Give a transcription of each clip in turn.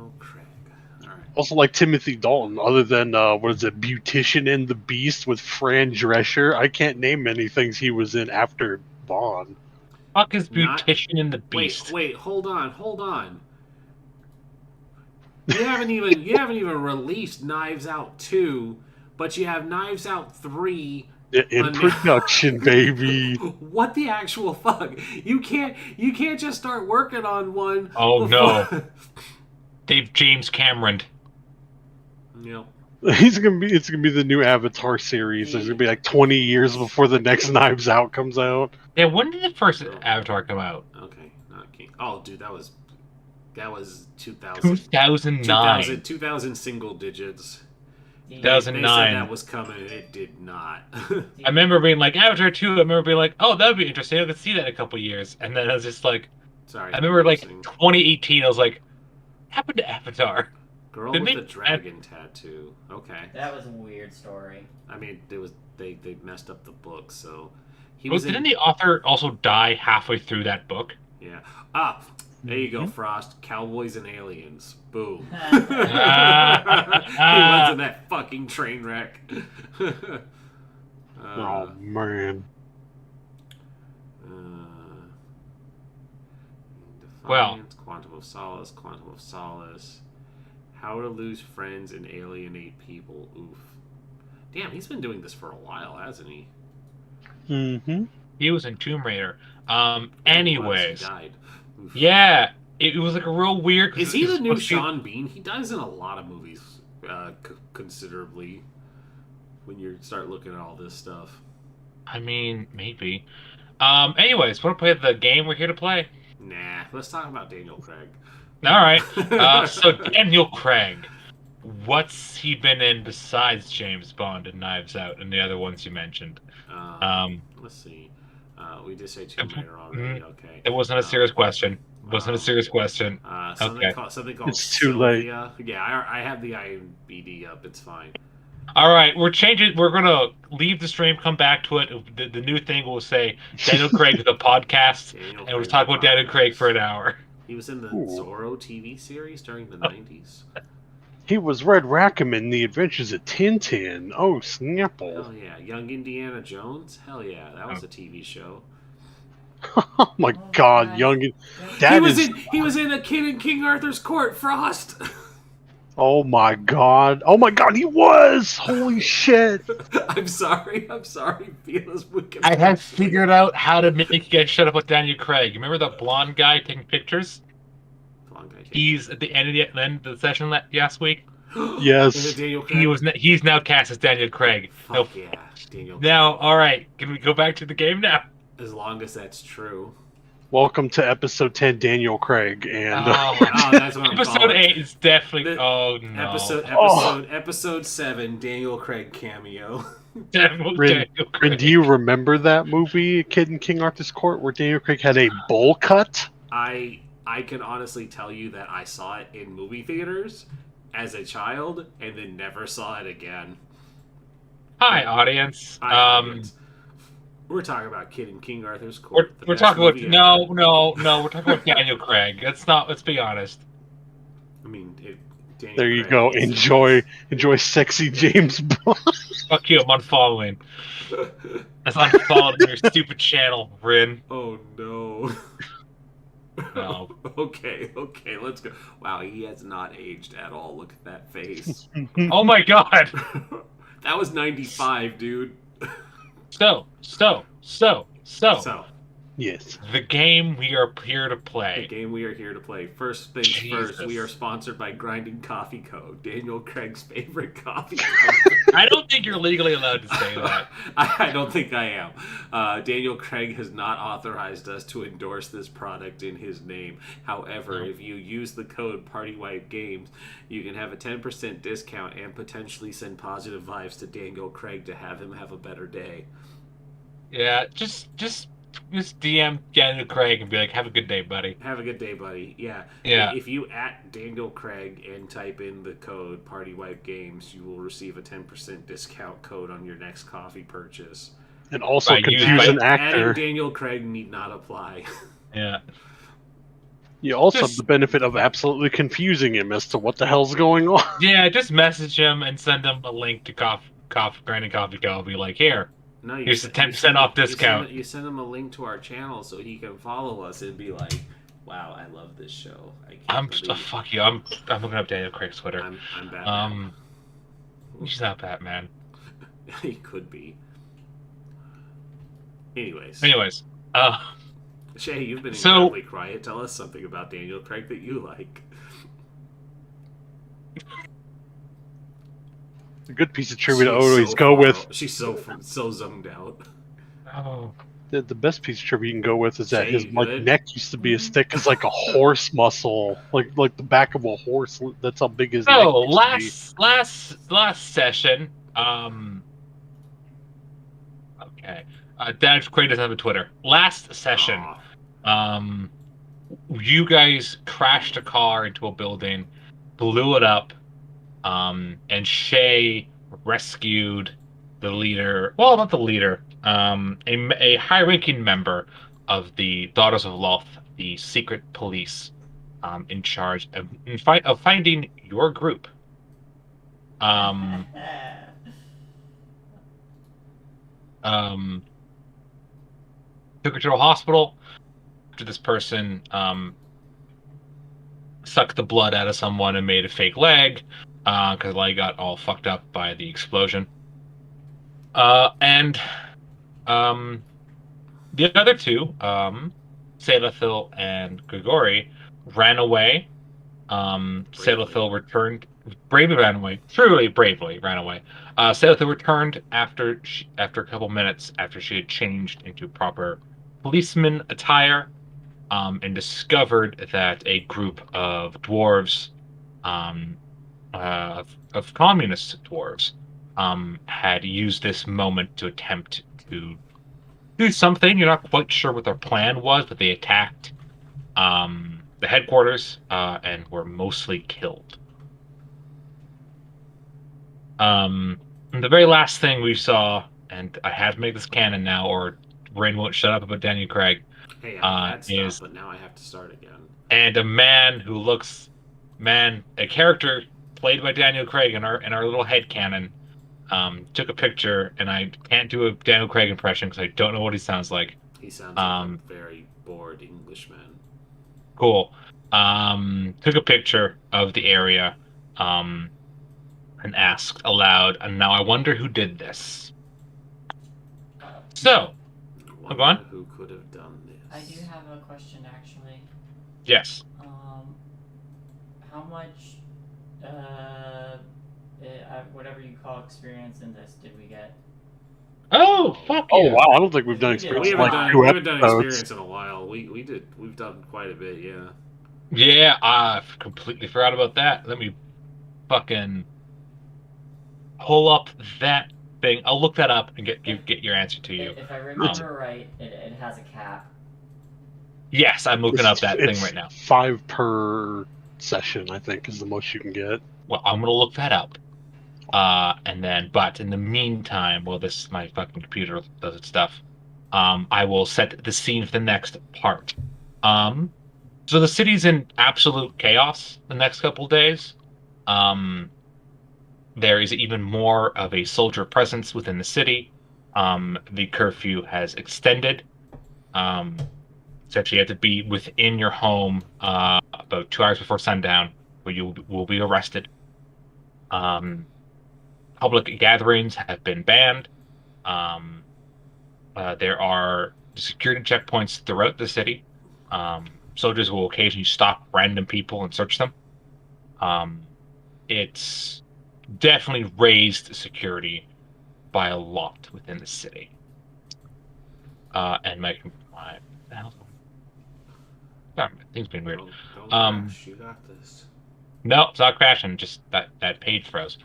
Daniel Craig. All right. Also, like Timothy Dalton, other than what is it, Beautician and the Beast with Fran Drescher, I can't name many things he was in after Bond. Fuck is Not. Beautician and the Wait, Beast? wait. Hold on. You haven't even released Knives Out 2, but you have Knives Out 3 In on. production, baby. What the actual fuck? You can't just start working on one Oh before. no, James Cameron. Yep. It's gonna be the new Avatar series. There's gonna be like 20 years before the next Knives Out comes out. Yeah, when did the first Avatar come out? Okay, not King. Oh, dude, that was 2000. 2009. 2000 single digits. They said 2009. that was coming, and it did not. I remember being like, Avatar 2, I remember being like, oh, that would be interesting. I could see that in a couple years. And then I was just like, Sorry. I remember like 2018, I was like, what happened to Avatar? Girl Did with they- the dragon tattoo. Okay. That was a weird story. I mean, they messed up the book, so he Well, was didn't in. the author also die halfway through that book? Yeah. There you go, Frost. Cowboys and aliens. Boom. He was in that fucking train wreck. Oh man. Well. Defiant, Quantum of Solace. How to Lose Friends and Alienate People. Oof. Damn, he's been doing this for a while, hasn't he? Mm-hmm. He was in Tomb Raider. He Anyways. died. Oof. Yeah, it was like a real weird... Is he the new Sean Bean? He dies in a lot of movies considerably when you start looking at all this stuff. I mean, maybe. Anyways, want to play the game we're here to play? Nah, let's talk about Daniel Craig. All right. So Daniel Craig, what's he been in besides James Bond and Knives Out and the other ones you mentioned? Let's see. We did say Tomb Raider already. Okay. It wasn't a serious question. Wasn't a serious question. Something called It's too late. Sylvia. Yeah, I have the IMDb up. It's fine. All right, we're changing. We're gonna leave the stream, come back to it. The new thing will say Daniel Craig with a podcast, and we'll talk about Daniel Craig for an hour. He was in the Zorro TV series during the 90s. He was Red Rackham in The Adventures of Tintin. Oh, Snapple. Hell yeah. Young Indiana Jones? Hell yeah. That was a TV show. Oh my God, young. He was in A Kid in King Arthur's Court, Frost. Oh my God. Oh my God, he was. Holy shit. I'm sorry. Fearless Wicked. I have figured out how to make you guys shut up with Daniel Craig. Remember the blonde guy taking pictures? He's at the end of the session last week. Yes. He's now cast as Daniel Craig. Fuck yeah, Daniel Craig. Now, all right, can we go back to the game now? As long as that's true. Welcome to episode 10, Daniel Craig, and that's what I'm episode calling. 8 is definitely. Oh no! Episode 7, Daniel Craig cameo. Daniel Rin, Craig. do you remember that movie, Kid in King Arthur's Court, where Daniel Craig had a bowl cut? I can honestly tell you that I saw it in movie theaters as a child, and then never saw it again. Hi, audience. We're talking about Kid in King Arthur's Court. We're talking about no. We're talking about Daniel Craig. Let's be honest. I mean, there you go. Enjoy sexy James Bond. Fuck you. I'm unfollowing. That's unfollowing your stupid channel, Rin. Oh no. No. Okay, let's go. Wow, he has not aged at all. Look at that face. Oh my God. That was 95, dude. So. Yes. The game we are here to play. First things first, we are sponsored by Grinding Coffee Co., Daniel Craig's favorite coffee company. I don't think you're legally allowed to say that. I don't think I am. Daniel Craig has not authorized us to endorse this product in his name. However, if you use the code PartyWipeGames, you can have a 10% discount and potentially send positive vibes to Daniel Craig to have him have a better day. Yeah, just DM Daniel Craig and be like, have a good day, buddy. Have a good day, buddy. Yeah. If you at Daniel Craig and type in the code PartyWipeGames, you will receive a 10% discount code on your next coffee purchase. And also confuse an actor. Adding Daniel Craig need not apply. Yeah. You also have the benefit of absolutely confusing him as to what the hell's going on. Yeah, just message him and send him a link to Grinding Coffee Co. I'll be like, here's the 10% off discount. You send him a link to our channel so he can follow us and be like, "Wow, I love this show. I can't believe." Fuck you. I'm looking up Daniel Craig's Twitter. I'm Batman. He's not Batman. He could be. Anyways, Shay, you've been incredibly quiet. Tell us something about Daniel Craig that you like. A good piece of trivia to always go with. She's so zoned out. Oh. The best piece of trivia you can go with is that his neck used to be as thick as like a horse muscle, like the back of a horse. That's how big his neck used to be. last session. Okay. Dad Craig doesn't have a Twitter. Last session, you guys crashed a car into a building, blew it up, and Shay rescued the leader. Well, not the leader. A high-ranking member of the Daughters of Loth, the secret police, in charge of finding your group. Took her to a hospital after this person sucked the blood out of someone and made a fake leg because the leg got all fucked up by the explosion. And the other two, Selathil and Grigori, ran away. Selathil returned, bravely ran away. Truly bravely ran away. Selathil returned after a couple minutes after she had changed into proper policeman attire, and discovered that a group of dwarves, of communist dwarves, had used this moment to attempt to do something. You're not quite sure what their plan was, but they attacked the headquarters and were mostly killed. The very last thing we saw, and I have to make this canon now, or Rain won't shut up about Daniel Craig. Hey, I had stuff, but now I have to start again. And a man who looks, a character played by Daniel Craig in our little headcanon, took a picture, and I can't do a Daniel Craig impression because I don't know what he sounds like. He sounds like a very bored Englishman. Cool. Took a picture of the area, and asked aloud, and now I wonder who did this. So, go on. Who could have done this? I do have a question, actually. Yes. How much, whatever you call experience in this, did we get? Oh, fuck yeah. Oh, wow. I don't think we've done experience in like 2 we haven't done episodes. experience in a while. We've done quite a bit, yeah. Yeah, I completely forgot about that. Let me fucking pull up that thing. I'll look that up and get your answer to you. If I remember right, it has a cap. Yes, I'm looking up that thing right now. 5 per session, I think, is the most you can get. Well, I'm gonna look that up. But in the meantime, while my fucking computer does its stuff, I will set the scene for the next part. So the city's in absolute chaos the next couple days. There is even more of a soldier presence within the city. The curfew has extended. Essentially, you have to be within your home about 2 hours before sundown, where you will be arrested. Public gatherings have been banned. There are security checkpoints throughout the city. Soldiers will occasionally stop random people and search them. It's definitely raised security by a lot within the city. And my things been weird. Don't crash. You got this. No, it's not crashing. Just that page froze.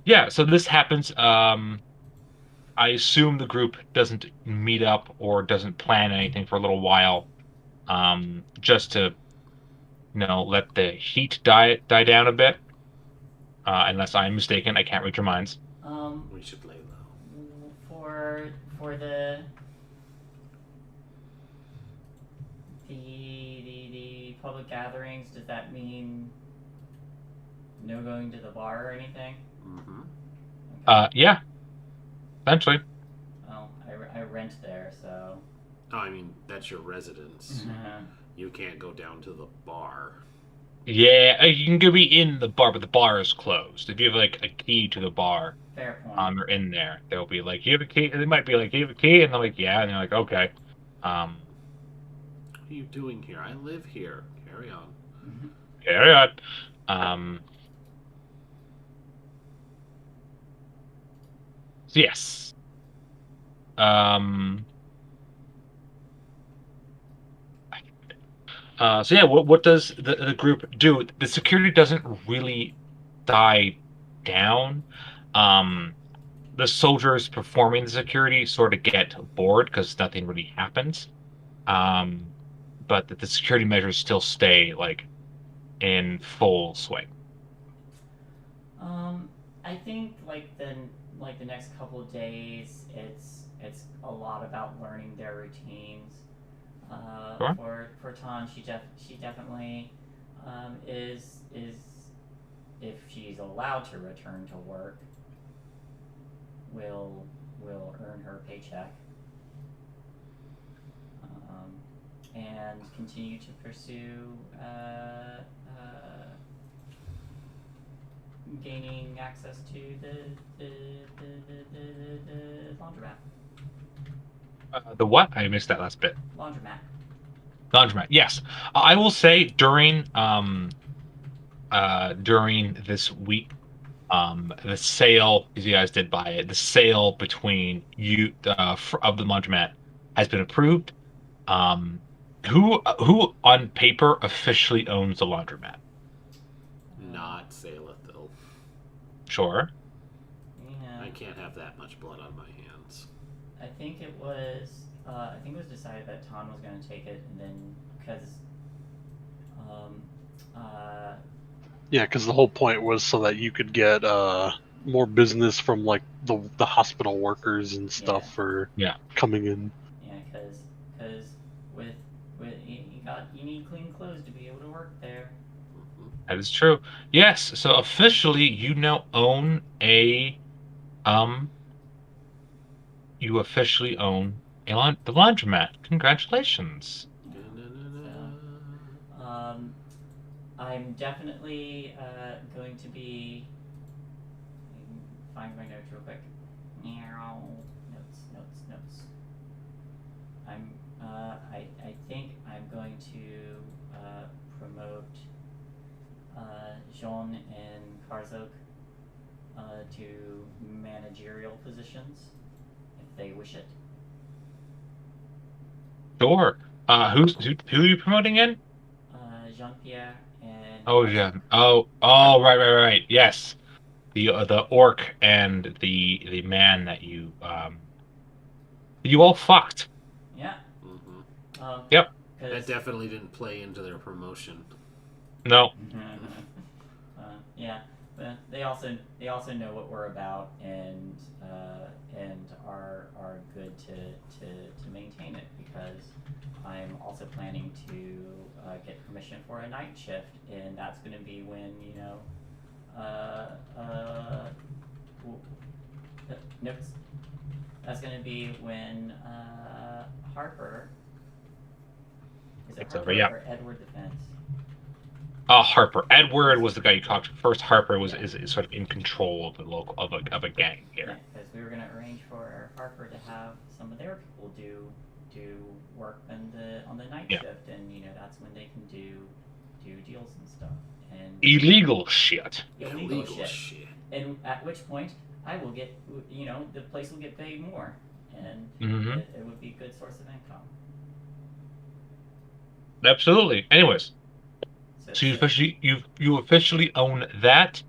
Yeah. So this happens. I assume the group doesn't meet up or doesn't plan anything for a little while, just to, let the heat die down a bit. Unless I'm mistaken, I can't read your minds. We should lay low. For the the public gatherings, does that mean no going to the bar or anything? Mm-hmm. Yeah. Essentially. Well, I rent there, so. Oh, I mean, that's your residence. You can't go down to the bar. Yeah, you can go be in the bar, but the bar is closed. If you have like a key to the bar, Fair point. or in there, they'll be like, "You have a key." They might be like, "You have a key," and they're like, "Yeah," and you're like, "Okay." What are you doing here? I live here. Carry on. Carry on. So yes. So yeah, what does the group do? The security doesn't really die down. The soldiers performing the security sort of get bored because nothing really happens. But the security measures still stay like in full swing. I think the next couple of days, it's a lot about learning their routines. Sure. For Tan, she definitely is if she's allowed to return to work, will earn her paycheck, and continue to pursue gaining access to the laundromat. The what? I missed that last bit. Laundromat. Laundromat. Yes, I will say during this week, the sale, because you guys did buy it, the sale between you of the laundromat has been approved. Who on paper officially owns the laundromat? Not Salathil. Sure. Yeah. I can't have that much blood on my hands. I think it was decided that Tan was going to take it, and then because Yeah, because the whole point was so that you could get more business from like the hospital workers and stuff for coming in. Yeah, because with you need clean clothes to be able to work there. That is true. Yes. So officially, you now own the laundromat. Congratulations. So, I'm definitely going to be. Find my notes real quick. Notes. I think I'm going to promote Jean and Karzok to managerial positions if they wish it. Sure. Who are you promoting in? Jean-Pierre and. Oh yeah. Oh right. Yes. The orc and the man that you all fucked. Yeah. Yep. That definitely didn't play into their promotion. No. Yeah, but they also know what we're about and are good to maintain it, because I'm also planning to get permission for a night shift, and that's going to be when notes. That's going to be when Harper. Is it Harper or Edward Defense? Harper. Edward was the guy you talked to first. Harper is sort of in control of the local of a gang here. Yeah, because we were going to arrange for Harper to have some of their people do work on the night shift, and that's when they can do deals and stuff. And illegal shit. Illegal shit. And at which point I will get the place will get paid more, and it would be a good source of income. Absolutely. Anyways. So you officially own that.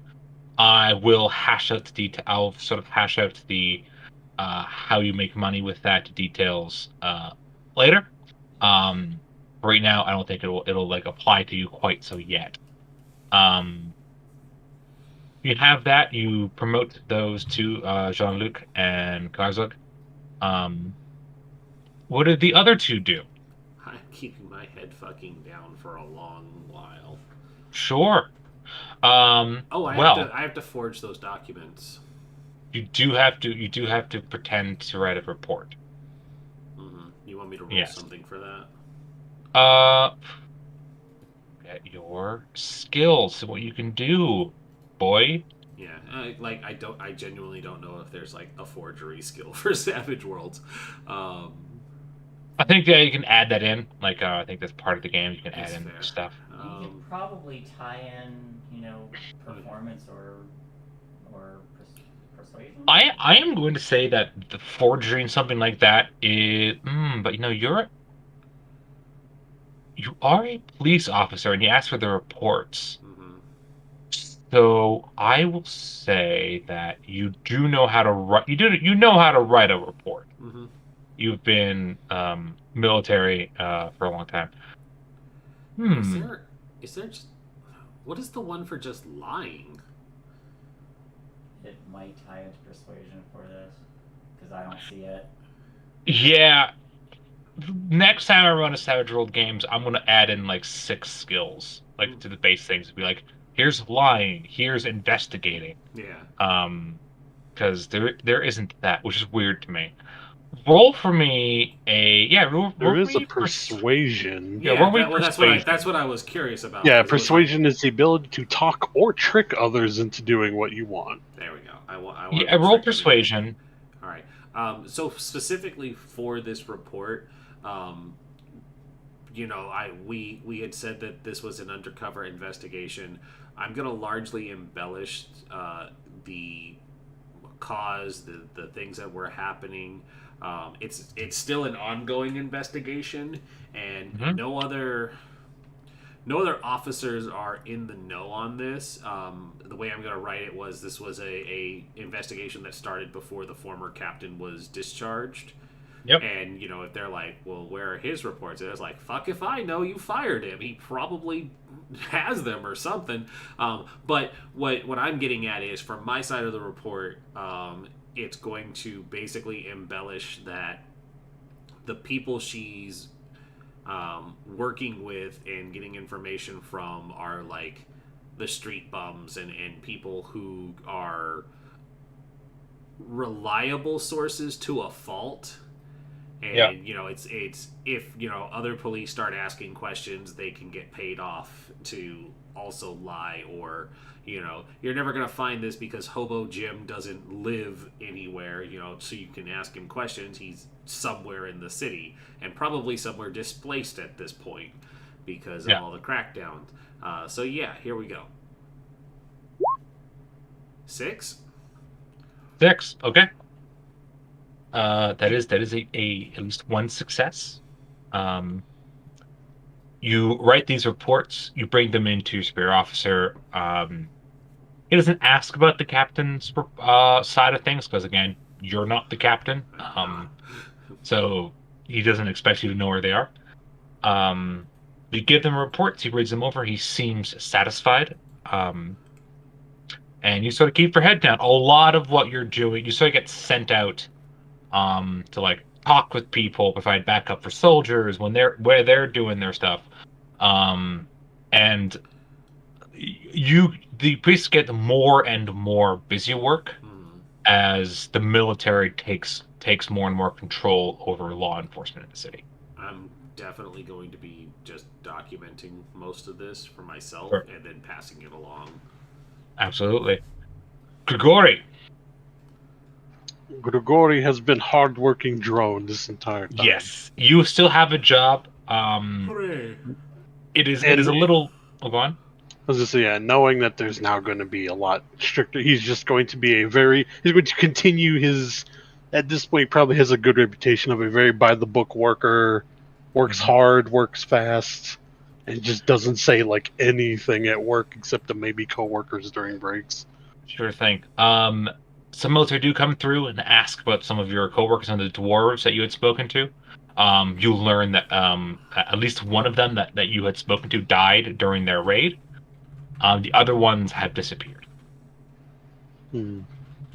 I will hash out the detail. I'll sort of hash out the how you make money with that details later. Right now, I don't think it'll like apply to you quite so yet. You have that. You promote those to Jean-Luc and Karzuk. What did the other two do? I'm keeping my head fucking down for a long while. Sure. I have to forge those documents. You do have to pretend to write a report. Mm-hmm. You want me to roll something for that? Get your skills, what you can do, boy. Yeah, I genuinely don't know if there's like a forgery skill for Savage Worlds. I think you can add that in. I think that's part of the game. You can add in stuff. You could probably tie in, performance or persuasion. I am going to say that the forgery and something like that is, but you are a police officer and you ask for the reports. Mm-hmm. So I will say that you do know how to write. You know how to write a report. Mm-hmm. You've been military for a long time. Is there just what is the one for just lying? It might tie into persuasion for this because I don't see it. Yeah. Next time I run a Savage World games, I'm gonna add in 6 skills, to the base things. Be like, here's lying, here's investigating. Yeah. Because there isn't that, which is weird to me. Roll for me there is a persuasion. That's what I was curious about. Yeah, persuasion is the ability to talk or trick others into doing what you want. There we go. I roll persuasion. All right. So specifically for this report, we had said that this was an undercover investigation. I'm going to largely embellish the cause, the things that were happening. It's still an ongoing investigation, and no other officers are in the know on this. The way I'm going to write it was this was a investigation that started before the former captain was discharged. Yep. And, if they're like, well, where are his reports? And it's like, fuck if I know, you fired him. He probably has them or something. But what I'm getting at is, from my side of the report, it's going to basically embellish that the people she's working with and getting information from are the street bums and people who are reliable sources to a fault. And it's if other police start asking questions, they can get paid off to also lie, or you're never gonna find this because Hobo Jim doesn't live anywhere, so you can ask him questions. He's somewhere in the city and probably somewhere displaced at this point because of all the crackdowns. So here we go. 6. Okay. That is a at least one success. You write these reports, you bring them into your superior officer. He doesn't ask about the captain's side of things because, again, you're not the captain. So he doesn't expect you to know where they are. You give them reports, he reads them over, he seems satisfied. And you sort of keep your head down. A lot of what you're doing, you sort of get sent out to talk with people, provide backup for soldiers where they're doing their stuff, and the police get more and more busy work as the military takes more and more control over law enforcement in the city. I'm definitely going to be just documenting most of this for myself and then passing it along. Absolutely. Grigori has been hardworking drone this entire time. Yes, you still have a job. It is a little. Oh, go on. I was just saying, knowing that there's now going to be a lot stricter, he's just going to be he's going to continue his, at this point, probably has a good reputation of a very by-the-book worker, works hard, works fast, and just doesn't say anything at work except to maybe coworkers during breaks. Sure thing. Some military do come through and ask about some of your coworkers and the dwarves that you had spoken to. You learn that at least one of them that you had spoken to died during their raid. The other ones have disappeared.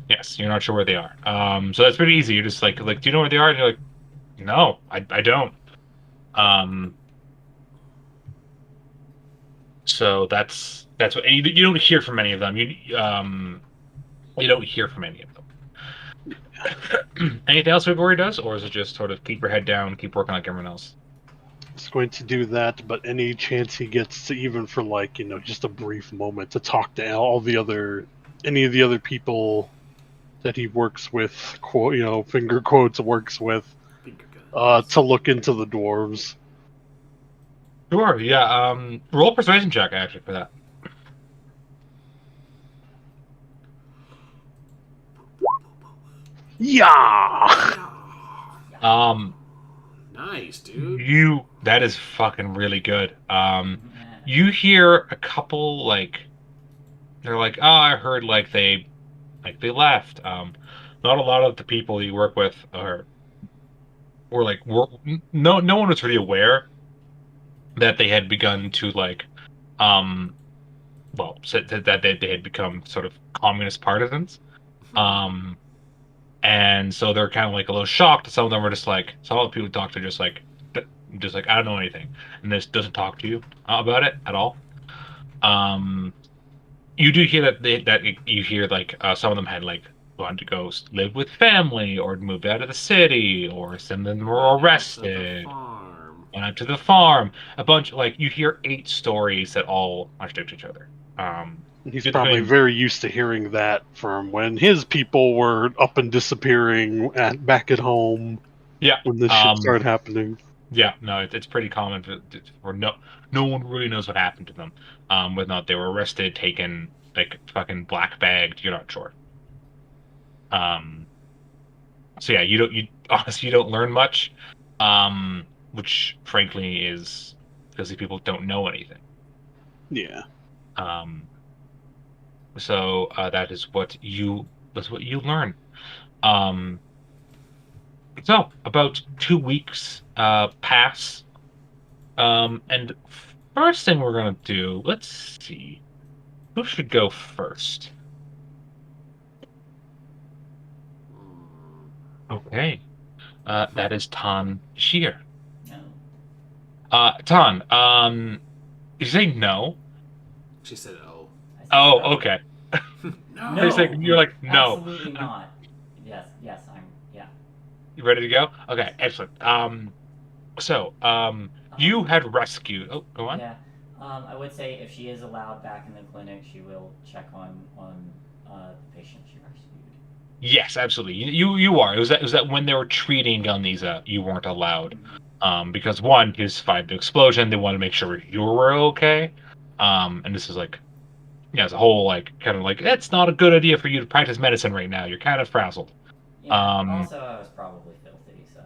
Yes, you're not sure where they are. So that's pretty easy. You're just do you know where they are? And you're like, no, I don't. So that's what, and you don't hear from any of them. You don't hear from any of them. Anything else Grigori does, or is it just sort of keep your head down, keep working like everyone else? He's going to do that, but any chance he gets to, even for like, just a brief moment, to talk to any of the other people that he works with, finger quotes works with, to look into the dwarves. Sure, yeah. Roll a persuasion check actually for that. Yeah. Nice, dude. That is fucking really good. You hear a couple they're like, oh, I heard they left. Not a lot of the people you work with no one was really aware that they had begun to said that they had become sort of communist partisans. And so they're kind of a little shocked. Some of them were just some of the people who talked to just like I don't know anything, and this doesn't talk to you about it at all. You do hear that you hear some of them had wanted to go live with family or move out of the city, or some of them were arrested. Went out to the farm. A bunch you hear 8 stories that all contradict each other. He's probably very used to hearing that from when his people were up and disappearing back at home. Yeah, when this shit started happening. Yeah, no, it's pretty common for no one really knows what happened to them. Whether or not they were arrested, taken, fucking black bagged, you're not sure. So yeah, you honestly you don't learn much, which frankly is because these people don't know anything. Yeah. So that's what you learn. So about 2 weeks pass. And first thing we're gonna do, let's see, who should go first? Okay, that is Tan Shear. No. Tan, you say no? She said, "Oh." Oh, No. okay. No. You're like, no. Absolutely not. Yes, yeah. You ready to go? Okay, excellent. So, you had rescued. Oh, go on. Yeah. I would say if she is allowed back in the clinic, she will check on the patient she rescued. Yes, absolutely. You are. It was that when they were treating Galniza, you weren't allowed. Because one, he survived the explosion. They wanted to make sure you were okay. And this is as a whole, it's not a good idea for you to practice medicine right now. You're kind of frazzled. Yeah. Also, I was probably filthy, so.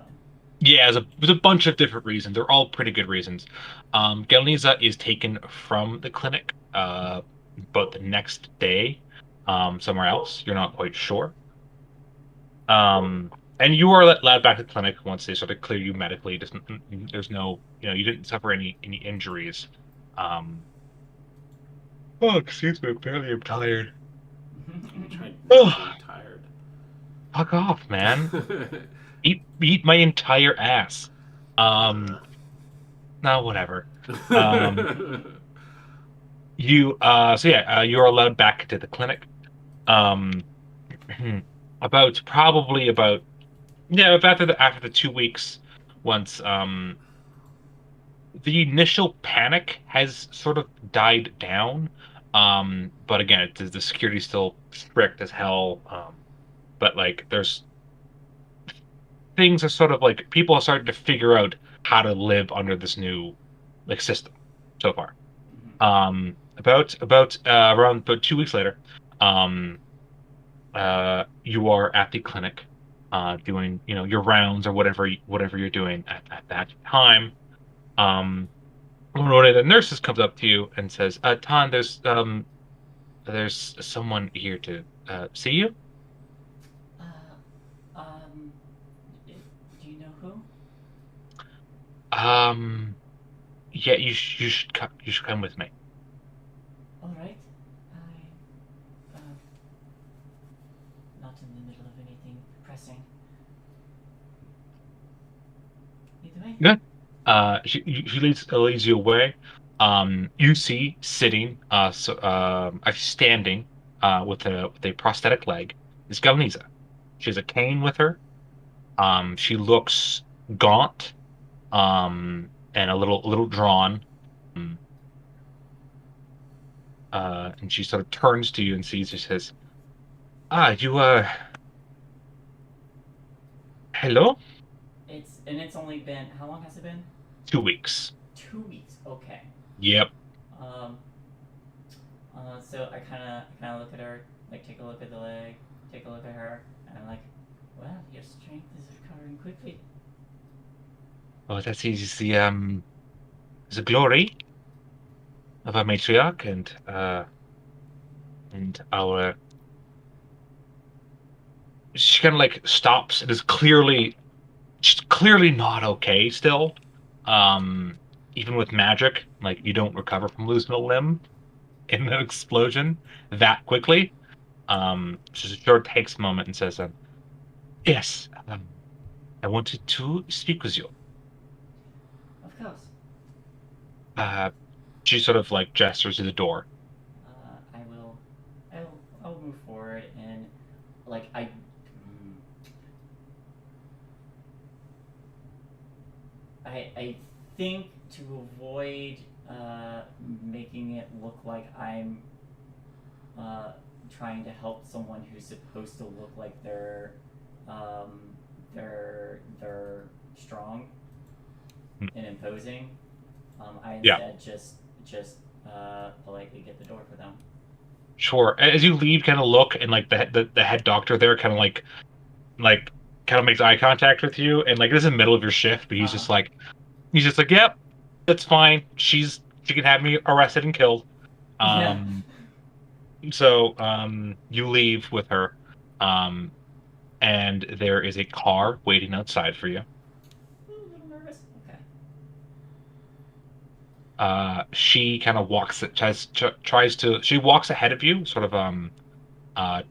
Yeah, there's a bunch of different reasons. They're all pretty good reasons. Galniza is taken from the clinic, but the next day, somewhere else. You're not quite sure. And you are allowed back to the clinic once they sort of clear you medically. There's no, you didn't suffer any injuries. Oh, excuse me, apparently I'm tired. I'm trying not to be tired. Fuck off, man. eat my entire ass. No, whatever. You you are allowed back to the clinic. After the 2 weeks, once the initial panic has sort of died down, but again, the security's still strict as hell. But there's things are sort of people are starting to figure out how to live under this new system so far. Around 2 weeks later, you are at the clinic, doing your rounds or whatever you're doing at that time. One of the nurses comes up to you and says, "Tan, there's someone here to see you." Do you know who? Yeah, you should come. You should come with me. All right. Not in the middle of anything pressing. Either way. Good. She leads you away. You see sitting, standing, with a prosthetic leg, is Galniza. She has a cane with her. She looks gaunt, and a little drawn. Um, and she sort of turns to you and sees you. Says, you hello? It's only been, how long has it been? 2 weeks. 2 weeks. Okay. Yep. Um. So I kind of look at her, like take a look at the leg, take a look at her, and I'm like, well, your strength is recovering quickly. Oh, that is the glory of our matriarch and our. She kind of like stops and is she's clearly not okay still. Um, Even with magic, like you don't recover from losing a limb in an explosion that quickly. So she sort of takes a moment and says, "Yes, I wanted to speak with you." Of course. Uh, she sort of like gestures to the door. I will. I'll move forward and like I think to avoid making it look like I'm uh, trying to help someone who's supposed to look like um, they're strong Hmm. and imposing. I Yeah, instead just politely get the door for them. sure. As you leave, kind of look and like the head doctor there, like kind of makes eye contact with you, and like this is the middle of your shift, but Uh huh. he's just like, "Yep, that's fine. She can have me arrested and killed." Yeah. Um, so you leave with her, um, and there is a car waiting outside for you. A little nervous. Okay. She kind of tries to she walks ahead of you, sort of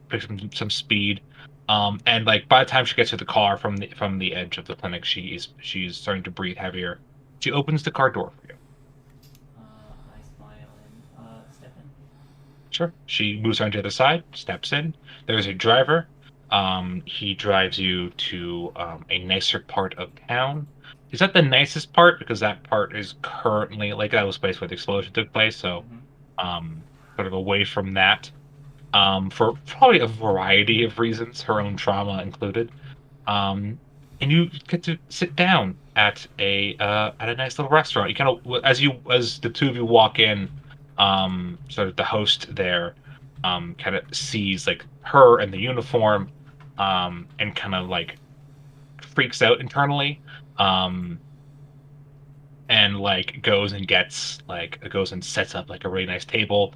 picks some speed. And like by the time she gets to the car from the edge of the clinic, she's starting to breathe heavier. She opens the car door for you. I smile and step in. Sure. She moves on to the other side, steps in. There's a driver. He drives you to a nicer part of town. Is that the nicest part? Because that part is currently like that was the place where the explosion took place. So, Mm-hmm. sort of away from that. For probably a variety of reasons, her own trauma included. Um, and you get to sit down at a nice little restaurant. You kind of as the two of you walk in, sort of the host there, kind of sees like her in the uniform, and kind of like freaks out internally, um, and like goes and sets up like a really nice table.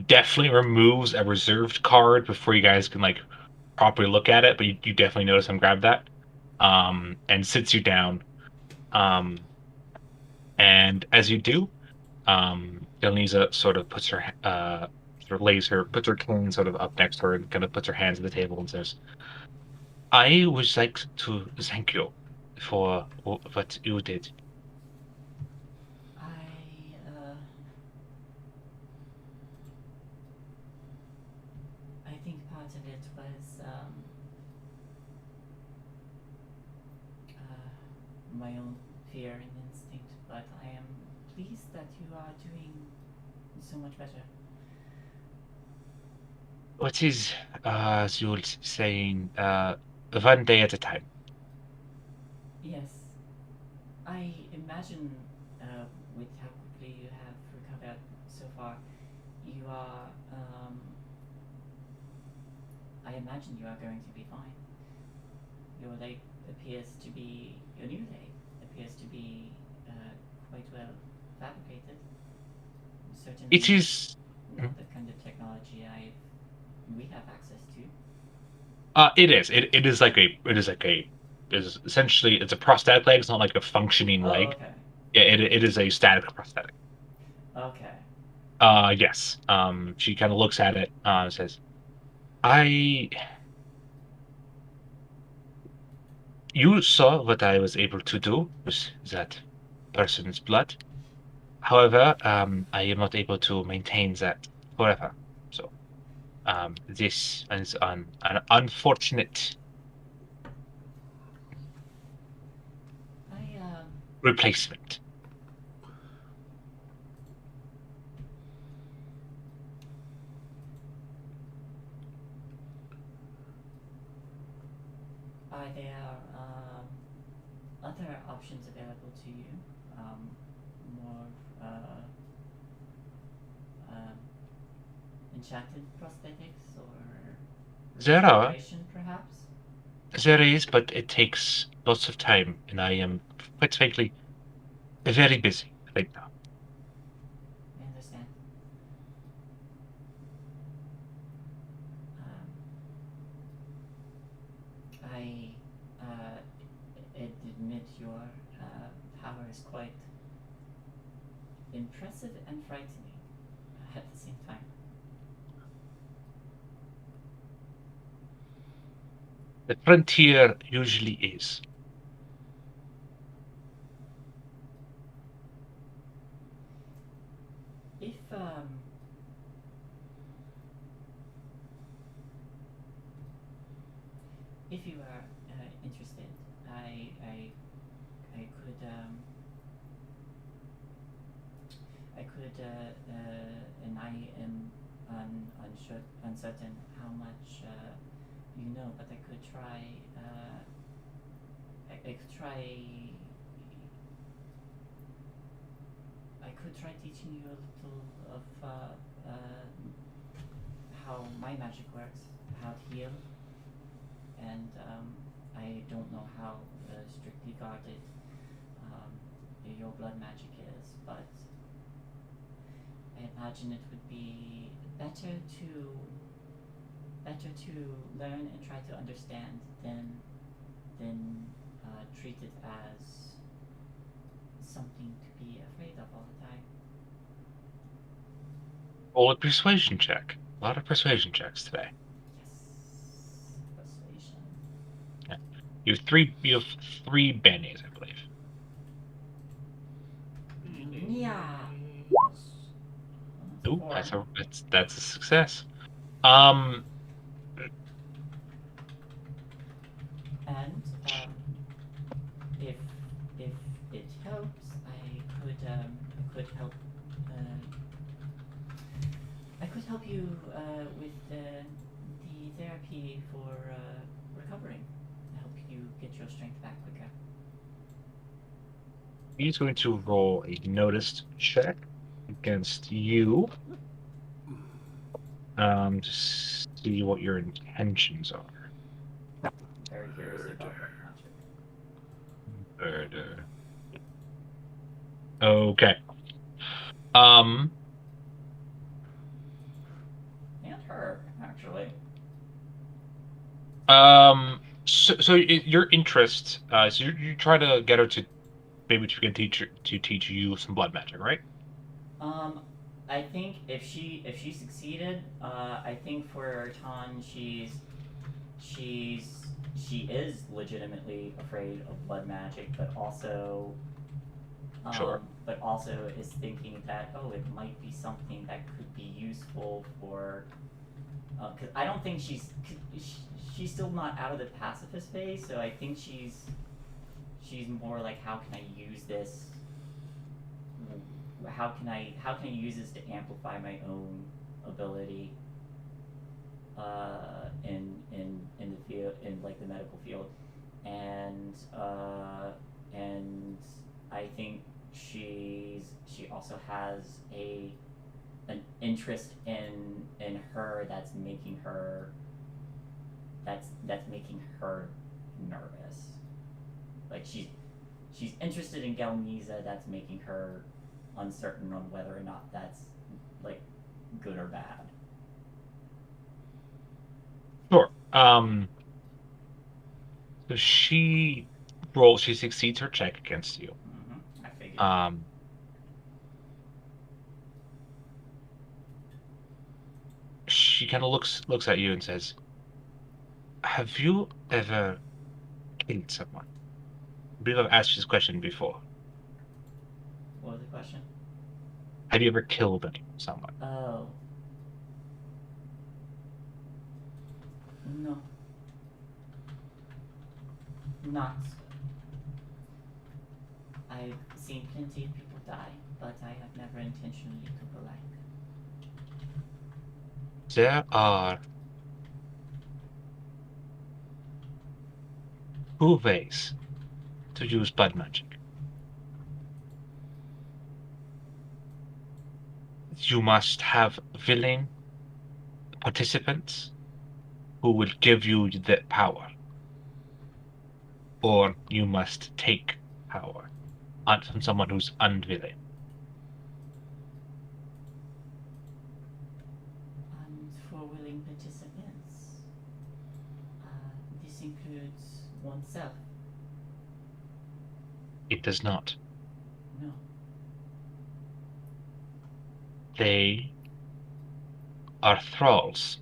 Definitely removes a reserved card before you guys can like properly look at it, but you definitely notice him grab that, and sits you down. Um, and as you do, Delniza sort of puts her cane sort of up next to her and kind of puts her hands on the table and says, "I would like to thank you for what you did." I think part of it was my own fear and instinct, but I am pleased that you are doing so much better. What is Zul saying? One day at a time. Yes, I imagine with how quickly you have recovered so far, you are. I imagine you are going to be fine. Your leg appears to be your new leg appears to be quite well fabricated. It Certainly is. not the kind of technology we have access to. It is. It is like is essentially it's a prosthetic leg. It's not like a functioning Oh, leg. okay. Yeah, it is a static prosthetic. Okay. Yes. She kind of looks at it, and says, "I You saw what I was able to do with that person's blood. However, I am not able to maintain that forever. So, this is an unfortunate I replacement. Are there other options available to you? More um, enchanted prosthetics or There are. regeneration, perhaps? There is, but it takes lots of time, and I am, quite frankly, very busy right now. I understand. I admit your power is quite impressive and frightening at the same time. The frontier usually is. If if you are interested, I could and I am uncertain how much you know, but I could try. I could try. I could try teaching you a little of how my magic works, how to heal, and I don't know how strictly guarded your blood magic is, but I imagine it would be better to learn and try to understand than treat it as something to be afraid of all the time. Roll a persuasion check. A lot of persuasion checks today. Yes, persuasion. You have three bennies, I believe. Yeah. Ooh, Four. that's a success. And if it helps, I could help. I could help you with the therapy for recovering. Help you get your strength back quicker. He's going to roll a noticed check against you. To see what your intentions are. Very curious about that magic. Murder. Okay. And her, actually. So your interest, so you try to get her to maybe to can teach you some blood magic, right? I think if she succeeded, I think for Tan, she is legitimately afraid of blood magic, but also Sure. but also is thinking that it might be something that could be useful for. Because I don't think she's still not out of the pacifist phase, so I think she's more like, how can I use this? How can I use this to amplify my own ability in the field, in like the medical field, and I think she also has an interest in her that's making her nervous. Like she's interested in Galmiza, that's making her uncertain on whether or not that's like good or bad. Sure. So she succeeds her check against you. I figured. She kind of looks at you and says, "Have you ever killed someone?" I believe I've asked you this question before. What was the question? Have you ever killed someone? Oh. No. Not. I've seen plenty of people die, but I have never intentionally took a life. There are two ways to use blood magic. You must have willing participants who will give you the power, or you must take power from someone who's unwilling. And for willing participants, this includes oneself. It does not. No. They are thralls.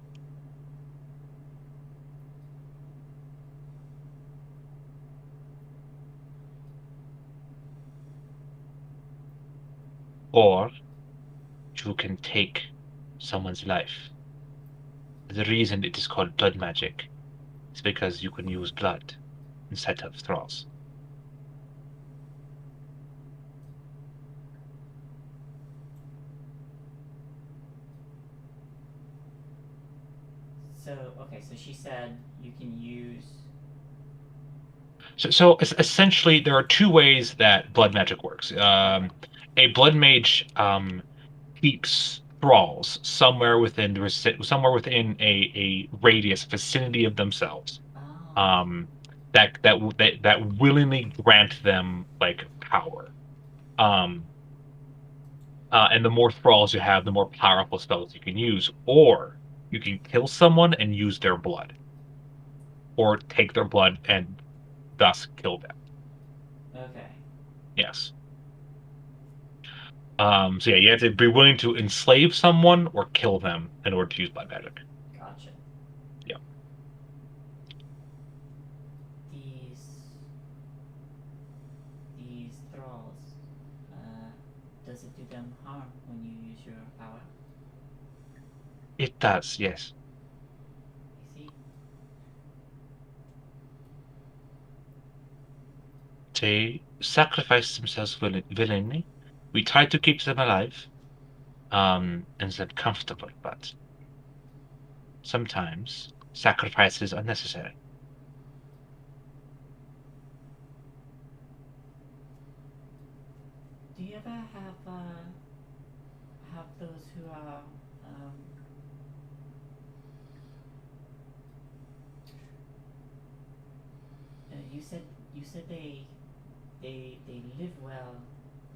Or you can take someone's life. The reason it is called blood magic is because you can use blood instead of thralls. So, okay, so she said you can use. So essentially, there are two ways that blood magic works. A blood mage keeps thralls somewhere within a radius vicinity of themselves. Oh. That willingly grant them like power. And the more thralls you have, the more powerful spells you can use. Or you can kill someone and use their blood, or take their blood and thus kill them. Okay. Yes. So yeah, you have to be willing to enslave someone or kill them in order to use blood magic. Gotcha. Yeah. These thralls, does it do them harm when you use your power? It does, yes. I see. They sacrifice themselves willingly. We try to keep them alive, and then comfortable, but sometimes sacrifices are necessary. Do you ever have those who are you said they live well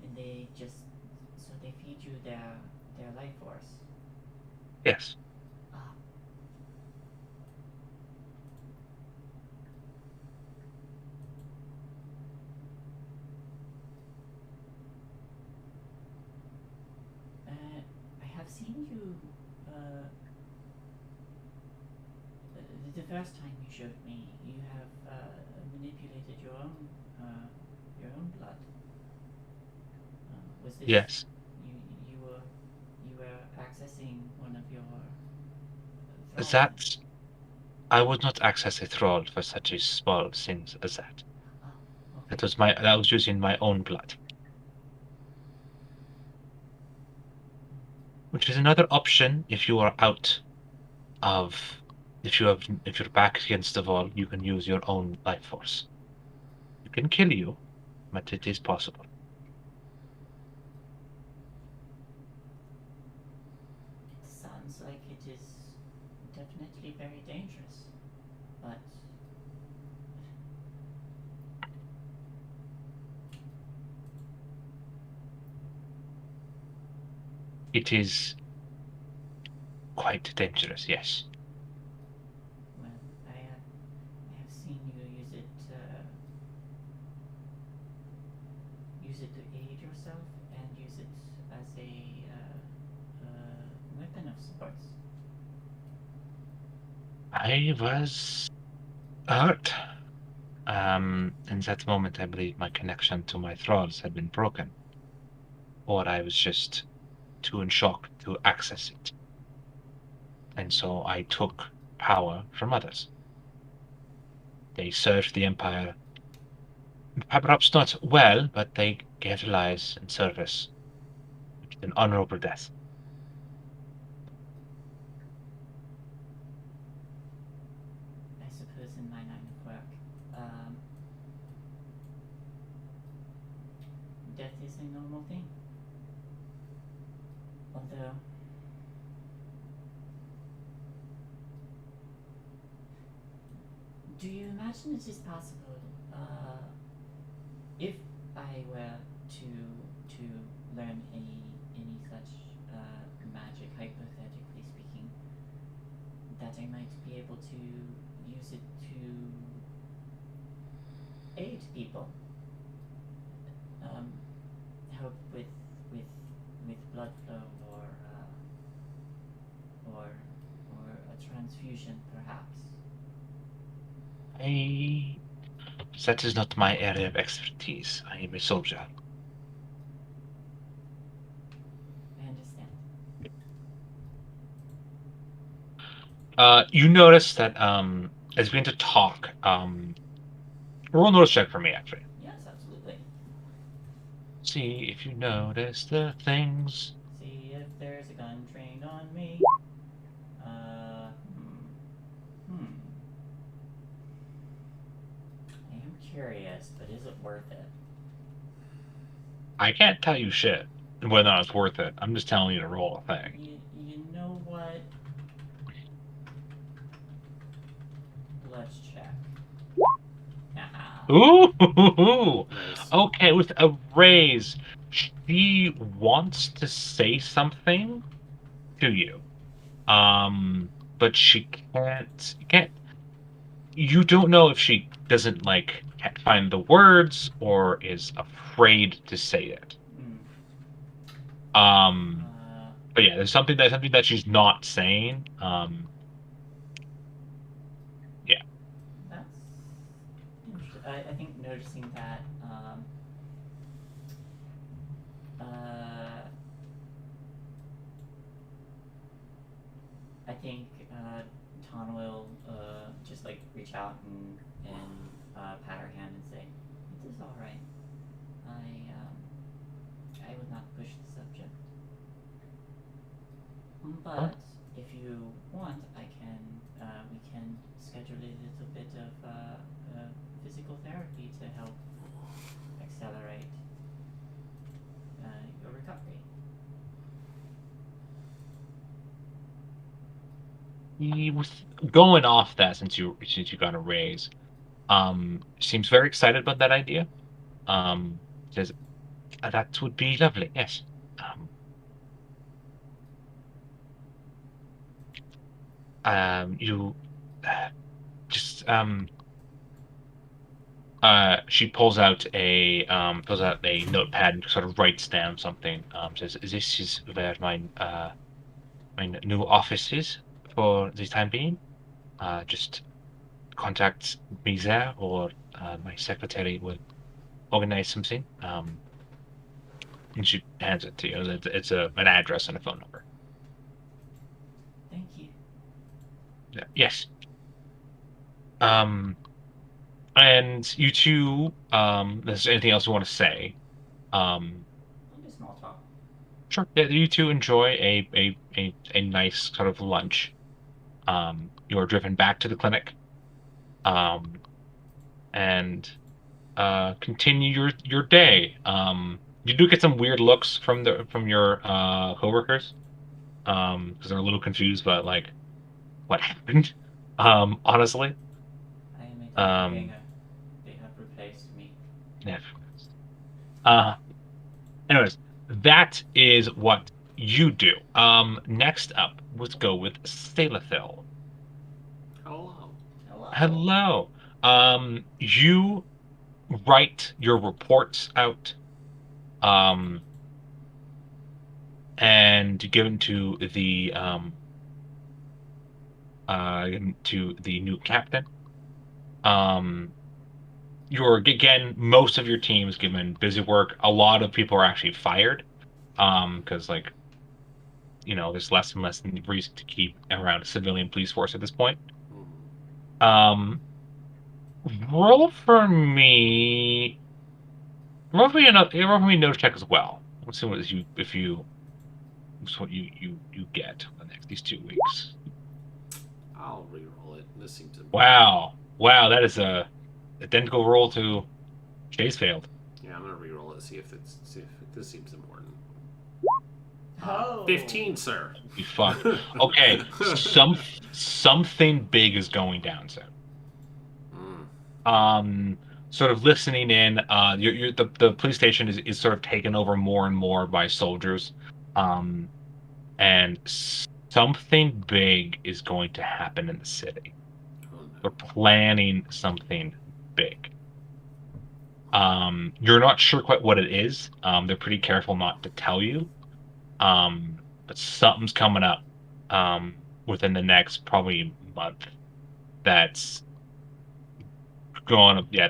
and they just so they feed you their life force. Yes. Ah. I have seen you the first time you showed me. You have manipulated your own blood. Was this? Yes. You were accessing one of your thralls? That I would not access a thrall for such a small sin as that. Okay. That was using my own blood. Which is another option if you are if you're back against the wall, you can use your own life force. It can kill you, but it is possible. Sounds like it is definitely very dangerous, but It is quite dangerous, yes. well, I have seen you use it to aid yourself and use it as a weapon of sorts. I was hurt. In that moment, I believe my connection to my thralls had been broken. or I was just too in shock to access it. And so I took power from others. They served the Empire, perhaps not well, but they gave their lives in service, which is an honorable death. I suppose in my line of work, death is a normal thing. Although, do you imagine it is possible, if I were to learn any such magic, hypothetically speaking, that I might be able to use it to aid people, help with blood flow or a transfusion, perhaps. That is not my area of expertise. I am a soldier. I understand. You notice that as we begin to talk, roll a notice check for me, actually. Yes, absolutely. See if you notice the things. See if there's a gun trained on me. I am curious, but is it worth it? I can't tell you shit whether or not it's worth it. I'm just telling you to roll a thing. You know what? Let's check. Haha. Ooh! Nice. Okay, with a raise, she wants to say something to you, but she can't. You don't know if she doesn't can't find the words or is afraid to say it. But yeah, there's something that she's not saying. Yeah. That's interesting. I think noticing that, I think Ton will just like reach out and pat her hand and say, "It is all right. I would not push the subject. But if you want, we can schedule a little bit of physical therapy to help accelerate your recovery." He was going off that since you got a raise. Seems very excited about that idea. Says that would be lovely. Yes. You just she pulls out a notepad and sort of writes down something. Says this is where my new office is for the time being. Just contact me there, or my secretary will organize something. And she hands it to you. It's an address and a phone number. Thank you. Yeah. Yes. And you two, is there anything else you want to say? I'll do small talk. Sure. Yeah, you two enjoy a nice sort of lunch. You're driven back to the clinic. And continue your day. You do get some weird looks from your coworkers, because they're a little confused about what happened. Honestly. I am a doppelganger. They have replaced me. Yeah. Anyways, that is what you do. Next up, let's go with Stalathil. Hello. Hello. You write your reports out, and give them to the new captain. You're again, most of your team's given busy work. A lot of people are actually fired. because like there's less and less reason to keep around a civilian police force at this point. Mhm. Roll for me. Roll for me another check as well. Let's see what you get for these 2 weeks. I'll re-roll it. This seems important. Wow, that is a identical roll to Chase failed. Yeah, I'm gonna re-roll it. See if this seems important. Oh. 15, sir. You fuck. Okay, something big is going down soon. Sort of listening in. The police station is sort of taken over more and more by soldiers, and something big is going to happen in the city. Oh, no. They're planning something big. You're not sure quite what it is. They're pretty careful not to tell you. But something's coming up within the next probably month. That's going up. Yeah,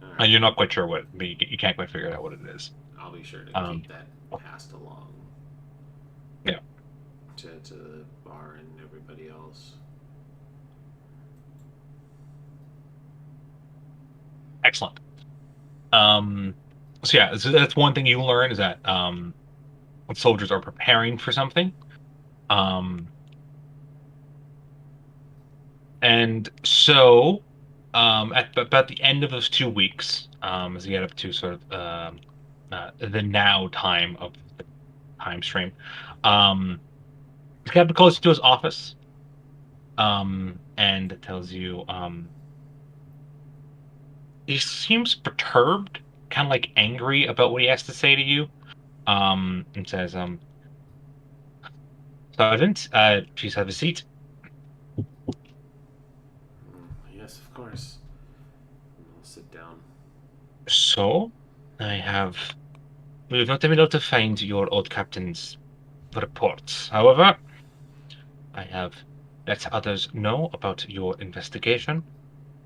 All and right. you're not quite sure what. But you can't quite figure out what it is. I'll be sure to keep that passed along. Yeah. To the bar and everybody else. Excellent. So yeah, so that's one thing you learn is that soldiers are preparing for something. And so at about the end of those 2 weeks, as you get up to sort of the now time of the time stream, the captain calls you to his office, and tells you he seems perturbed, kind of like angry about what he has to say to you, and says, Sergeant, please have a seat. Yes, of course. I'll sit down. So, we've not been able to find your old captain's reports. However, I have let others know about your investigation,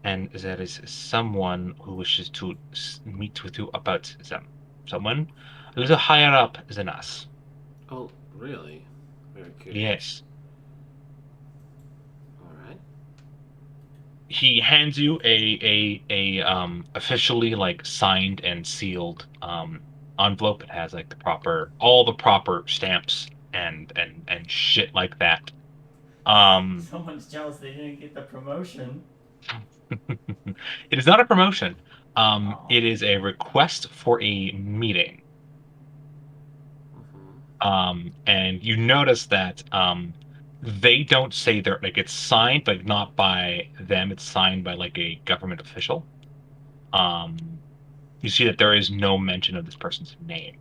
and there is someone who wishes to meet with you about them. Someone a little higher up than us. Oh, really? Very curious. Yes. All right. He hands you a officially like signed and sealed envelope. It has like all the proper stamps and shit like that. Someone's jealous they didn't get the promotion. It is not a promotion. Aw. It is a request for a meeting. And you notice that they don't say they're like it's signed, but not by them. It's signed by like a government official. You see that there is no mention of this person's name.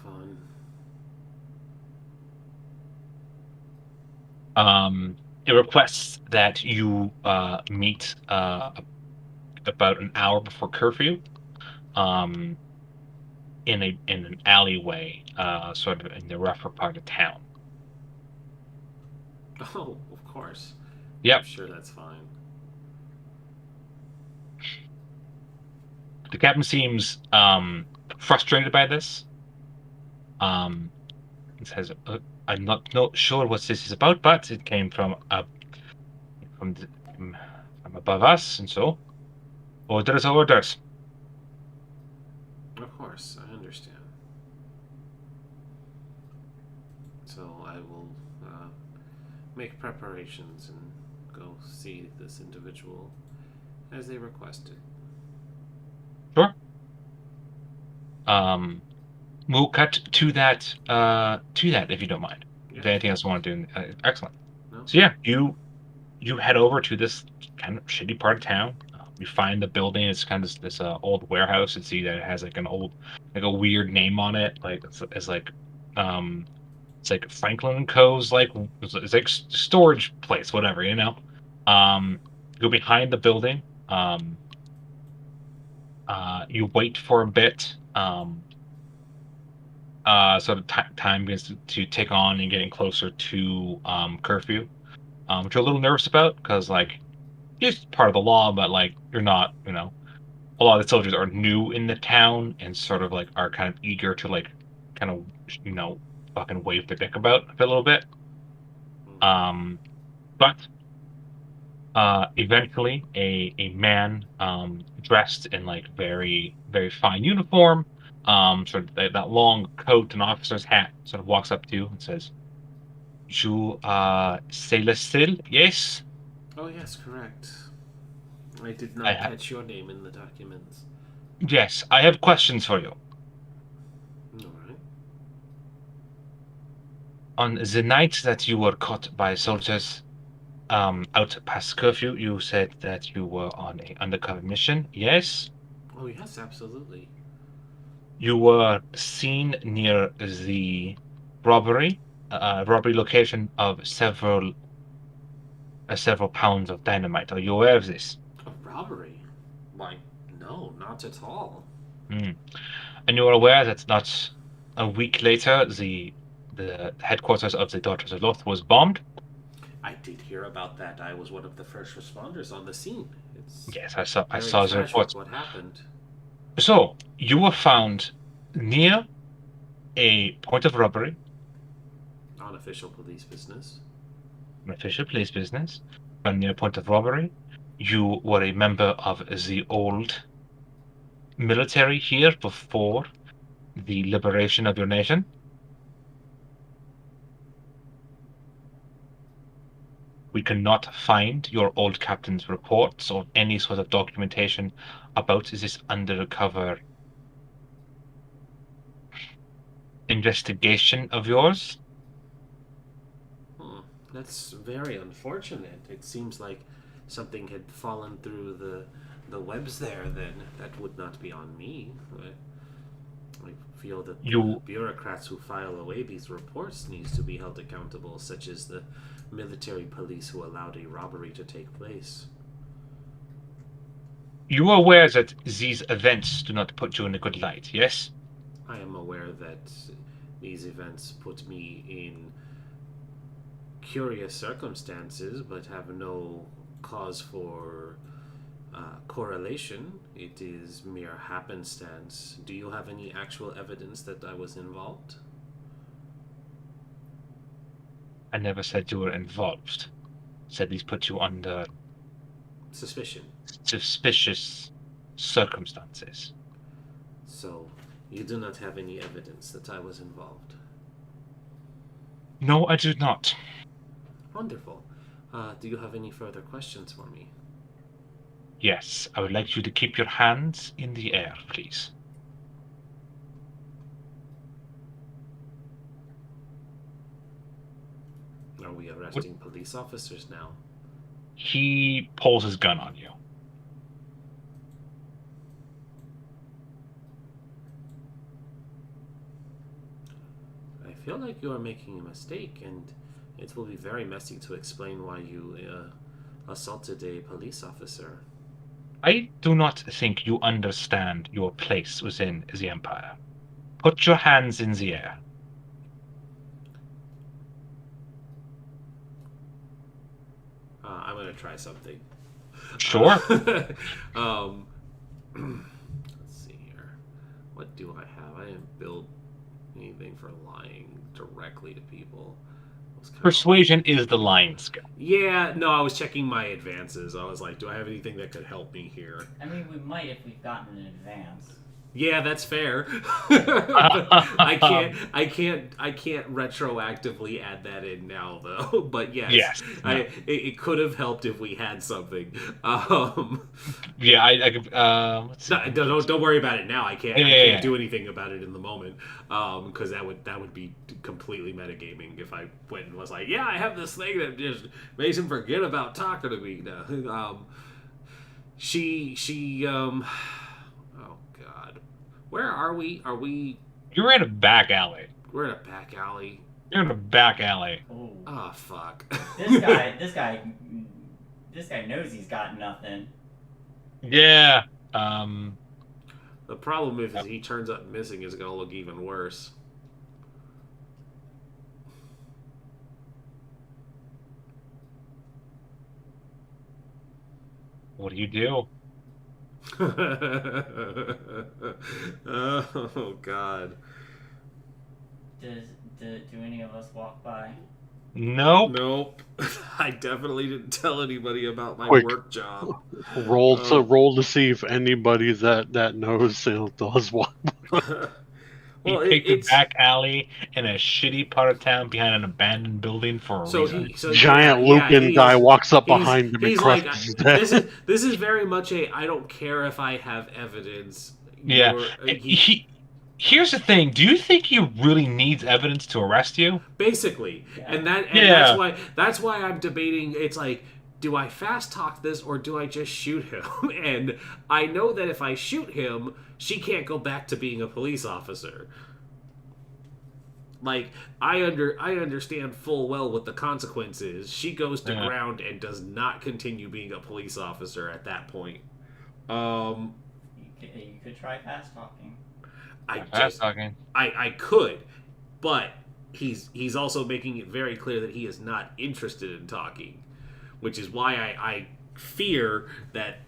Fun. It requests that you meet about an hour before curfew, in an alleyway, sort of in the rougher part of town. Oh, of course. Yep. I'm sure that's fine. The captain seems frustrated by this. He says, "I'm not sure what this is about, but it came from above us, and so orders are orders." Of course, I understand. So I will make preparations and go see this individual as they requested. Sure. We'll cut to that if you don't mind. Yeah. If anything else you want to do, excellent. No? So yeah, you head over to this kind of shitty part of town. You find the building. It's kind of this old warehouse. You see that it has like a weird name on it. Like it's like Franklin and Co.'s like it's like storage place, whatever, you know. Go behind the building. You wait for a bit. Sort of time begins to tick on and getting closer to curfew, which you're a little nervous about because like it's part of the law, but like you're not, you know. a lot of the soldiers are new in the town and sort of like are kind of eager to like kind of fucking wave their dick about a little bit. But eventually a man dressed in like very very fine uniform, sort of that long coat and officer's hat, sort of walks up to you and says, "You are Celestil, yes? Oh, yes, correct. I did I not ha- catch your name in the documents. yes, I have questions for you. All right. On the night that you were caught by soldiers out past curfew, you said that you were on a undercover mission, yes? Oh, yes, absolutely. You were seen near the robbery robbery location of several pounds of dynamite. Are you aware of this? A robbery? Why, no, not at all. Mm. And you are aware that not a week later, the headquarters of the Daughters of Loth was bombed? I did hear about that. I was one of the first responders on the scene. It's Yes, I very saw the tragic reports. what happened. So you were found near a point of robbery, On official police business. an official police business, found near a point of robbery. You were a member of the old military here before the liberation of your nation. We cannot find your old captain's reports or any sort of documentation about this undercover investigation of yours. That's very unfortunate. It seems like something had fallen through the webs there. Then that would not be on me. I feel that the bureaucrats who file away these reports needs to be held accountable, such as the military police who allowed a robbery to take place. You are aware that these events do not put you in a good light, yes? I am aware that these events put me in curious circumstances, but have no cause for correlation. It is mere happenstance. Do you have any actual evidence that I was involved? I never said you were involved. I said these put you under Suspicion. suspicious circumstances. So, you do not have any evidence that I was involved? No, I do not. Wonderful. Do you have any further questions for me? Yes, I would like you to keep your hands in the air, please. Are we arresting police officers now? He pulls his gun on you. I feel like you are making a mistake, and it will be very messy to explain why you assaulted a police officer. I do not think you understand your place within the Empire. Put your hands in the air. I'm going to try something. Sure. Let's see here. What do I have? I didn't build anything for lying directly to people. Persuasion is the lying skill. Yeah, no, I was checking my advances. I was like, do I have anything that could help me here? I mean, we might if we've gotten an advance. Yeah, that's fair. I can't retroactively add that in now though. But yes, no. It could have helped if we had something. Yeah, I could. Let's see. Don't worry about it now. I can't do anything about it in the moment. Because that would be completely metagaming if I went and was like, yeah, I have this thing that just makes him forget about talking to me. Where are we? Are we? You're in a back alley. We're in a back alley. You're in a back alley. Oh. Oh fuck. This guy knows he's got nothing. Yeah. The problem is he turns up missing is gonna look even worse. What do you do? Oh God. Do any of us walk by? Nope. Nope. I definitely didn't tell anybody about my Quick. work job. Roll Oh. to see if anybody that knows does what. He Well, picked a it's back alley in a shitty part of town behind an abandoned building for a so reason. he so Giant yeah, Lupin guy walks up he's behind him and he's like crushes his head. this is very much a I don't care if I have evidence. Yeah. He, Here's the thing. Do you think he really needs evidence to arrest you? basically, Yeah. and Yeah. that's why I'm debating. It's like, do I fast talk this or do I just shoot him? And I know that if I shoot him, she can't go back to being a police officer. Like I understand full well what the consequence is. She goes to Yeah. ground and does not continue being a police officer at that point. Um, You could try fast talking. Fast talking. I could, but he's also making it very clear that he is not interested in talking, which is why I fear that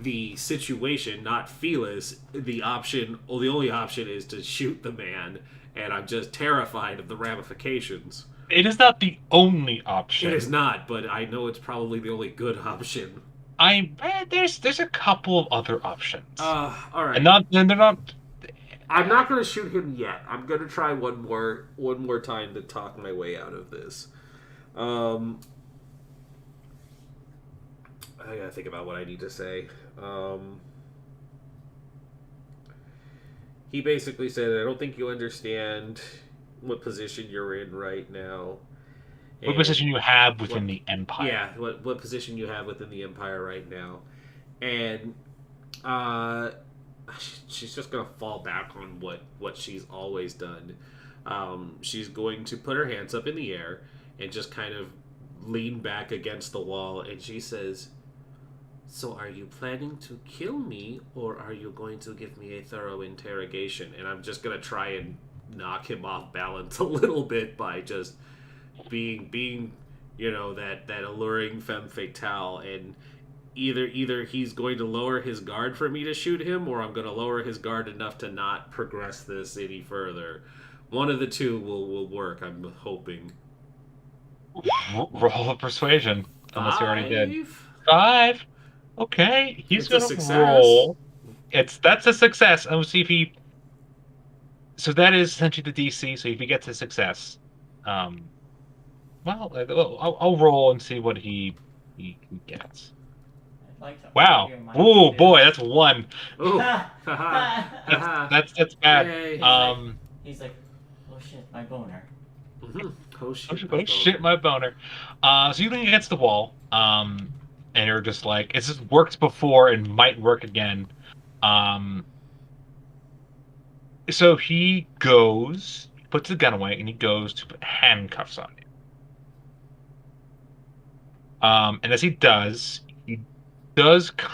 the situation, not Felis, the only option is to shoot the man, and I'm just terrified of the ramifications. It is not the only option. It is not, but I know it's probably the only good option. There's a couple of other options. All right. And they're not. I'm not going to shoot him yet. I'm going to try one more time to talk my way out of this. I gotta think about what I need to say. He basically said, "I don't think you understand what position you're in right now. What position you have within the Empire? Yeah, what position you have within the Empire right now, and she's just gonna fall back on what she's always done. She's going to put her hands up in the air and just kind of lean back against the wall, and she says, "So are you planning to kill me, or are you going to give me a thorough interrogation?" And I'm just gonna try and knock him off balance a little bit by just being that alluring femme fatale, and either he's going to lower his guard for me to shoot him, or I'm going to lower his guard enough to not progress this any further. One of the two will work, I'm hoping. Roll a persuasion, unless you already did. 5? 5. Okay, he's It's a gonna success. roll. That's a success. And we'll see if he. So that is essentially the DC. So if he gets a success, well, I'll roll and see what he gets. I'd like to Wow. argue my Oh view. boy, that's 1. Ooh. That's bad. Yay. He's like, oh shit, my boner. Oh shit. Oh shit, my boner. So you lean against the wall, and you're just like, it's just worked before and might work again. So he puts the gun away, and he goes to put handcuffs on you. And as he does cop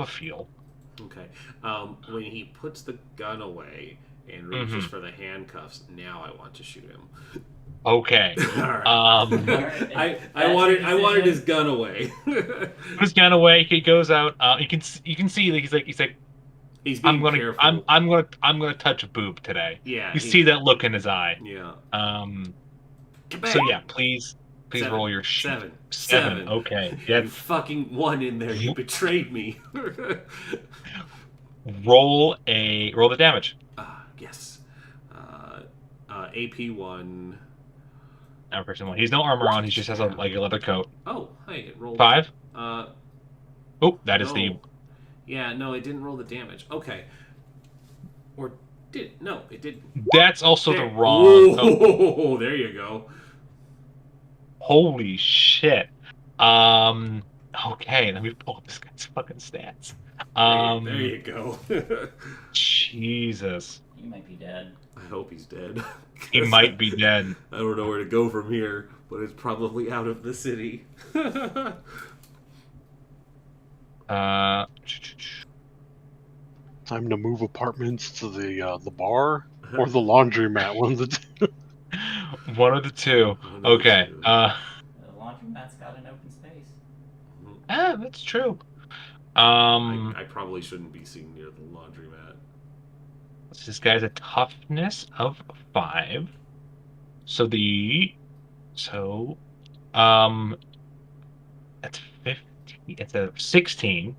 a feel. Okay. When he puts the gun away and reaches for the handcuffs, now I want to shoot him. Okay. All right. Alright, I wanted decision. his gun away. Put his gun away. He goes out. You can see that he's like He's being careful. I'm gonna touch a boob today. Yeah. You see that look in his eye. Yeah. So yeah, please 7. Roll your sheet. 7. 7. Okay. You Yeah. fucking won in there. You betrayed me. Roll the damage. Yes. AP1. Now, person 1. He's no armor on. He just has a leather coat. Oh, hey, it rolled. 5. That is no. the. Yeah, no, it didn't roll the damage. Okay. Or did no, it did. That's also There. the wrong. Oh, there you go. Holy shit. Okay, let me pull up this guy's fucking stats. There you go. Jesus. He might be dead. I hope he's dead. He might be dead. I don't know where to go from here, but it's probably out of the city. Time to move apartments to the bar or the laundromat. One of the two. One of the two. Okay. The laundromat's got an open space. That's true. I probably shouldn't be seen near the laundromat. This guy's a toughness of 5. That's 15. It's a 16.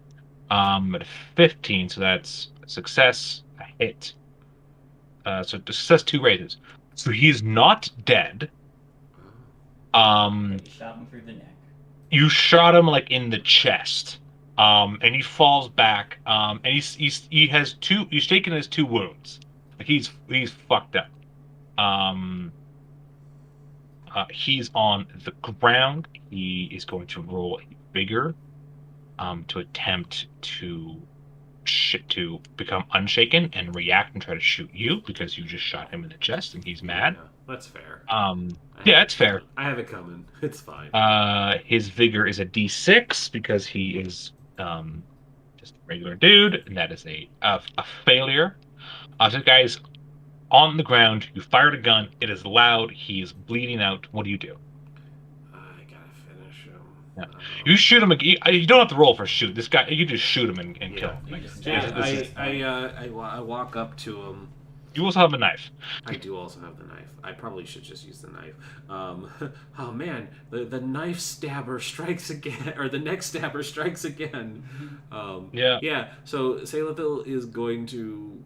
At 15, so that's a success, a hit. So the success 2 raises. So he's not dead. You shot him through the neck. You shot him like in the chest. And he falls back. And he's taken his 2 wounds. Like he's fucked up. He's on the ground. He is going to roll a vigor to attempt to become unshaken and react and try to shoot you because you just shot him in the chest and he's mad. Yeah, that's fair. Yeah, it's fair. I have it coming. It's fine. His vigor is a D6 because he is just a regular dude, and that is a failure. So the guy's on the ground. You fired a gun. It is loud. He is bleeding out. What do you do? I gotta finish him. Yeah. You shoot him. You don't have to roll for shoot. This guy, you just shoot him and kill him. Like, I walk up to him. You also have a knife. I do also have the knife. I probably should just use the knife. Oh man, the knife stabber strikes again, or the neck stabber strikes again. Yeah. So Saylathil is going to.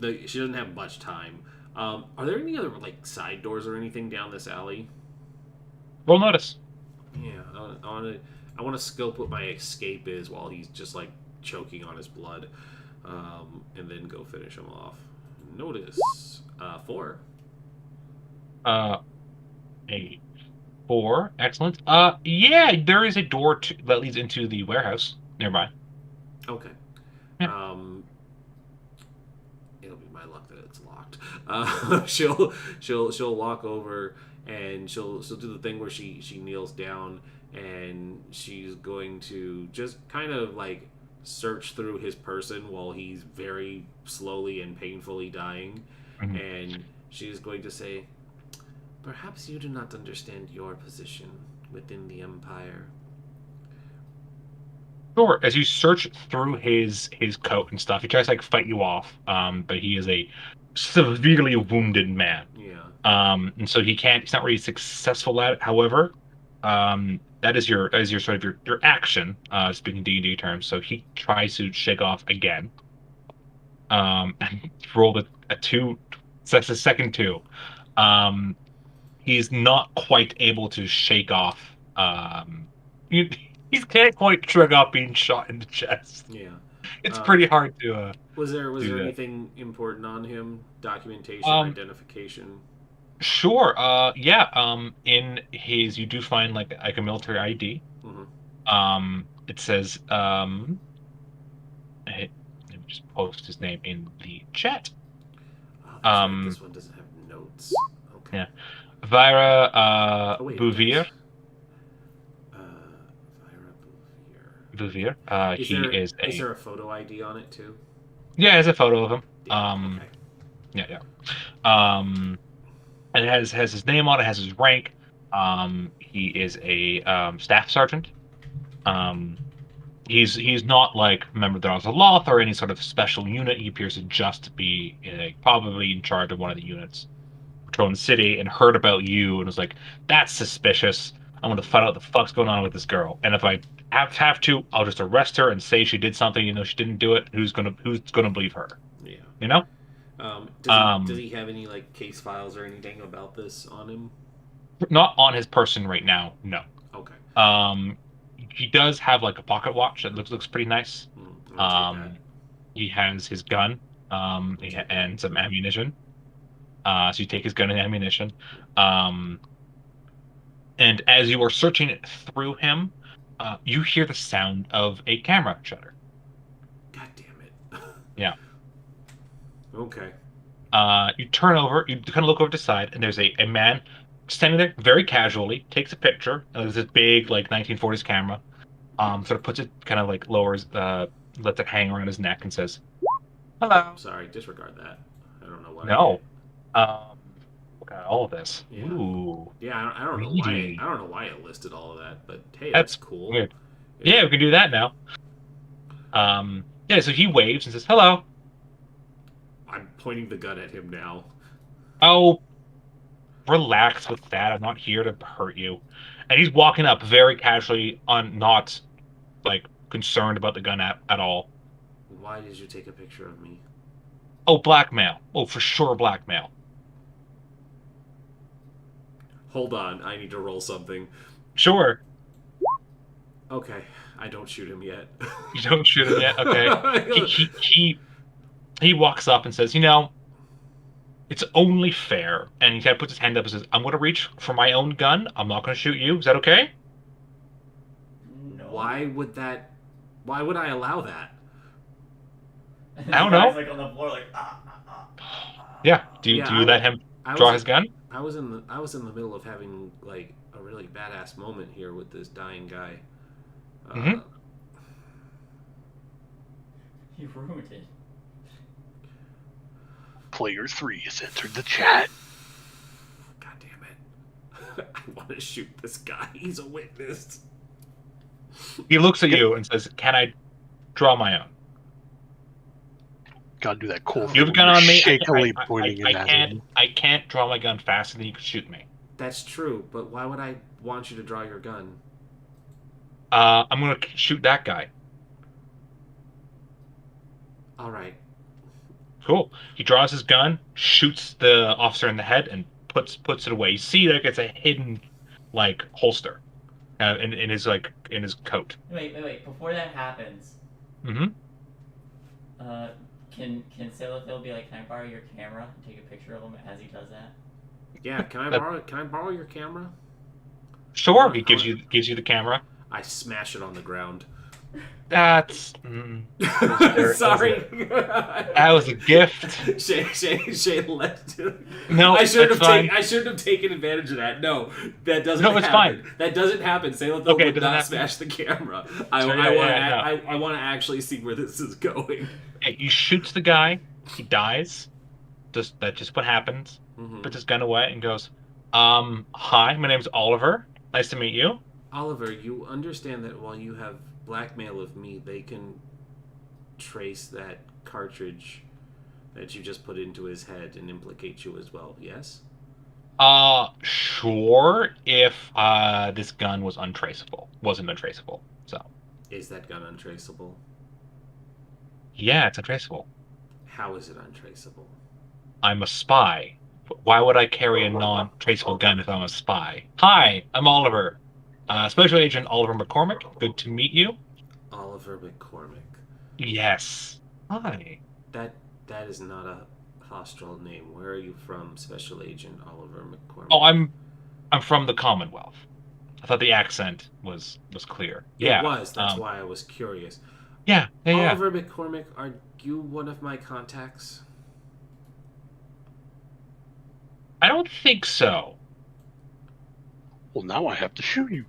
She doesn't have much time. Are there any other like side doors or anything down this alley? Roll notice. Yeah, I want to scope what my escape is while he's just like choking on his blood. And then go finish him off. Notice 4. A 4. Excellent. Yeah, there is a door that leads into the warehouse nearby. Okay. Yeah. It'll be my luck that it's locked. She'll walk over and she'll do the thing where she kneels down and she's going to just kind of like search through his person while he's very slowly and painfully dying. Mm-hmm. And she's going to say, perhaps you do not understand your position within the Empire. Sure. As you search through his coat and stuff, he tries to like fight you off, but he is a severely wounded man. Yeah. And so he's not really successful at it. However, that is your sort of your action, speaking D&D terms. So he tries to shake off again. And rolled a 2. So that's the second 2. He's not quite able to shake off. He can't quite shrug off being shot in the chest. Yeah. It's pretty hard to. Was there that. anything important on him? Documentation, identification? Sure. Yeah. In his, you do find like a military ID. Mm-hmm. It says. Let me just post his name in the chat. Oh, this one doesn't have notes. Okay. Yeah. Vira Bouvier. Vira Bouvier. Is there a photo ID on it too? Yeah, there's a photo of him. Okay. Yeah. And it has his name on it, has his rank. He is a staff sergeant. He's not like a member of the Ozaloth or any sort of special unit. He appears to just be probably in charge of one of the units patrolling the city, and heard about you and was like, that's suspicious. I'm going to find out what the fuck's going on with this girl. And if I have to, I'll just arrest her and say she did something, she didn't do it. Who's gonna believe her? Yeah. You know? Does he have any like case files or anything about this on him? Not on his person right now, no. Okay. He does have like a pocket watch that looks pretty nice. He has his gun, and some ammunition. So you take his gun and ammunition. And as you are searching it through him, you hear the sound of a camera shutter. God damn it. Yeah. Okay. You turn over, you kind of look over to the side, and there's a man standing there very casually, takes a picture. There's this big, like, 1940s camera. Sort of puts it, kind of like lowers, lets it hang around his neck and says, "Hello." Sorry, disregard that. I don't know what. No. look at all of this. Yeah. Ooh, Yeah, I don't know why. greedy. I don't know why it listed all of that, but hey, That's that's cool. weird. Yeah, we can do that now. Yeah, so he waves and says, "Hello." I'm pointing the gun at him now. Oh, relax with that. I'm not here to hurt you. And he's walking up very casually, not like concerned about the gun at all. Why did you take a picture of me? Oh, blackmail. Oh, for sure, blackmail. Hold on, I need to roll something. Sure. Okay, I don't shoot him yet. You don't shoot him yet. Okay. He walks up and says, it's only fair. And he kind of puts his hand up and says, I'm going to reach for my own gun. I'm not going to shoot you. Is that okay? No. Why would I allow that? And I don't the guy's, know. like on the floor, like Yeah. Do you let him draw his gun? I was in the middle of having like a really badass moment here with this dying guy. Mhm. He ruined it. Player 3 has entered the chat. God damn it! I want to shoot this guy. He's a witness. He looks at you and says, can I draw my own? Gotta do that cool thing. You have a gun on me. Shakily pointing I it at can't. him. I can't draw my gun faster than you can shoot me. That's true, but why would I want you to draw your gun? I'm gonna shoot that guy. All right. Cool. He draws his gun, shoots the officer in the head, and puts it away. You see, like it's a hidden, like holster, in his coat. Wait. Before that happens, Mm-hmm. can Sailor Phil be like, can I borrow your camera and take a picture of him as he does that? Yeah. Can I borrow your camera? Sure. He gives you the camera. I smash it on the ground. That's. Sorry. That was a gift. Shay left. No, I shouldn't that's fine. I shouldn't have taken advantage of that. No, that doesn't. No, it's happen. fine. That doesn't happen. Sailor Phil Okay, it would doesn't not happen. smash the camera. Sure, I want to actually see where this is going. Okay, he shoots the guy. He dies. That's just what happens. Mhm. Puts his gun away and goes, hi, my name's Oliver. Nice to meet you. Oliver, you understand that while you have blackmail of me, they can trace that cartridge that you just put into his head and implicate you as well, yes? Sure, if this gun wasn't untraceable. So, Is that gun untraceable? yeah, it's untraceable. How is it untraceable? I'm a spy. Why would I carry a non-traceable gun if I'm a spy? Hi, I'm Oliver. Special Agent Oliver McCormick. Good to meet you. Oliver McCormick. Yes. Hi. That is not a hostile name. Where are you from, Special Agent Oliver McCormick? Oh, I'm from the Commonwealth. I thought the accent was clear. Yeah. It was. That's why I was curious. Yeah. Oliver McCormick, are you one of my contacts? I don't think so. Well, now I have to shoot you.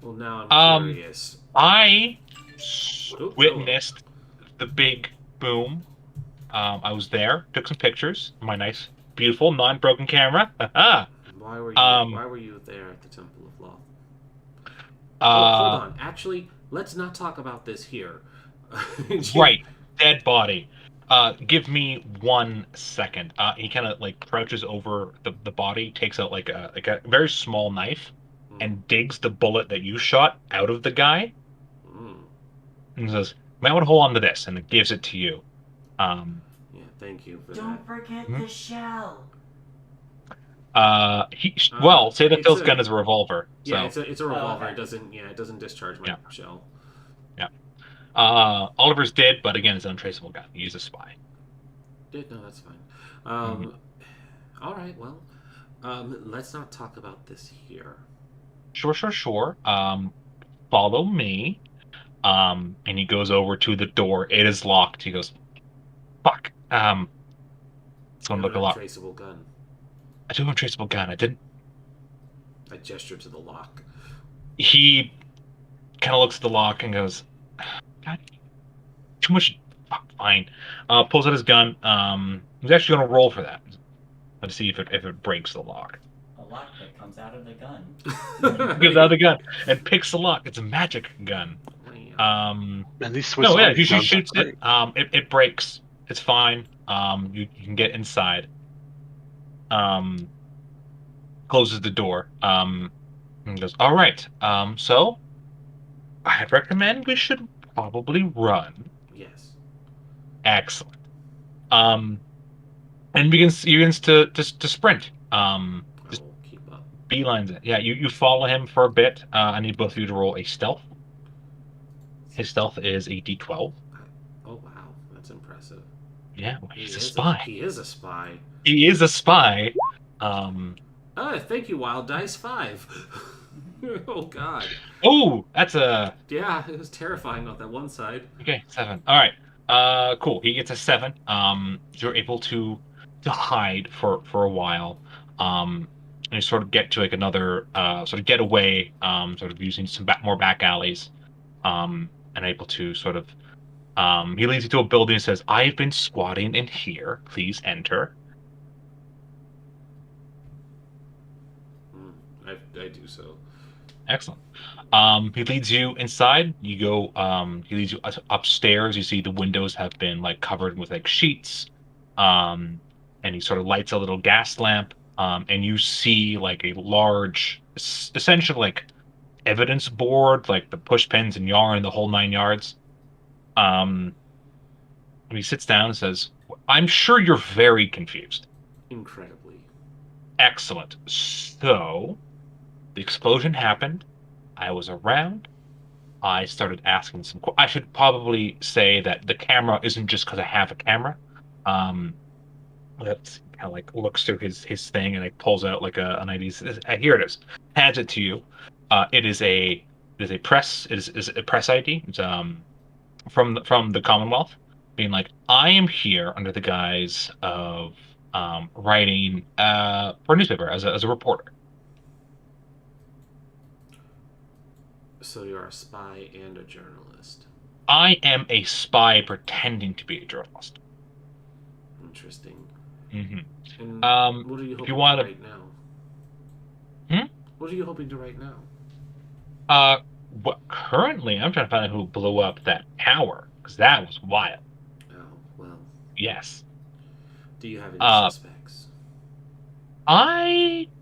Well, now I'm curious. I Ooh, witnessed the big boom. I was there, took some pictures. My nice, beautiful, non-broken camera. Haha. Why were you there at the Temple of Law? Hold on. Actually, let's not talk about this here. Right, dead body. Give me 1 second. He kind of like crouches over the body, takes out like a very small knife, and digs the bullet that you shot out of the guy, and says, "Might want to hold on to this," and it gives it to you. Yeah, thank you for Don't forget the shell. Say that Phil's gun is a revolver. Yeah, So. it's a revolver. okay. It doesn't discharge my shell. Oliver's dead, but again, it's an untraceable gun. He's a spy. No, that's fine. All right, well, let's not talk about this here. Sure. Follow me. And he goes over to the door. It is locked. He goes, fuck. It's gonna look a lot. Traceable gun. I do have a traceable gun. I didn't. I gesture to the lock. He kind of looks at the lock and goes, God, too much. Fuck, fine. Pulls out his gun. He's actually gonna roll for that. Let's see if it breaks the lock. A lock that comes out of the gun. Gives out the gun and picks the lock. It's a magic gun. And these Swiss No, yeah, Army she guns are shoots great. it. It breaks. It's fine. You can get inside. Closes the door. And goes, all right. So I recommend we should probably run. Yes. Excellent. And begins to sprint. I will keep up. Beelines it. Yeah, you follow him for a bit. I need both of you to roll a stealth. His stealth is a D12. Oh wow, that's impressive. Yeah, well, he's a spy. He is a spy. He is a spy. Thank you, Wild Dice 5. Oh god. Oh, that's a Yeah, it was terrifying on that one side. okay 7. All right. Cool. He gets a 7. You're able to hide for a while. And you sort of get to like another sort of get away. Sort of using some more back alleys. And able to sort of he leads you to a building and says, "I've been squatting in here. Please enter." I do so. Excellent. He leads you inside. You go. He leads you upstairs. You see the windows have been like covered with like sheets. And he sort of lights a little gas lamp. And you see like a large, essentially like evidence board, like the push pins and yarn, the whole 9 yards. And he sits down and says, "I'm sure you're very confused." Incredibly. Excellent. So, the explosion happened. I was around. I started asking some. I should probably say that the camera isn't just because I have a camera. That kind of like looks through his thing and like pulls out like an ID. Here it is. Hands it to you. It is a press. It is a press ID. It's from the Commonwealth, being like, I am here under the guise of writing for a newspaper as a reporter. So you're a spy and a journalist. I am a spy pretending to be a journalist. Interesting. Mm-hmm. And what are you hoping to wanna- write now? Hmm? What are you hoping to write now? Currently, I'm trying to find out who blew up that tower, because that was wild. Oh, well. Yes. Do you have any suspects?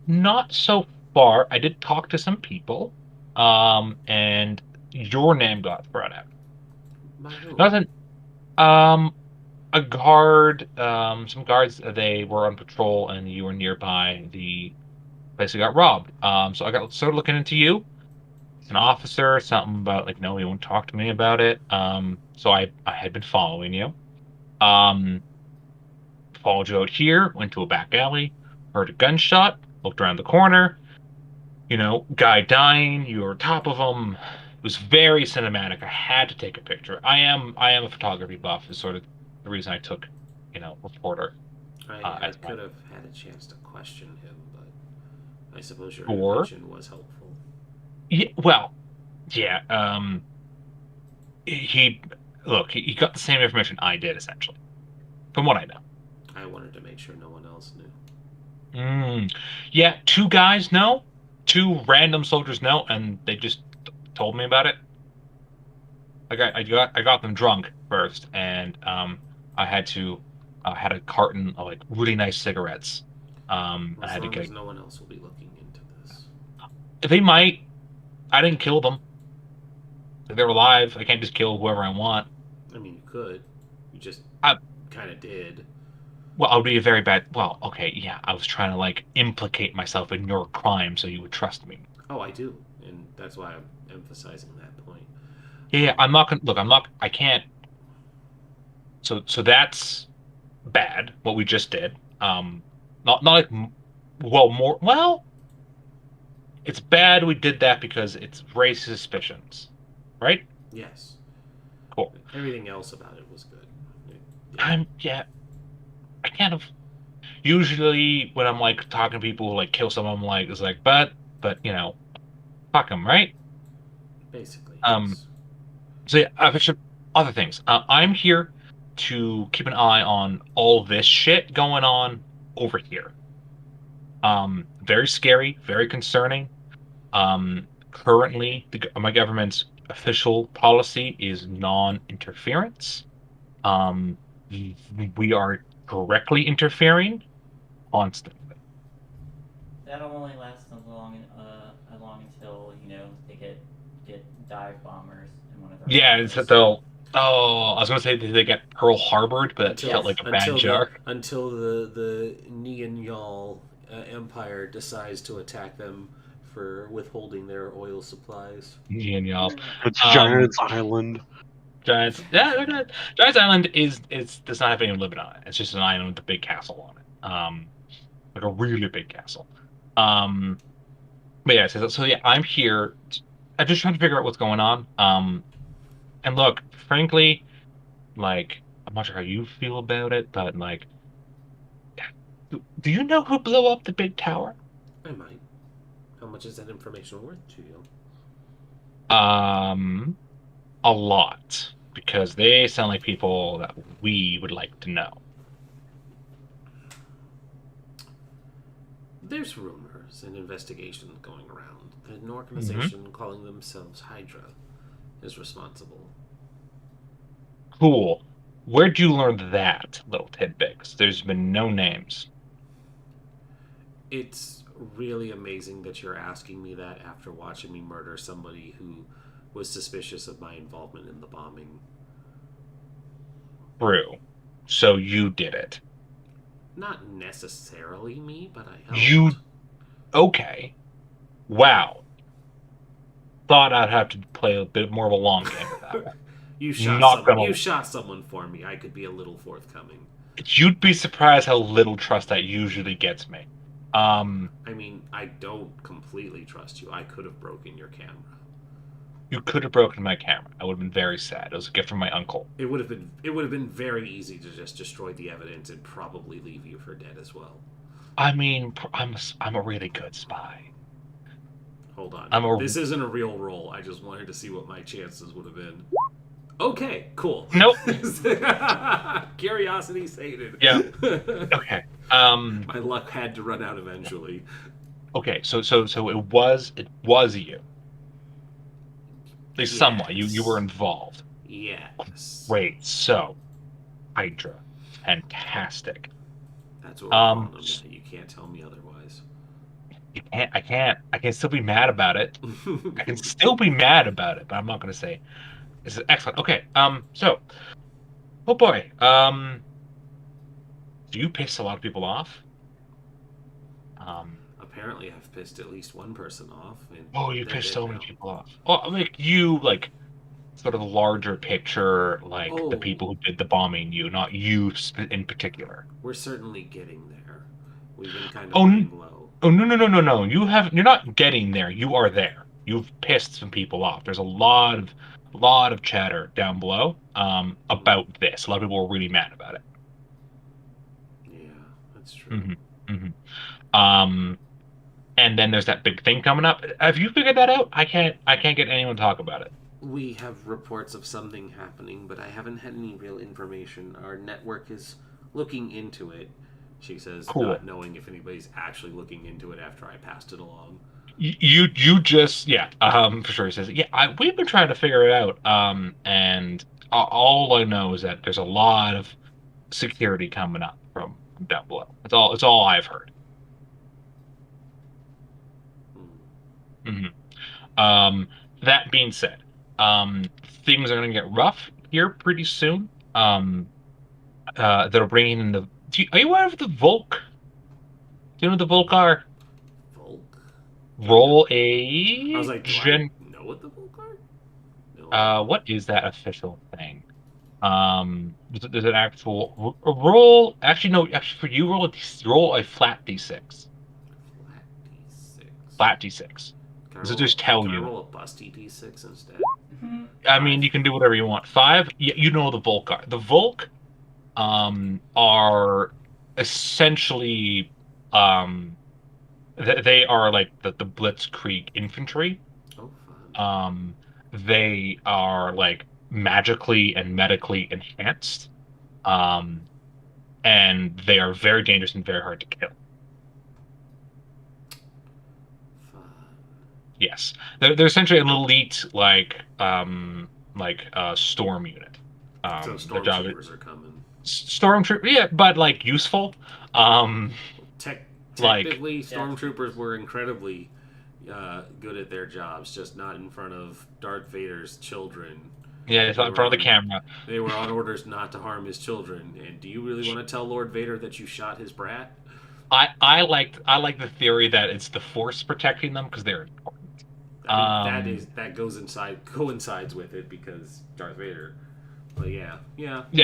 Not so far. I did talk to some people, and your name got thrown out. By who? Nothing. A guard, some guards, they were on patrol, and you were nearby the place that got robbed. So I got started looking into you. An officer, something about like, no, he won't talk to me about it. So I had been following you. Followed you out here, went to a back alley, heard a gunshot, looked around the corner, guy dying, you were on top of him. It was very cinematic. I had to take a picture. I am a photography buff, is sort of the reason I took, reporter. I could have had a chance to question him, but I suppose your Or- intervention was helpful. Yeah, well, yeah. He he got the same information I did, essentially, from what I know. I wanted to make sure no one else knew. Yeah, 2 guys know, 2 random soldiers know, and they just told me about it. I got them drunk first, and I had a carton of like really nice cigarettes. I As had to long get. as no one else will be looking into this. They might. I didn't kill them. They're alive. I can't just kill whoever I want. I mean, you could. You just kind of did. Well, I would be a very bad. Well, okay, yeah. I was trying to like implicate myself in your crime, so you would trust me. Oh, I do, and that's why I'm emphasizing that point. Yeah. I'm not gonna look. I'm not. I can't. So that's bad. What we just did. Not like. Well, more. Well. It's bad we did that because it's raised suspicions, right? Yes. Cool. Everything else about it was good. I kind of usually when I'm like talking to people who like kill someone, I'm like, it's like, but fuck them, right? Basically. Yes. So yeah, other things. I'm here to keep an eye on all this shit going on over here. Very scary, very concerning. Currently, my government's official policy is non-interference. Um, we are directly interfering constantly. That'll only last along until they get dive bombers in one of their Yeah, it's harbors. that they'll. Oh, I was gonna say they get Pearl Harbored, but that Until felt like a bad joke. the Neonyal Empire decides to attack them for withholding their oil supplies. Genial. It's Um, Giants Island. Giants. Yeah, Giants Island is does not have anyone living on it. It's just an island with a big castle on it. Like a really big castle. Um, but yeah, so yeah, I'm here. I'm just trying to figure out what's going on. And look, frankly, like I'm not sure how you feel about it, but like, do you know who blew up the big tower? I might. How much is that information worth to you? A lot because they sound like people that we would like to know. There's rumors and investigations going around that an organization calling themselves Hydra is responsible. Cool. Where'd you learn that, little tidbit? 'Cause there's been no names. It's really amazing that you're asking me that after watching me murder somebody who was suspicious of my involvement in the bombing. True. So you did it. Not necessarily me, but I helped. You okay? Wow. Thought I'd have to play a bit more of a long game with that one. You shot Not someone. gonna- You shot someone for me. I could be a little forthcoming. You'd be surprised how little trust that usually gets me. I mean, I don't completely trust you. I could have broken your camera. You could have broken my camera. I would have been very sad. It was a gift from my uncle. It would have been very easy to just destroy the evidence and probably leave you for dead as well. I mean, I'm a really good spy. Hold on. This isn't a real roll. I just wanted to see what my chances would have been. Okay, cool. Nope. Curiosity sated. Yeah. Okay. My luck had to run out eventually. Okay. So it was you. At least somewhat. You were involved. Yes. Great. So, Hydra, fantastic. That's what we're calling them. You can't tell me otherwise. I can still be mad about it. I can still be mad about it, but I'm not going to say. This is excellent. Okay. So, oh boy. Do you piss a lot of people off? Apparently, I've pissed at least one person off. Oh, you pissed so many people off. Oh, like sort of the larger picture, like the people who did the bombing. Not you in particular. We're certainly getting there. We've been kind of laying low. Oh no! You're not getting there. You are there. You've pissed some people off. There's a lot of chatter down below about this. A lot of people are really mad about it. Yeah, that's true. And then there's that big thing coming up. Have you figured that out? I can't get anyone to talk about it. We have reports of something happening, but I haven't had any real information. Our network is looking into it, she says, not knowing if anybody's actually looking into it after I passed it along. You just for sure. He says we've been trying to figure it out. And all I know is that there's a lot of security coming up from down below. It's all I've heard. That being said, things are going to get rough here pretty soon. They're bringing in are you aware of the Volk? Do you know what the Volk are? Volk? Roll a. I was like, do I know what the Volk are? No. What is that official thing? There's an actual roll. Actually, no. Actually, for you, roll a flat d6. Flat d6. Does it just tell you? Can I roll a busty d6 instead? I mean, you can do whatever you want. 5. You know the Volk are. The Volk are essentially they are like the Blitzkrieg infantry. Oh, fun. They are like magically and medically enhanced, and they are very dangerous and very hard to kill. Yes, they're essentially an elite storm unit. So The job is stormtroopers are coming. stormtrooper, yeah, but like useful. Um, like Technically, stormtroopers were incredibly good at their jobs, just not in front of Darth Vader's children. yeah, it's not in front of the camera. They were on orders not to harm his children. And do you really want to tell Lord Vader that you shot his brat? I like the theory that it's the Force protecting them because they're important. I mean, that coincides with it because Darth Vader. But yeah.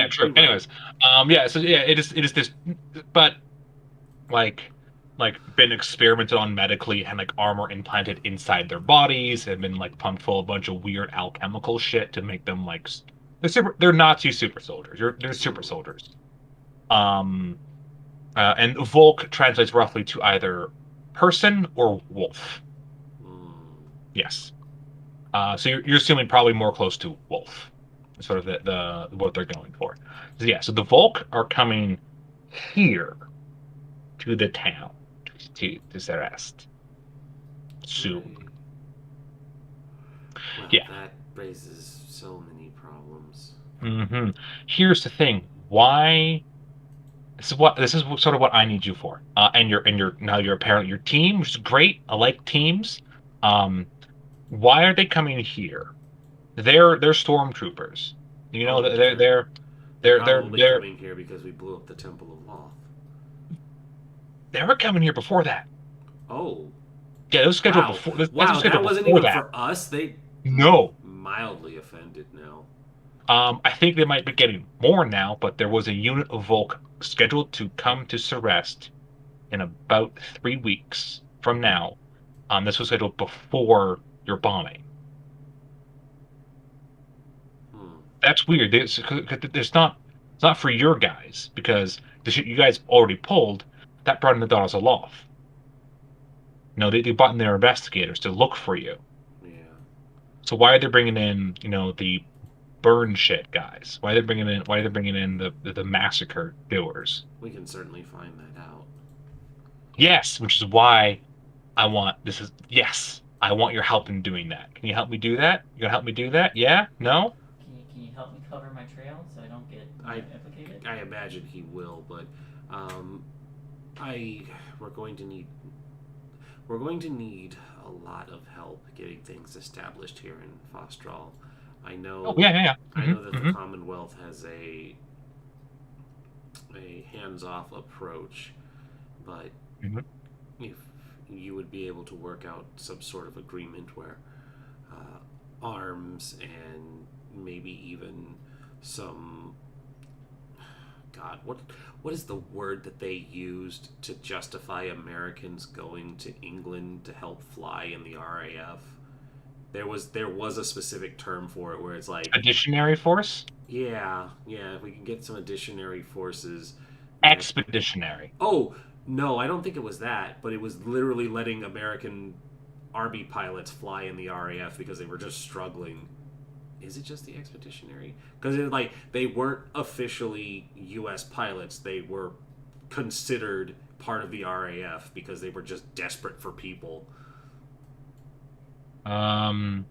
True. Right. Anyways, so yeah, it is this, but like been experimented on medically and like armor implanted inside their bodies and been like pumped full of a bunch of weird alchemical shit to make them like they're Nazi super soldiers. They're super soldiers. And Volk translates roughly to either person or wolf. Yes. So you're assuming probably more close to wolf. Sort of the what they're going for. So yeah, so the Volk are coming here to the town to Zerest soon. Well, yeah, that raises so many problems. Mm-hmm. Here's the thing: why? This is sort of what I need you for. And you're now you're apparently your team, which is great. I like teams. Why are they coming here? They're stormtroopers. You know, they're probably coming here because we blew up the Temple of Loth. They were coming here before that. Oh. Yeah, it was scheduled before. Wow, that wasn't even for us. No. Mildly offended now. I think they might be getting more now, but there was a unit of Volk scheduled to come to Zerest in about 3 weeks from now. This was scheduled before your bombing. That's weird. It's not for your guys because the shit you guys already pulled that brought in the Daughters of Loth. No, they brought in their investigators to look for you. Yeah. So why are they bringing in the burn shit guys? Why are they bringing in the massacre doers? We can certainly find that out. Yes, which is why I want I want your help in doing that. Can you help me do that? You gonna help me do that? Yeah? No? Can you help me cover my trail so I don't get implicated? I imagine he will, but we're going to need a lot of help getting things established here in Fostral. I know. Oh, yeah. Mm-hmm, I know that the Commonwealth has a hands-off approach, but if you would be able to work out some sort of agreement where arms and maybe even some what is the word that they used to justify Americans going to England to help fly in the RAF? There was a specific term for it where it's like additionary force. Yeah. If we can get some additionary forces. Expeditionary. Oh no, I don't think it was that, but it was literally letting American Army pilots fly in the RAF because they were just struggling. Is it just the expeditionary? Because they weren't officially U.S. pilots; they were considered part of the RAF because they were just desperate for people. I'll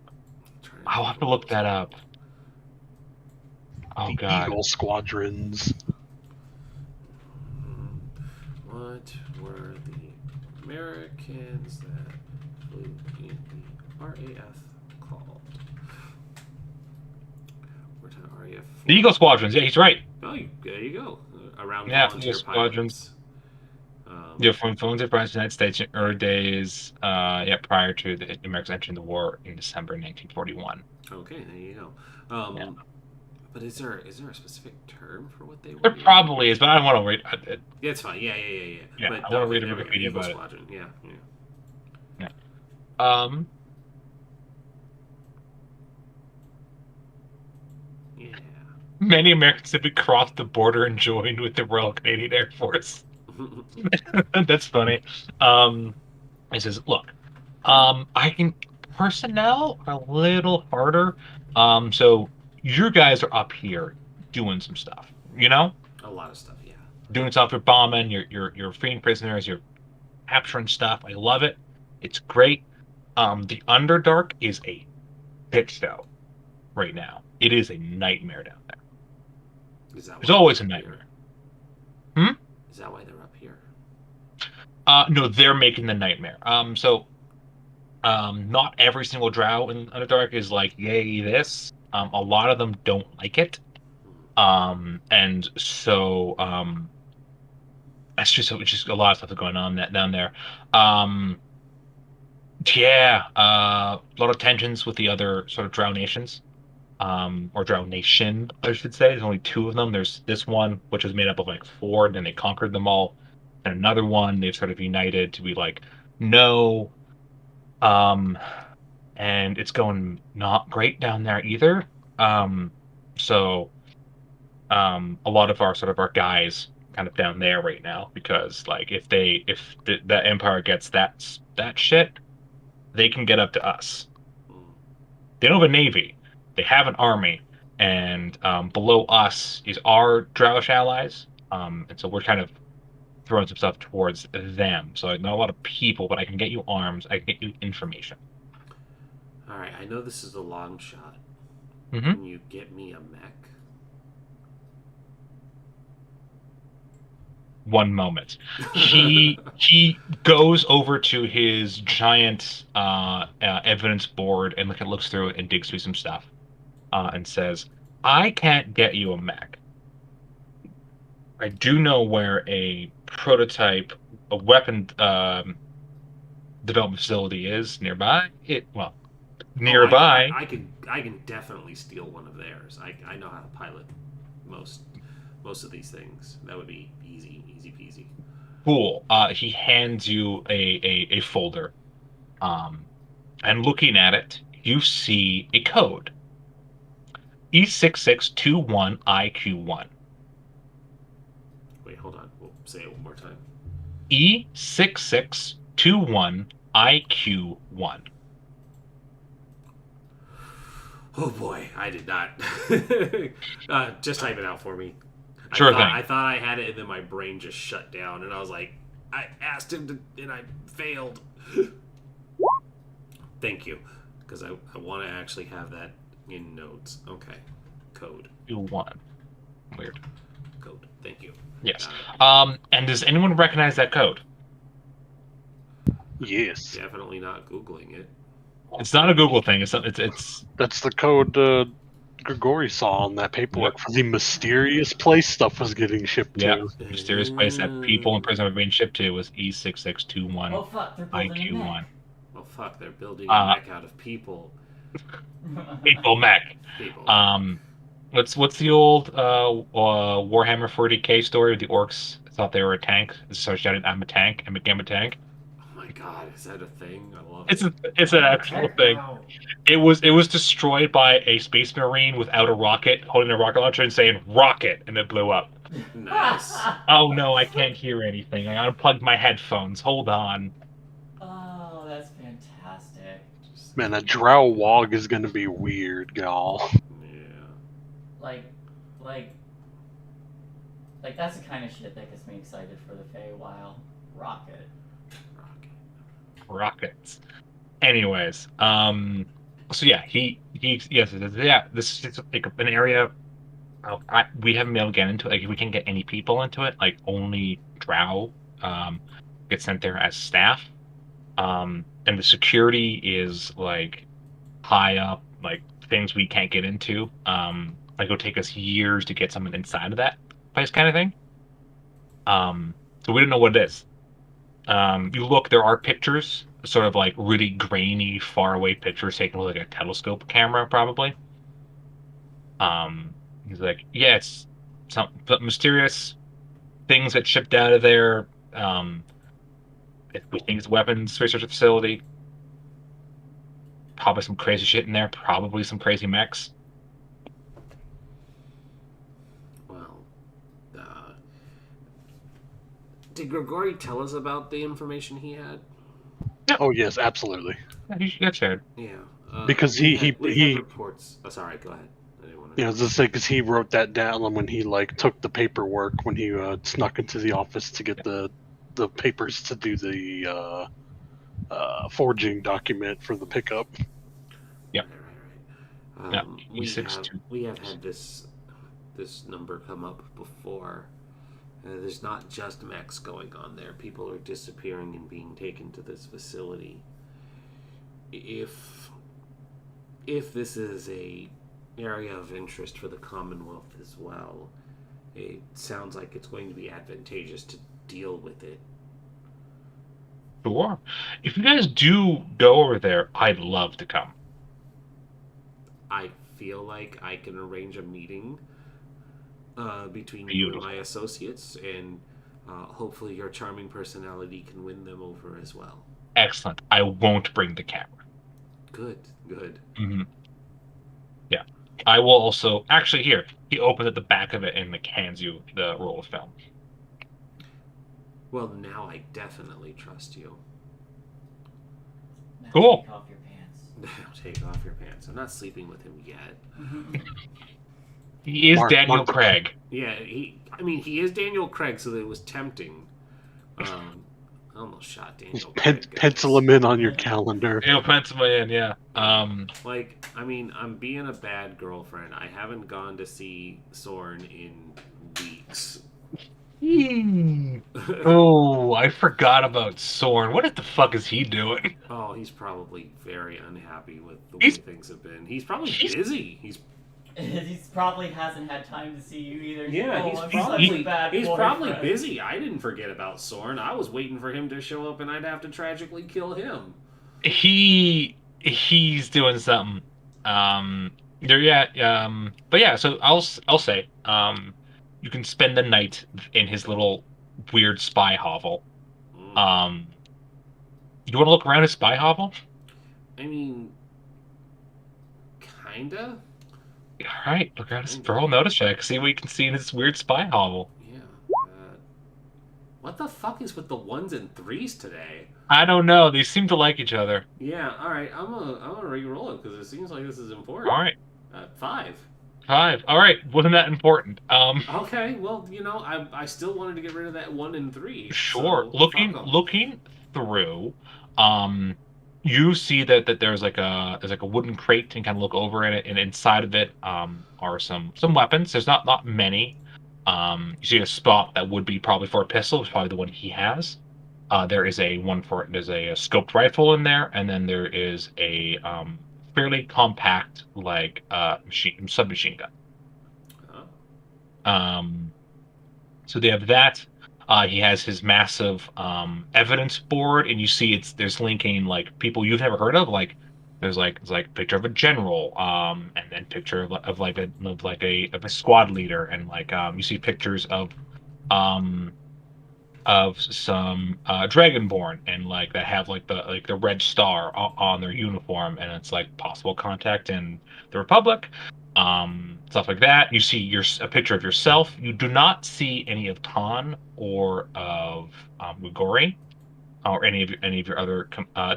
have to look that up. Oh, the God. Eagle squadrons. What were the Americans that flew in the RAF called? RAF. The Eagle squadrons. Yeah, he's right. Oh, there you go. Around volunteer Eagle squadrons. Yeah, from volunteer pilots in the United States in early days, prior to the Americans entering the war in December 1941. Okay, there you go. But is there a specific term for what they were? There probably is, but I don't want to read it. Yeah, it's fine. Yeah. But I want to read a Wikipedia about Squadron. it. Yeah. Yeah. Many Americans simply crossed the border and joined with the Royal Canadian Air Force. That's funny. He says, "Look, I can personnel are a little harder. So you guys are up here doing some stuff. You know, a lot of stuff. Yeah, doing stuff. You're bombing. You're freeing prisoners. You're capturing stuff. I love it. It's great. The Underdark is a shit show right now. It is a nightmare down there. Is that It's why always a they're up nightmare. here? Is that why they're up here? No, they're making the nightmare. Not every single drow in Underdark is like, yay, this. A lot of them don't like it. And so, it's just a lot of stuff that's going on down there. Yeah, a lot of tensions with the other sort of drow nations. Or drow nation, I should say. There's only 2 of them. There's this one, which is made up of like 4, and then they conquered them all. And another one, they've sort of united to be like, no. And it's going not great down there either. So a lot of our guys kind of down there right now, because like if that empire gets that shit, they can get up to us. They don't have a navy, they have an army, and below us is our Drowish allies, and so we're kind of throwing some stuff towards them. So not a lot of people, but I can get you arms, I can get you information. All right, I know this is a long shot. Mm-hmm. Can you get me a mech? One moment. He goes over to his giant evidence board and looks through it and digs through some stuff, and says, "I can't get you a mech. I do know where a weapon development facility is nearby. Nearby. I can definitely steal one of theirs. I know how to pilot most of these things. That would be easy peasy. Cool. He hands you a folder, and looking at it, you see a code. E6621IQ1. Wait, hold on. We'll say it one more time. E6621IQ1. Oh boy, I did not. Just type it out for me. Sure thing. I thought I had it, and then my brain just shut down, and I was like, I asked him to, and I failed. Thank you, because I want to actually have that in notes. Okay, code. Q1. Weird. Code. Thank you. Yes. And does anyone recognize that code? Yes. Definitely not Googling it. It's not a Google thing. It's That's the code Grigori saw on that paperwork for the mysterious place stuff was getting shipped to. The mysterious place that people in prison were being shipped to was E6621 Oh fuck, they're building a IQ1. mech. Well, fuck, they're building a mech out of people. People mech. People. What's the old Warhammer 40k story where the orcs thought they were a tank, so shouted, "I'm a tank," and became a tank? Oh my god, is that a thing? I love It's it. it's an actual thing. It was destroyed by a space marine without a rocket, holding a rocket launcher and saying "rocket," and it blew up. Nice. Oh no, I can't hear anything. I unplugged my headphones. Hold on. Oh, that's fantastic. Man, that drow wog is gonna be weird, y'all. Yeah. Like that's the kind of shit that gets me excited for the Feywild. Rocket. Rockets. Anyways, so yeah, this is like an area. We haven't been able to get into it. Like, if we can get any people into it, like only drow get sent there as staff. And the security is like high up, like things we can't get into. Like it'll take us years to get someone inside of that place, kind of thing. So we don't know what it is. You look, there are pictures, sort of like really grainy, far away pictures taken with like a telescope camera, probably. He's like, yeah, it's some mysterious things that shipped out of there. We think it's weapons research facility. Probably some crazy shit in there. Probably some crazy mechs. Well, did Grigori tell us about the information he had? Oh yes, absolutely. Yeah, he should get shared. Yeah. Because we he had reports. Oh, sorry, go ahead. I didn't want to. Yeah, I was just saying, because he wrote that down when he like took the paperwork when he snuck into the office to get the papers to do the forging document for the pickup. Yep. Right. Yep. We have had this number come up before. There's not just mechs going on there. People are disappearing and being taken to this facility. If this is a area of interest for the Commonwealth as well, it sounds like it's going to be advantageous to deal with it. Sure. If you guys do go over there, I'd love to come. I feel like I can arrange a meeting between you and Beautiful. my associates, and hopefully your charming personality can win them over as well. Excellent. I won't bring the camera. Good. Mm-hmm. Yeah. I will also... Actually, here. He opens at the back of it and hands you the roll of film. Well, now I definitely trust you. Now Cool. Take off your pants. Now take off your pants. I'm not sleeping with him yet. He is Mark- Daniel Mark- Craig. Yeah, he is Daniel Craig, so that it was tempting. I almost shot Daniel Craig. guys. Pencil him in on your calendar. He'll pencil me in, yeah. I'm being a bad girlfriend. I haven't gone to see Soren in weeks. Oh, I forgot about Soren. What the fuck is he doing? Oh, he's probably very unhappy with the He's- way things have been. He's probably he's- busy. He's He probably hasn't had time to see you either. Yeah, Oh, he's I'm probably such a bad he's probably boyfriend. busy. I didn't forget about Soren. I was waiting for him to show up, and I'd have to tragically kill him. He's doing something. But yeah. So I'll say, you can spend the night in his little weird spy hovel. Mm. You want to look around his spy hovel? I mean, kinda. All right, look around his roll notice check. See what you can see in his weird spy hovel. Yeah. What the fuck is with the 1s and 3s today? I don't know. They seem to like each other. Yeah. All right. I'm gonna re-roll it because it seems like this is important. All right, 5. 5. All right, wasn't that important? Okay. Well, I still wanted to get rid of that 1 and 3. Sure. So, Looking fuck 'em. through, you see that there's like a wooden crate, and kind of look over in it, and inside of it are some weapons. There's not many. You see a spot that would be probably for a pistol, which is probably the one he has. There's a scoped rifle in there, and then there is a fairly compact submachine gun. Oh. So they have that. He has his massive evidence board, and you see there's linking like people you've never heard of. Like there's like picture of a general, and then picture of a squad leader, and you see pictures of some Dragonborn, and that have the red star on their uniform, and it's like possible contact in the Republic. Stuff like that. You see a picture of yourself. You do not see any of Tan or of Mugori, or any of your other.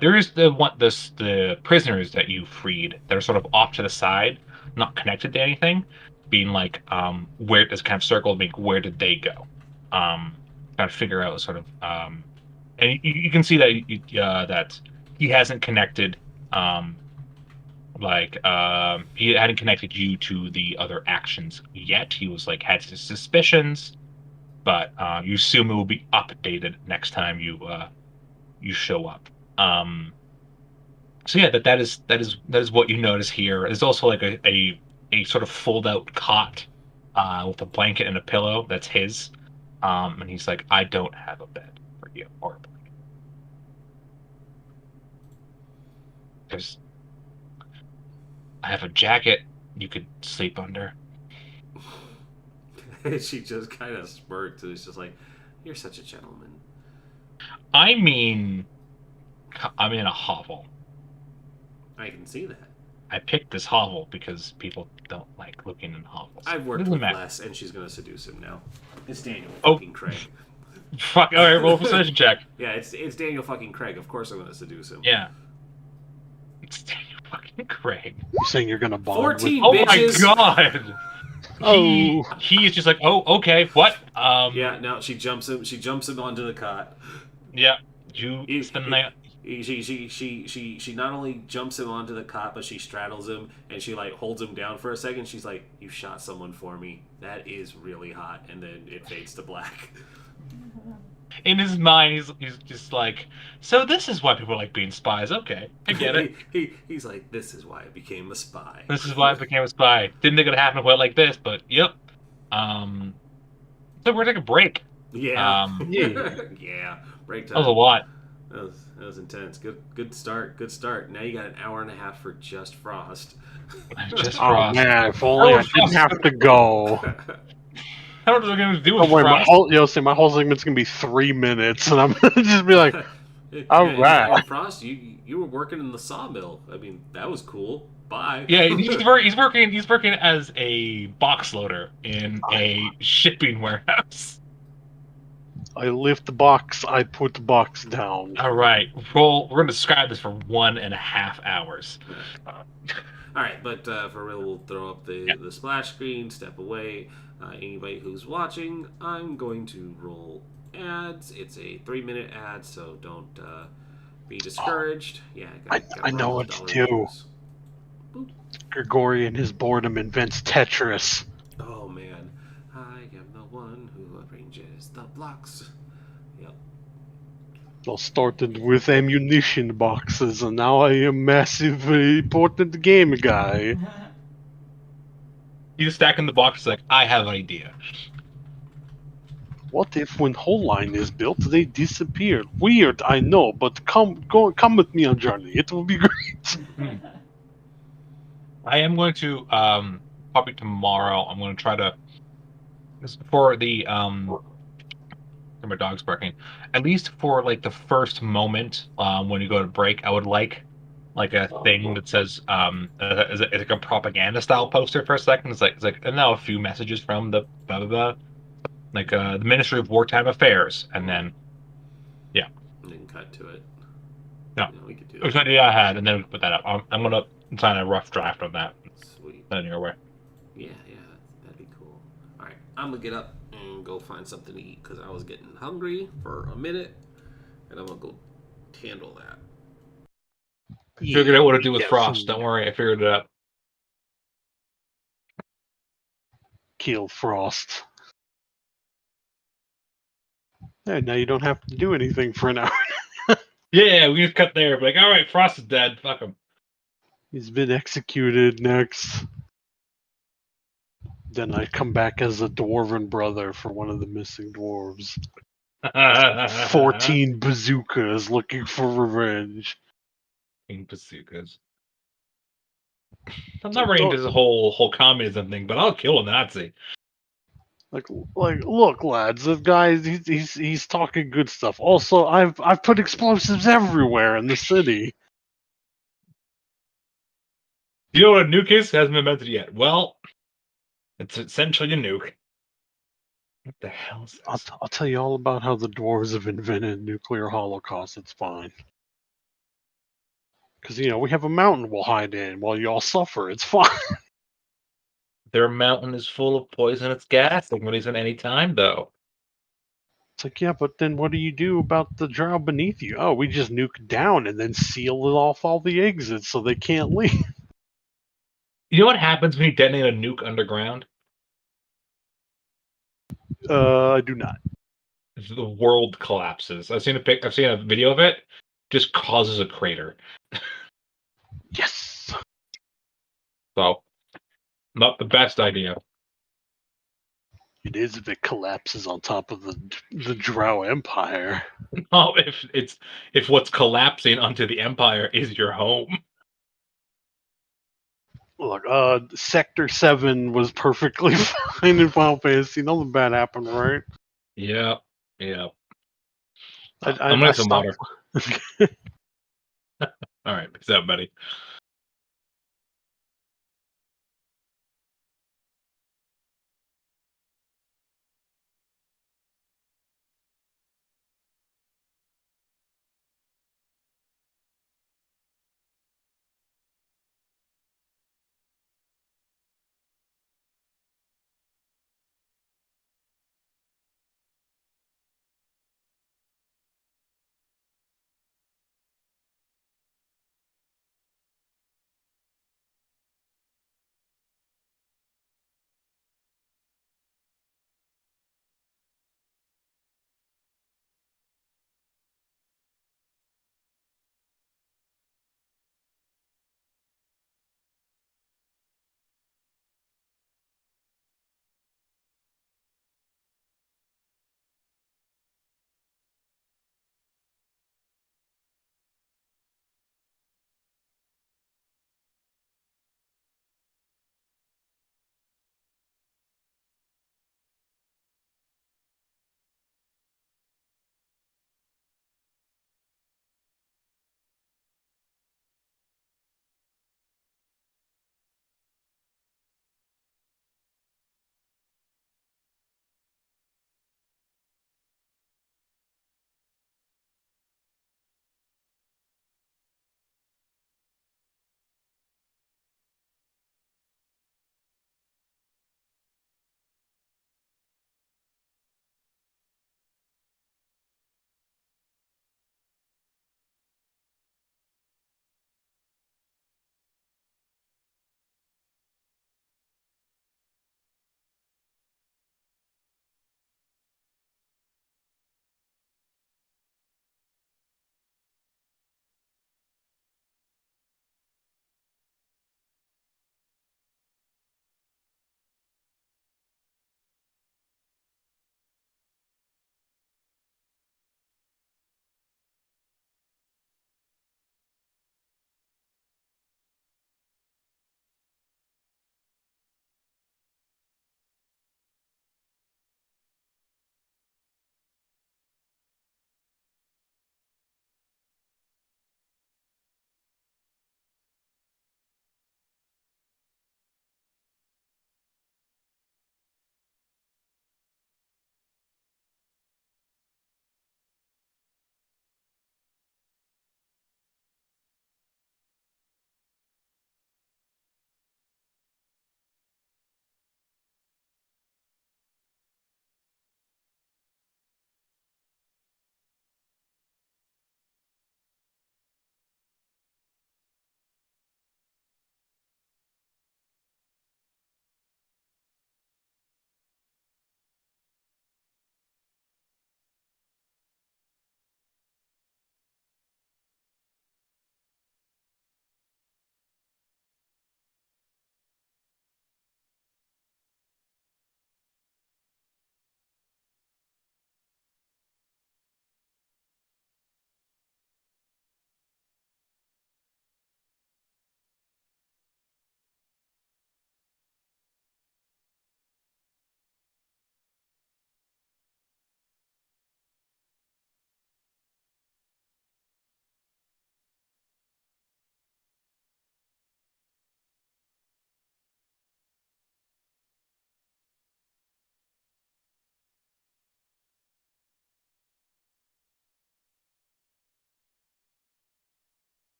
There is the prisoners that you freed that are sort of off to the side, not connected to anything, being where this kind of circle being where did they go? Kind of figure out sort of, and you can see that that he hasn't connected. He hadn't connected you to the other actions yet. He was had his suspicions, but you assume it will be updated next time you show up. So yeah, that is what you notice here. There's also a sort of fold out cot with a blanket and a pillow that's his, and he's like, I don't have a bed for you or a blanket. I have a jacket you could sleep under. She just kind of smirked, and it's just like, you're such a gentleman. I mean, I'm in a hovel. I can see that. I picked this hovel because people don't like looking in hovels. I've worked Doesn't with matter. Les, and she's gonna seduce him now. It's Daniel Oh. fucking Craig. Fuck. All right, roll a perception check. Yeah, it's Daniel fucking Craig. Of course I'm gonna seduce him. Yeah. It's Daniel fucking Craig. You saying you're gonna bond 14 Oh bitches. my god. Oh. He is just like, oh, okay, what? Yeah, now she jumps him onto the cot. Yeah. You He- spend the night. She not only jumps him onto the cot, but she straddles him and she like holds him down for a second. She's like, "You shot someone for me. That is really hot." And then it fades to black. In his mind, he's just like, so this is why people like being spies. Okay, I get it. He's like, "This is why I became a spy." This is why I became a spy. Didn't think it'd happen quite like this, but yep. So we're gonna take a break. Yeah. Yeah. Yeah. Break That was a time. lot. That was intense. Good start. Good start. Now you got an hour and a half for just Frost. Just Oh Frost. man, if only I didn't have to go. I don't know what I'm gonna do with Don't worry, Frost. my whole segment's gonna be 3 minutes, and I'm gonna just be like, all Yeah, right. and Frost, you were working in the sawmill. I mean, that was cool. Bye. Yeah, he's working as a box loader in a shipping warehouse. I lift the box, I put the box down. All right, we're gonna describe this for 1.5 hours. All right, but for real, we'll throw up the splash screen. Step away. Anybody who's watching, I'm going to roll ads. It's a 3-minute ad, so don't be discouraged. Yeah, I know what to do. Boop. Grigori in his boredom invents Tetris. Oh man, I am the one who arranges the blocks. Yep. I started with ammunition boxes, and now I am massive, important game guy. He's stacking the boxes like, I have an idea. What if when whole line is built, they disappear? Weird, I know, but come with me on journey. It will be great. I am going to probably tomorrow. I'm going to try to for the my dog's barking. At least for like the first moment when you go to break, I would like a thing that says is like a propaganda style poster for a second. It's like and now a few messages from the blah blah blah, like the Ministry of Wartime Affairs, and then And then cut to it. Yeah. We could do it was that. an idea I had, and then we put that up. I'm gonna sign a rough draft of that. Sweet. Send it your way. Yeah, that'd be cool. All right, I'm gonna get up and go find something to eat because I was getting hungry for a minute, and I'm gonna go handle that. Figured out what to do with Yes. Frost. Don't worry, I figured it out. Kill Frost. Yeah, now you don't have to do anything for an hour. Yeah, we just cut there. Like, all right, Frost is dead. Fuck him. He's been executed next. Then I come back as a dwarven brother for one of the missing dwarves. 14 bazookas looking for revenge. Bazookas. I'm not really into this whole communism thing, but I'll kill a Nazi. Like, look, lads, this guy, he's talking good stuff. Also, I've put explosives everywhere in the city. You know what a nuke is? It hasn't been invented yet. Well, it's essentially a nuke. What the hell is this? I'll tell you all about how the dwarves have invented nuclear holocaust. It's fine. Because, we have a mountain we'll hide in while you all suffer. It's fine. Their mountain is full of poisonous gas. It can release at any time, though. It's like, yeah, but then what do you do about the drow beneath you? Oh, we just nuke down and then seal it off all the exits so they can't leave. You know what happens when you detonate a nuke underground? I do not. The world collapses. I've seen a video of it. Just causes a crater. Yes. So, not the best idea. It is if it collapses on top of the drow empire. Oh, if what's collapsing onto the empire is your home. Look, Sector 7 was perfectly fine in Final Fantasy. Nothing bad happened, right? Yeah. I I'm gonna have some stopped. water. All right, peace out, buddy.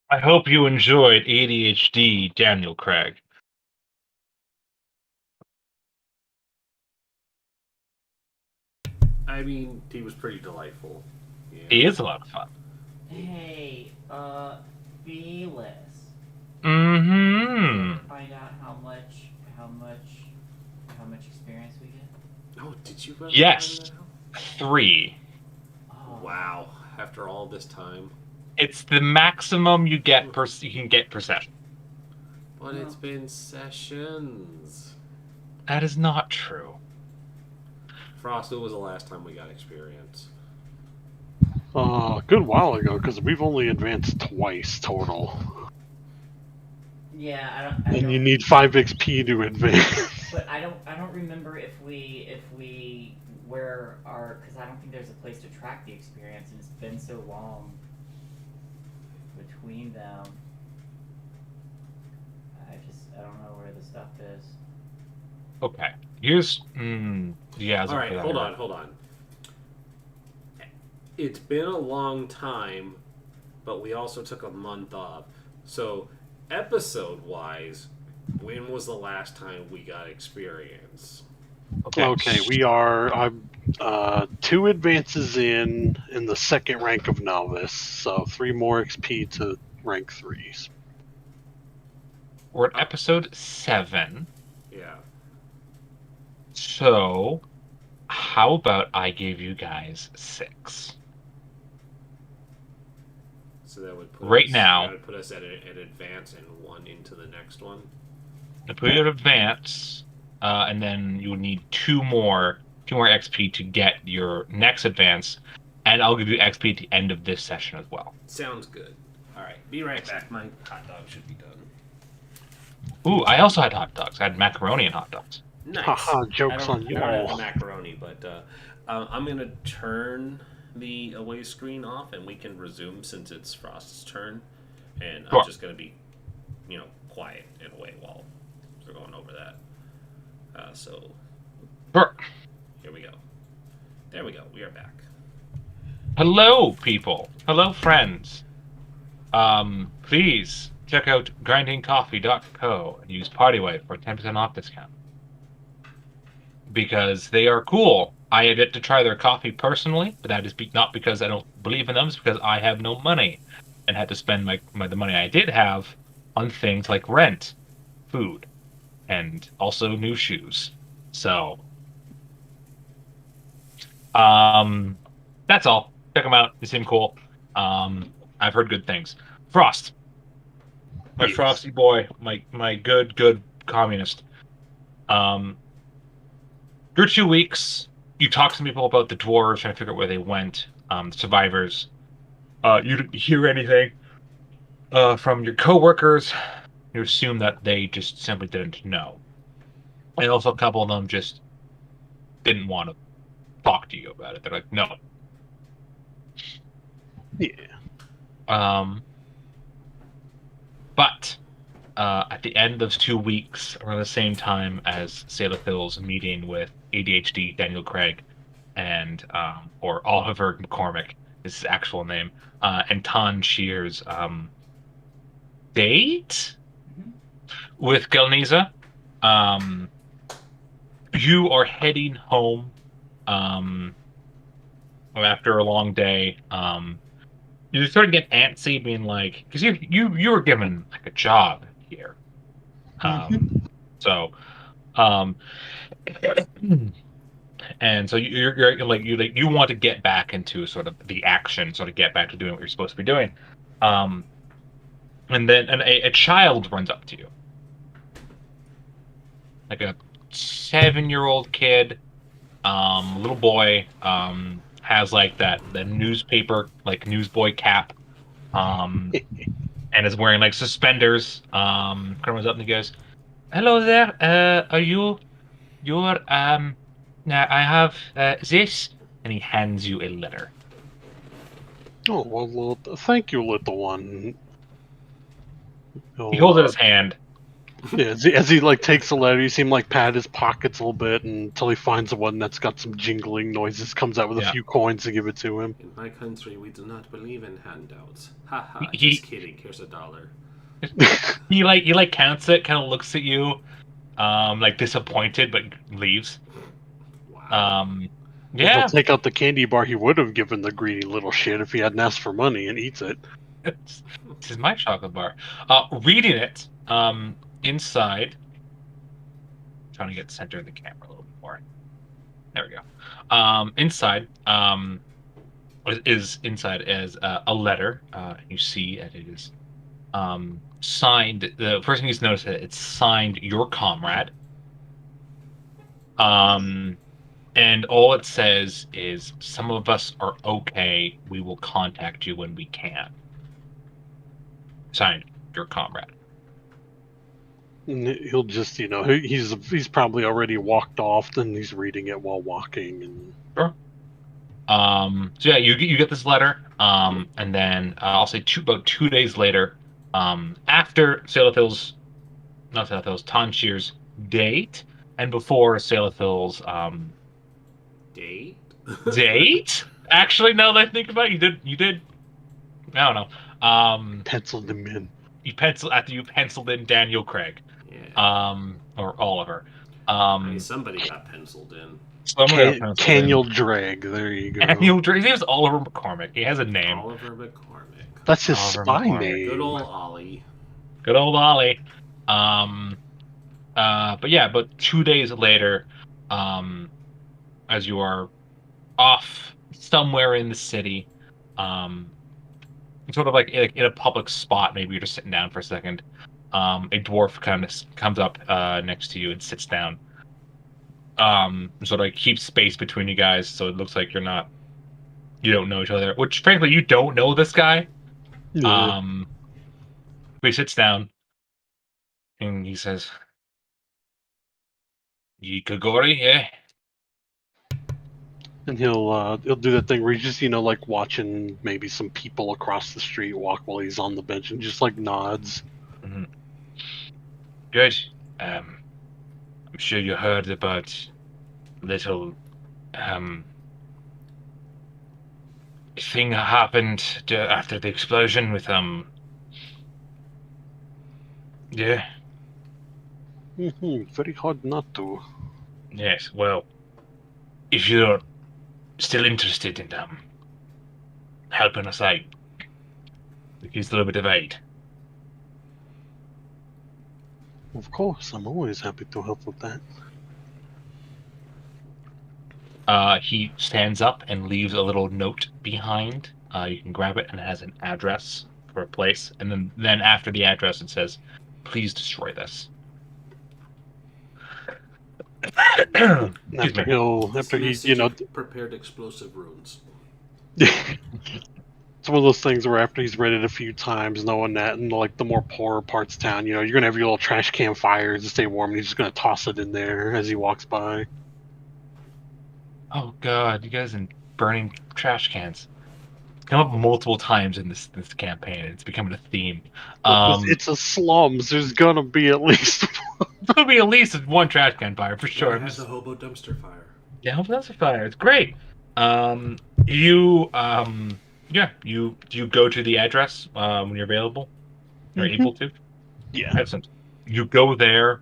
I hope you enjoyed ADHD, Daniel Craig. I mean, he was pretty delightful. Yeah. He is a lot of fun. Hey, Felix. Mm-hmm. Did you ever find out how much experience we get? Oh, did you ever Yes. find that out? 3. Oh. Wow. After all this time. It's the maximum you can get per session. But it's been sessions. That is not true. Frost, when was the last time we got experience? A good while ago, because we've only advanced twice total. Yeah, And you need 5 XP to advance. But I don't remember if we where our, because I don't think there's a place to track the experience, and it's been so long between them. I don't know where the stuff is. Okay. Here's yeah. All right, hold on. It's been a long time, but we also took a month off. So, episode-wise, when was the last time we got experience? Okay, we are 2 advances in the second rank of novice, so 3 more XP to rank 3s. We're at episode 7. Yeah. So, how about I give you guys 6? So that would put Right us, now. That would put us at an advance and 1 into the next one. I put you at advance, and then you would need 2 more XP to get your next advance, and I'll give you XP at the end of this session as well. Sounds good. All right, be right back. My hot dog should be done. Ooh, I also had hot dogs. I had macaroni and hot dogs. Nice. Haha, joke's on you I don't have the all. macaroni, but I'm going to turn the away screen off and we can resume since it's Frost's turn. And Sure. I'm just going to be, quiet and away while we're going over that. So, Sure. here we go. There we go. We are back. Hello, people. Hello, friends. Please check out grindingcoffee.co and use PartyWave for a 10% off discount. Because they are cool. I get to try their coffee personally, but that is not because I don't believe in them. It's because I have no money and had to spend the money I did have on things like rent, food, and also new shoes. So, that's all. Check them out. They seem cool. I've heard good things. Frost, my Yes. frosty boy, my good communist. For 2 weeks, you talk to people about the dwarves, trying to figure out where they went, the survivors. You didn't hear anything from your coworkers. You assume that they just simply didn't know. And also a couple of them just didn't want to talk to you about it. They're like, no. Yeah. But at the end of 2 weeks, around the same time as Sailor Phil's meeting with ADHD Daniel Craig and or Oliver McCormick is his actual name, and Ton Shear's date with Gelniza, you are heading home after a long day. You sort of get antsy, being like, because you were given like a job here, so and so you're like you want to get back into sort of the action, sort of get back to doing what you're supposed to be doing, and then a child runs up to you, like a 7-year-old kid, little boy, has like the newspaper, like newsboy cap, and is wearing like suspenders. Comes up and he goes, "Hello there. Are you? You're I have this," and he hands you a letter. Oh, well, thank you, little one. He holds it in his hand. Yeah, as he like takes the letter, you see him like pat his pockets a little bit until he finds the one that's got some jingling noises, comes out with a Yeah. few coins to give it to him. In my country, we do not believe in handouts. Haha, He- just kidding. Here's $1. He counts it, kind of looks at you, like disappointed, but leaves. Wow. He'll Yeah, take out the candy bar he would have given the greedy little shit if he hadn't asked for money and eats it. this is my chocolate bar. Reading it, inside. Trying to get center of the camera a little bit more. There we go. Inside, is inside as a letter. You see, and it is signed. The first thing you notice that it's signed your comrade. And all it says is, "Some of us are okay. We will contact you when we can." Signed, your comrade. And he'll just, he's probably already walked off, and he's reading it while walking. And Sure. So yeah, you get this letter, and then I'll say about 2 days later, after Tanshir's date, and before Sailafil's Date? date. Actually, now that I think about it, you did. I don't know. penciled him in. You penciled in Daniel Craig, Yeah. or Oliver. I mean, somebody got penciled in. Daniel Drag. There you go. His name is Oliver McCormick. He has a name. Oliver McCormick. That's his Oliver spy McCormick. name. Good old Ollie. Good old Ollie. But yeah, but 2 days later, as you are off somewhere in the city, sort of like in a public spot, maybe you're just sitting down for a second. A dwarf kind of comes up next to you and sits down. Sort of like keeps space between you guys, so it looks like you don't know each other. Which, frankly, you don't know this guy. Yeah. But he sits down and he says, "Ye Kagori, yeah." And he'll do that thing where he's just, like watching maybe some people across the street walk while he's on the bench and just like nods. Mm-hmm. Good. I'm sure you heard about little thing that happened after the explosion with yeah. Very hard not to. Yes, well, if you're still interested in helping us out, use a little bit of aid. Of course, I'm always happy to help with that. He stands up and leaves a little note behind. You can grab it, and it has an address for a place. And then after the address, it says, "Please destroy this." Excuse me. After he, Message prepared explosive runes. it's one of those things where after he's read it a few times, knowing that in like the more poorer parts of town, you're gonna have your little trash can fires to stay warm, and he's just gonna toss it in there as he walks by. Oh God, you guys and burning trash cans. It's come up multiple times in this campaign. It's becoming a theme. It's a slums. There's gonna be at least. There'll be at least one trash can fire for sure. It has a hobo dumpster fire. Yeah, hobo dumpster fire. It's great. You go to the address when you're available or able to. Yeah. Excellent. You go there.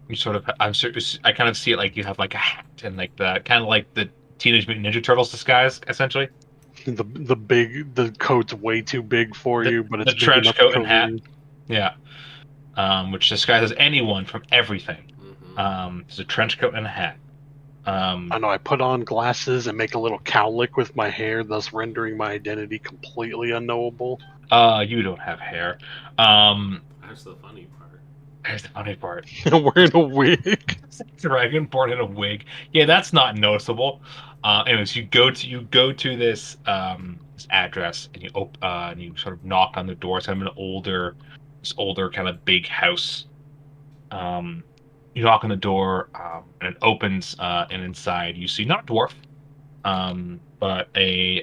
You sort of. I kind of see it like you have like a hat and like the kind of like the Teenage Mutant Ninja Turtles disguise, essentially. The coat's way too big for you, but it's the big trench enough coat to and cover hat. you. Yeah. Which disguises anyone from everything. Mm-hmm. It's a trench coat and a hat. I know. I put on glasses and make a little cowlick with my hair, thus rendering my identity completely unknowable. You don't have hair. That's the funny part. Here's the funny part. I'm wearing a wig. Dragonborn in a wig. Yeah, that's not noticeable. Anyways, you go to this address and you sort of knock on the door. It's kind of this older kind of big house. You knock on the door and it opens, and inside you see not a dwarf, but a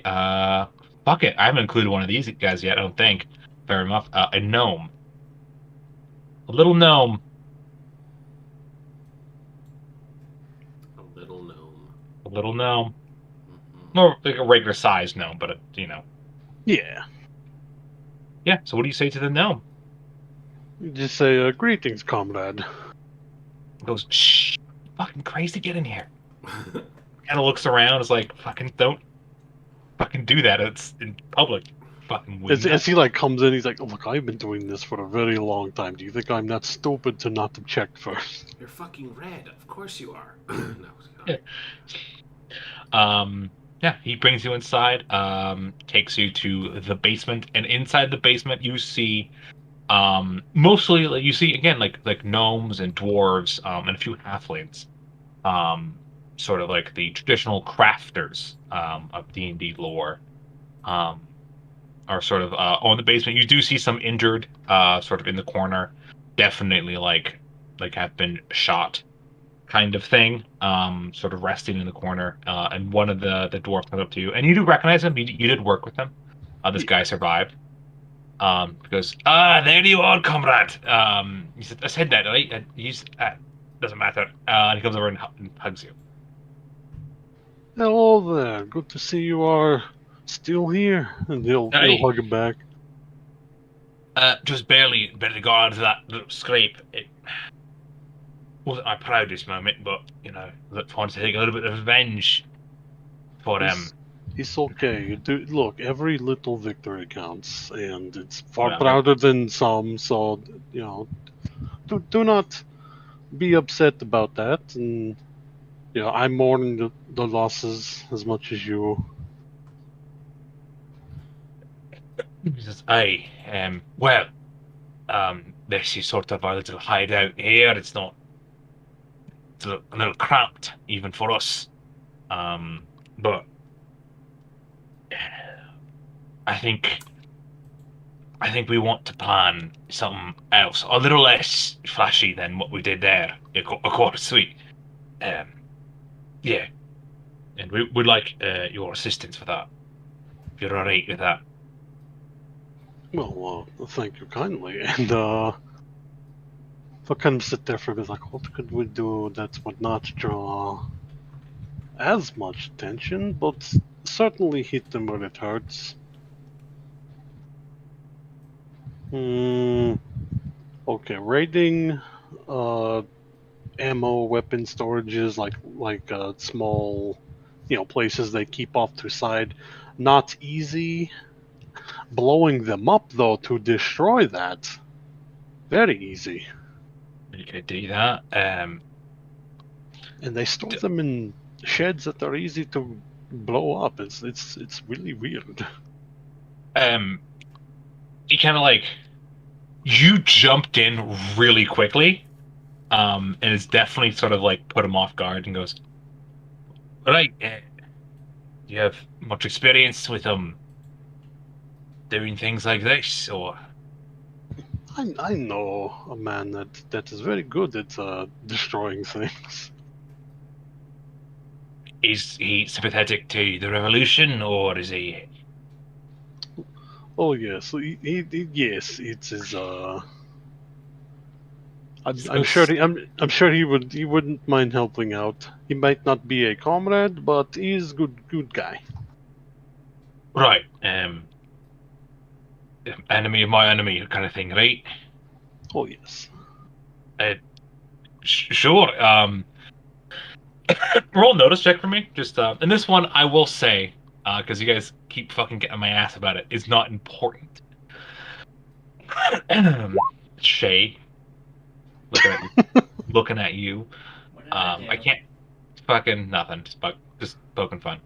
fuck it. I haven't included one of these guys yet. I don't think very much. A gnome. A little gnome. A little gnome. A little gnome. Mhm. More like a regular sized gnome, but Yeah. Yeah, so what do you say to the gnome? You just say, greetings, comrade. He goes, shh, fucking crazy, get in here. Kind of looks around, is like, fucking don't fucking do that. It's in public. Fucking weird. As he like comes in, he's like, "Look, I've been doing this for a very long time. Do you think I'm that stupid to not have checked first?" You're fucking red. Of course you are. No. Yeah. Yeah, he brings you inside, takes you to the basement, and inside the basement you see mostly you see again like gnomes and dwarves, and a few halflings. Sort of like the traditional crafters of D&D lore. Are sort of on the basement. You do see some injured, sort of in the corner, definitely like have been shot, kind of thing. Sort of resting in the corner. And one of the dwarves comes up to you, and you do recognize him. You did work with him. This guy survived. Because there you are, comrade. He said, I said that, right? And he's doesn't matter. And he comes over and hugs you. Hello there. Good to see you are still here. And he'll Hey. hug him back. Just barely got out of that little scrape. It wasn't my proudest moment, but wanted to take a little bit of revenge for them. It's okay. You do look. Every little victory counts, and it's far Well, prouder than some. So do not be upset about that. And I'm mourning the losses as much as you. He says, "Aye, well, this is sort of our little hideout here. It's a little cramped even for us, but I think we want to plan something else, a little less flashy than what we did there, of course, sweet. Yeah, and we'd like your assistance for that, if you're alright with that." Well, thank you kindly. And I kind of sit there for a bit, like, what could we do that would not draw as much attention, but certainly hit them where it hurts. Okay, raiding ammo, weapon storages, like small, places they keep off to the side. Not easy. Blowing them up though to destroy that, very easy. You could do that. And they store them in sheds that are easy to blow up. It's really weird. He kind of you jumped in really quickly, and it's definitely sort of put him off guard and goes, "Right, do you have much experience with doing things like this, or?" I know a man that is very good at destroying things. Is he sympathetic to the revolution, or is he? Oh yes, yes, it's his. I'm sure I'm sure he wouldn't mind helping out. He might not be a comrade, but he's good guy. Right, enemy of my enemy kind of thing, right? Oh yes. Sure. Roll notice check for me. Just and this one I will say, because you guys keep fucking getting my ass about it, is not important. Shay, looking at you. What did I do? I can't fucking nothing. Just poking fun.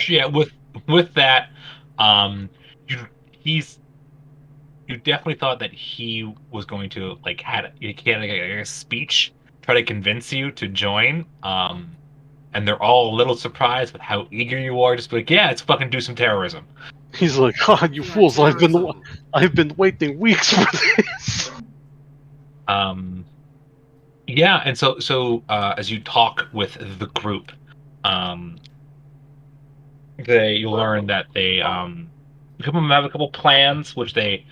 Yeah, with that, you definitely thought that he was going to had a speech, try to convince you to join. And they're all a little surprised with how eager you are. Just be like, yeah, let's fucking do some terrorism. He's like, "Ah, you fools! I've been waiting weeks for this." Yeah, and so as you talk with the group, you learn that a couple of them have a couple plans, which they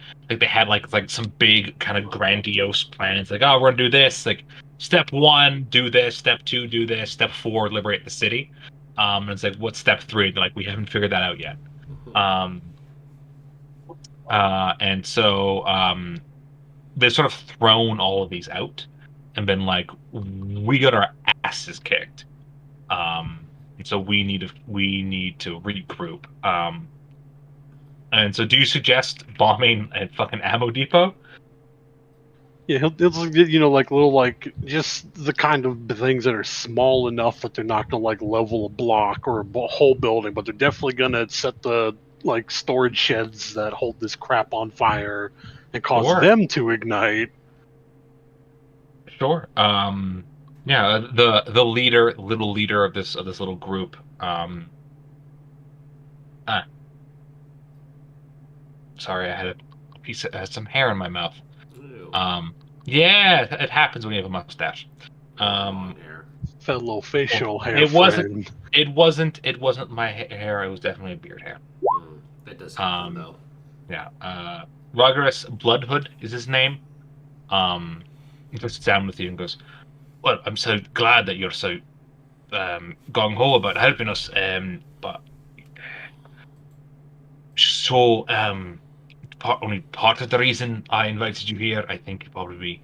had like some big kind of grandiose plans. Like, oh, we're gonna do this. Like, step 1, do this. Step 2, do this. Step 4, liberate the city. And it's like, what's step 3? They're like, we haven't figured that out yet. And so they've sort of thrown all of these out and been like, we got our asses kicked. And so we need to regroup. And so do you suggest bombing a fucking ammo depot? Yeah, he'll get, like little, like, just the kind of things that are small enough that they're not gonna like level a block or a whole building, but they're definitely gonna set the like storage sheds that hold this crap on fire and cause Sure. them to ignite. Sure. Yeah, the little leader of this little group. Sorry, I had a piece of some hair in my mouth. Ew. Yeah, it happens when you have a mustache. Long hair. Fellow facial hair it wasn't- friend. It wasn't my hair. It was definitely a beard hair. That does happen, though. Yeah. Rogerus Bloodhood is his name. He sits down with you and goes, "Well, I'm so glad that you're so gung ho about helping us. But so only part of the reason I invited you here. I think you'll probably be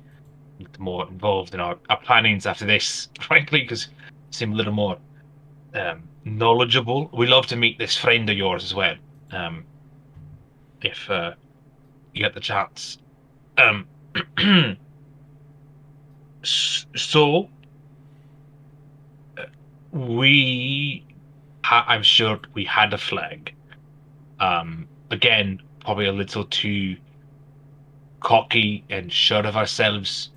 more involved in our plannings after this, frankly, because you seem a little more knowledgeable. We love to meet this friend of yours as well. If you get the chance. So I'm sure we had a flag. Again, probably a little too cocky and sure of ourselves,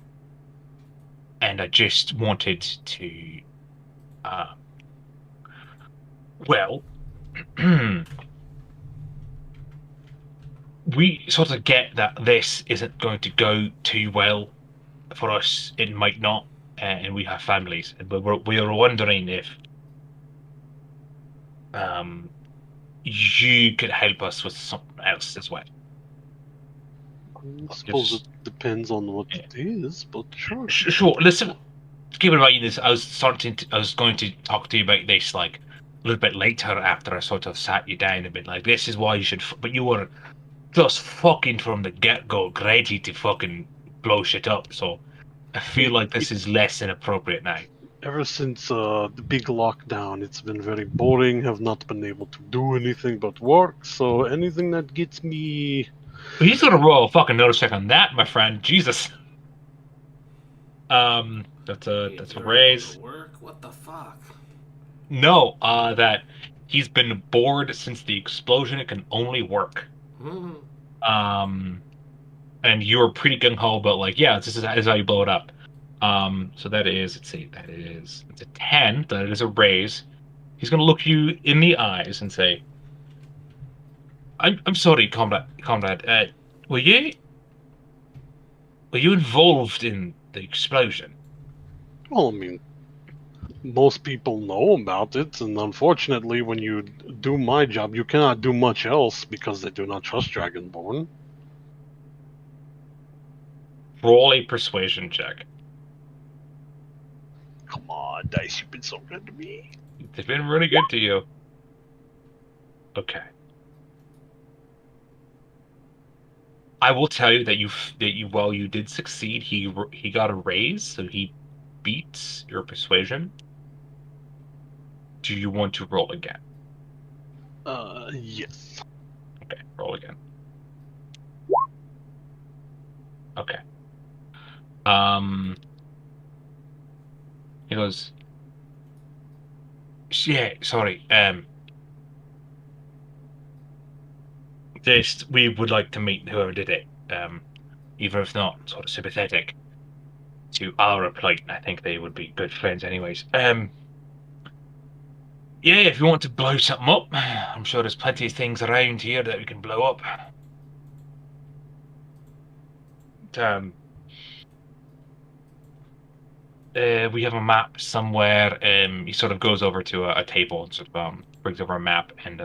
and I just wanted to, well, we sort of get that this isn't going to go too well for us. It might not, and we have families, but we are wondering if you could help us with something else as well. I suppose it depends on what it is, but sure. Sure. Listen, keep in mind this. I was going to talk to you about this like a little bit later after I sort of sat you down and been like, "This is why you should." But you were just fucking from the get-go, ready to fucking blow shit up. So I feel like this is less inappropriate now. Ever since the big lockdown, it's been very boring. Have not been able to do anything but work. So anything that gets me. He's gonna roll a fucking notice check on that, my friend. Jesus. That's a raise. Work? What the fuck? No, that he's been bored since the explosion. It can only work. And you're pretty gung ho about like, yeah, this is how you blow it up. So that is, let's see, it's a 10. That is a raise. He's gonna look you in the eyes and say, "I'm sorry, comrade. Were you involved in the explosion?" Well, I mean, most people know about it, and unfortunately, when you do my job, you cannot do much else because they do not trust Dragonborn. Roll a persuasion check. Come on, Dice, you've been so good to me. They've been really good to you. Okay. I will tell you that while you did succeed, he got a raise, so he beats your persuasion. Do you want to roll again? Yes. Okay, roll again. Okay. He goes, "Yeah, sorry. We would like to meet whoever did it. Even if not sort of sympathetic to our plight. I think they would be good friends, anyways. Yeah, if you want to blow something up, I'm sure there's plenty of things around here that we can blow up. We have a map somewhere." He sort of goes over to a table and sort of brings over a map, and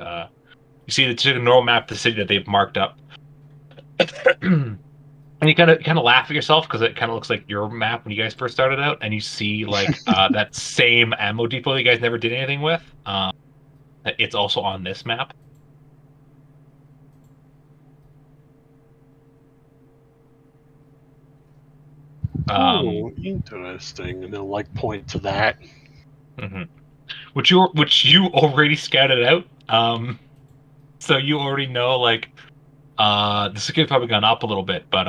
You see the normal map of the city that they've marked up. And you kind of laugh at yourself because it kind of looks like your map when you guys first started out, and you see like that same ammo depot that you guys never did anything with. It's also on this map. Oh, interesting. And they'll like point to that. Mm-hmm. Which you already scouted out. So you already know like the security probably gone up a little bit, but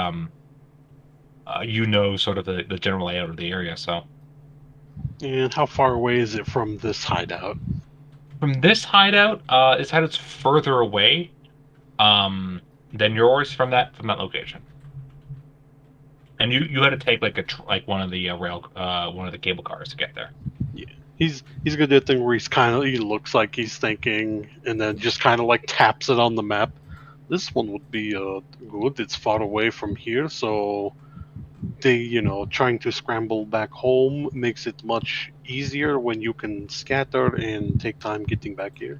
you know sort of the general layout of the area. So And how far away is it from this hideout? from this hideout, this hideout's further away than yours from that location. And you had to take like like one of the one of the cable cars to get there. Yeah, he's gonna do a thing where he looks like he's thinking, and then just kind of like taps it on the map. This one would be good. It's far away from here, so they trying to scramble back home makes it much easier when you can scatter and take time getting back here.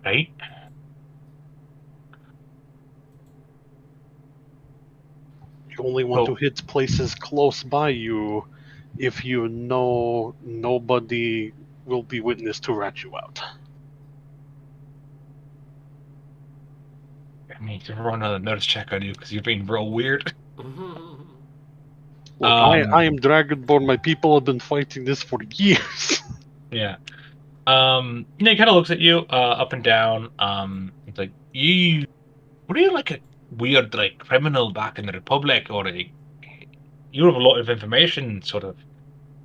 Right? You only want to hit places close by you if you know nobody will be witness to rat you out. I need to run another notice check on you because you're being real weird. Look, I am Dragonborn. My people have been fighting this for years. Yeah. He kind of looks at you up and down. It's like, were you like a weird like criminal back in the Republic, or you have a lot of information sort of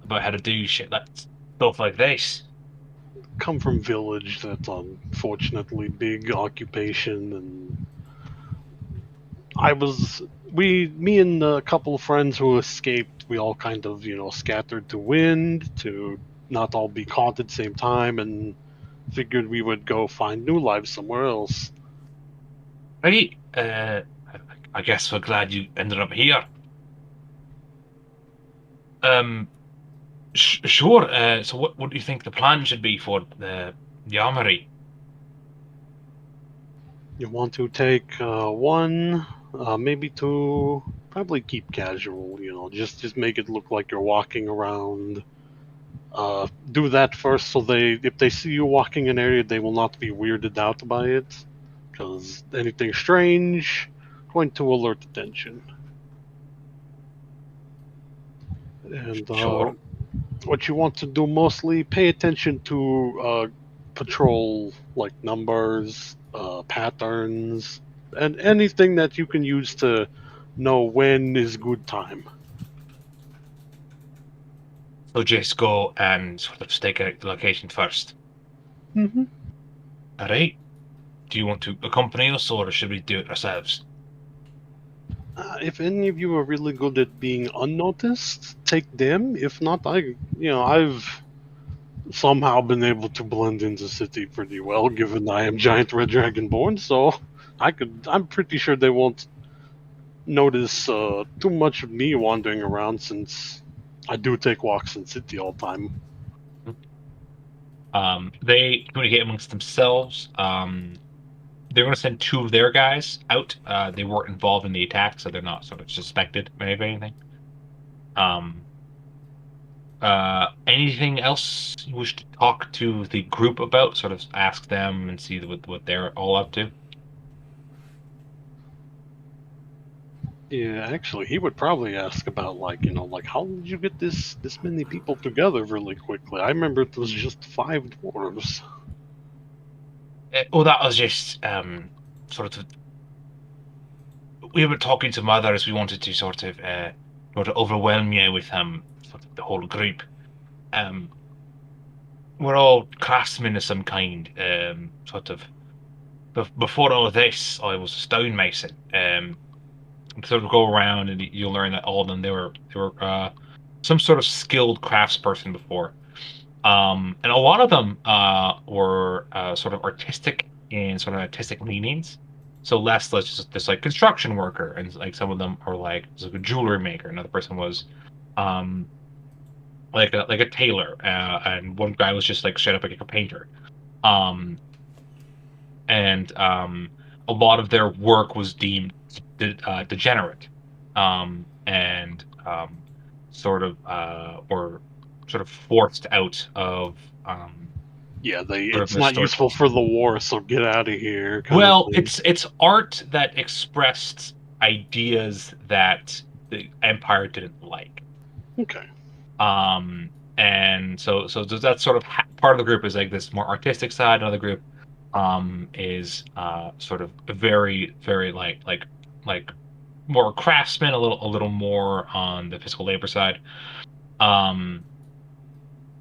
about how to do shit stuff like this? Come from village that's unfortunately big occupation, and me and a couple of friends who escaped, we all kind of scattered to wind to not all be caught at the same time, and figured we would go find new lives somewhere else. Right. I guess we're glad you ended up here. Sure. So what do you think the plan should be for the armory? You want to take one, maybe two, probably keep casual, just make it look like you're walking around. Do that first, so if they see you walking an area, they will not be weirded out by it, because anything strange going to alert attention. And Sure. what you want to do mostly, pay attention to patrol like numbers, patterns, and anything that you can use to know when is good time. So just go and sort of stake out the location first. Mm-hmm. All right. Do you want to accompany us, or should we do it ourselves? If any of you are really good at being unnoticed, take them. If not, I've somehow been able to blend into city pretty well, given I am giant red dragonborn. So I'm pretty sure they won't notice too much of me wandering around, since I do take walks in city all the time. They communicate amongst themselves. They're going to send two of their guys out. They weren't involved in the attack, so they're not sort of suspected of anything. Anything else you wish to talk to the group about? Sort of ask them and see what they're all up to. Yeah, actually, he would probably ask about like how did you get this many people together really quickly? I remember it was just 5 dwarves. That was just sort of. We were talking to mothers. We wanted to sort of overwhelm you with sort of the whole group. We're all craftsmen of some kind. Sort of. Before all of this, I was a stonemason. Sort of go around and you'll learn that all of them they were some sort of skilled craftsperson before. And a lot of them were sort of artistic in sort of artistic leanings. So less just this like construction worker, and like some of them are like a jewelry maker. Another person was like a tailor, and one guy was just like straight up like a painter. and a lot of their work was deemed degenerate, and sort of or sort of forced out of Yeah, sort of it's their not story. useful for the war, so get out of here. Well, it's art that expressed ideas that the Empire didn't like. okay. And so that's sort of part of the group is like this more artistic side. Another group is sort of very like more craftsman, a little more on the physical labor side.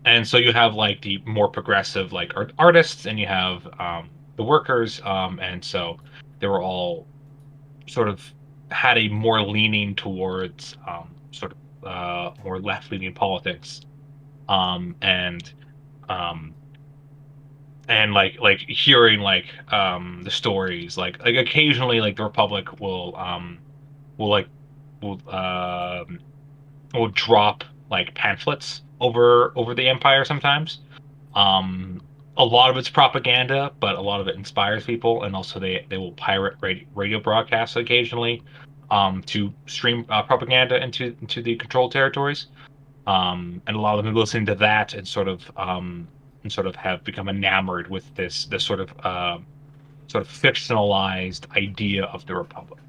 And so you have like the more progressive like artists, and you have the workers, and so they were all sort of had a more leaning towards sort of more left leaning politics, and um, like hearing like the stories like occasionally like the Republic will like will will drop like pamphlets over the Empire sometimes. Um, a lot of it's propaganda, but a lot of it inspires people, and also they will pirate radio broadcasts occasionally to stream propaganda into the controlled territories. And a lot of them are listening to that and sort of have become enamored with this sort of fictionalized idea of the Republic.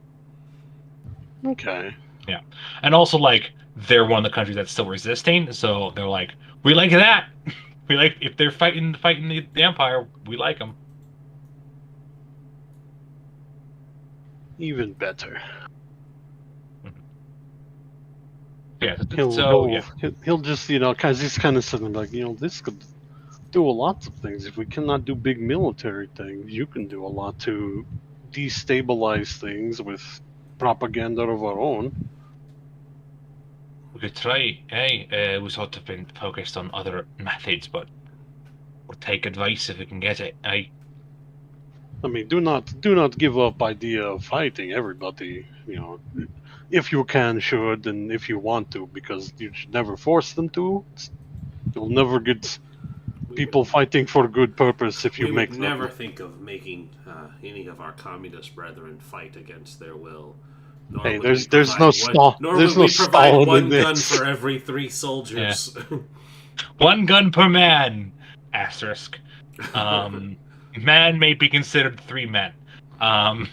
Okay. Yeah, and also like they're one of the countries that's still resisting, so they're like, we like that. We like if they're fighting the Empire, we like them. Even better. Yeah. He'll just cause he's kind of sitting like this could do a lot of things. If we cannot do big military things, you can do a lot to destabilize things with propaganda of our own. We could try. Hey, we sort of been focused on other methods, but we'll take advice if we can get it. Hey. I mean, do not give up idea of fighting everybody. If you can, should, and if you want to, because you should never force them to. You'll never get people fighting for good purpose if you We make would them. never think of making any of our communist brethren fight against their will. Nor Hey, would we there's no provide stall. Nor There's would no we provide Stalin one in gun this. for every 3 soldiers. One gun per man. Asterisk. Man may be considered 3 men.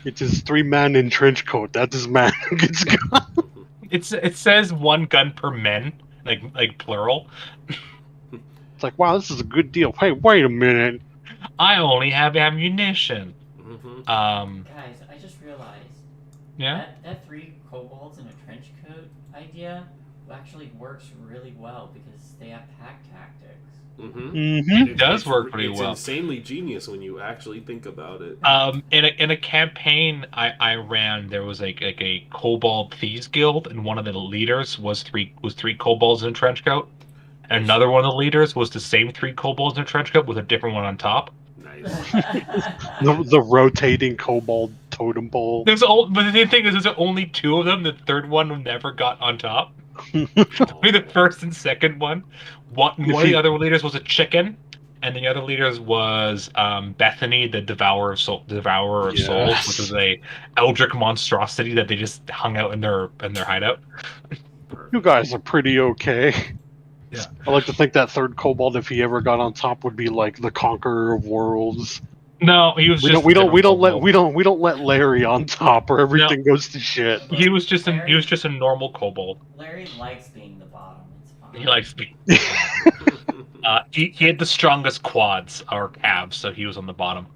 It is 3 man in trench coat. That is man who gets gun. It says 1 gun per men, like plural. It's like, wow, this is a good deal. Hey, wait a minute. I only have ammunition. Mhm. Guys, I just realized Yeah. that 3 kobolds in a trench coat idea actually works really well because they have pack tactics. Mm-hmm. It does work pretty well. It's insanely genius when you actually think about it. In a campaign I ran, there was like a kobold thieves guild, and one of the leaders was three kobolds in a trench coat. And another one of the leaders was the same 3 kobolds in a trench coat with a different one on top. Nice. The rotating kobold totem pole. But the thing is, there's only 2 of them. The third one never got on top. Only the first and second one. One of the other leaders was a chicken, and the other leaders was Bethany, the devourer of souls, which was a eldritch monstrosity that they just hung out in their hideout. You guys are pretty okay. Yeah. I like to think that third kobold, if he ever got on top, would be like the conqueror of worlds. No, he was We don't let Larry on top, or everything goes to shit. He was just a normal kobold. Larry likes being the bottom. It's fine. He likes being. He had the strongest quads or calves, so he was on the bottom.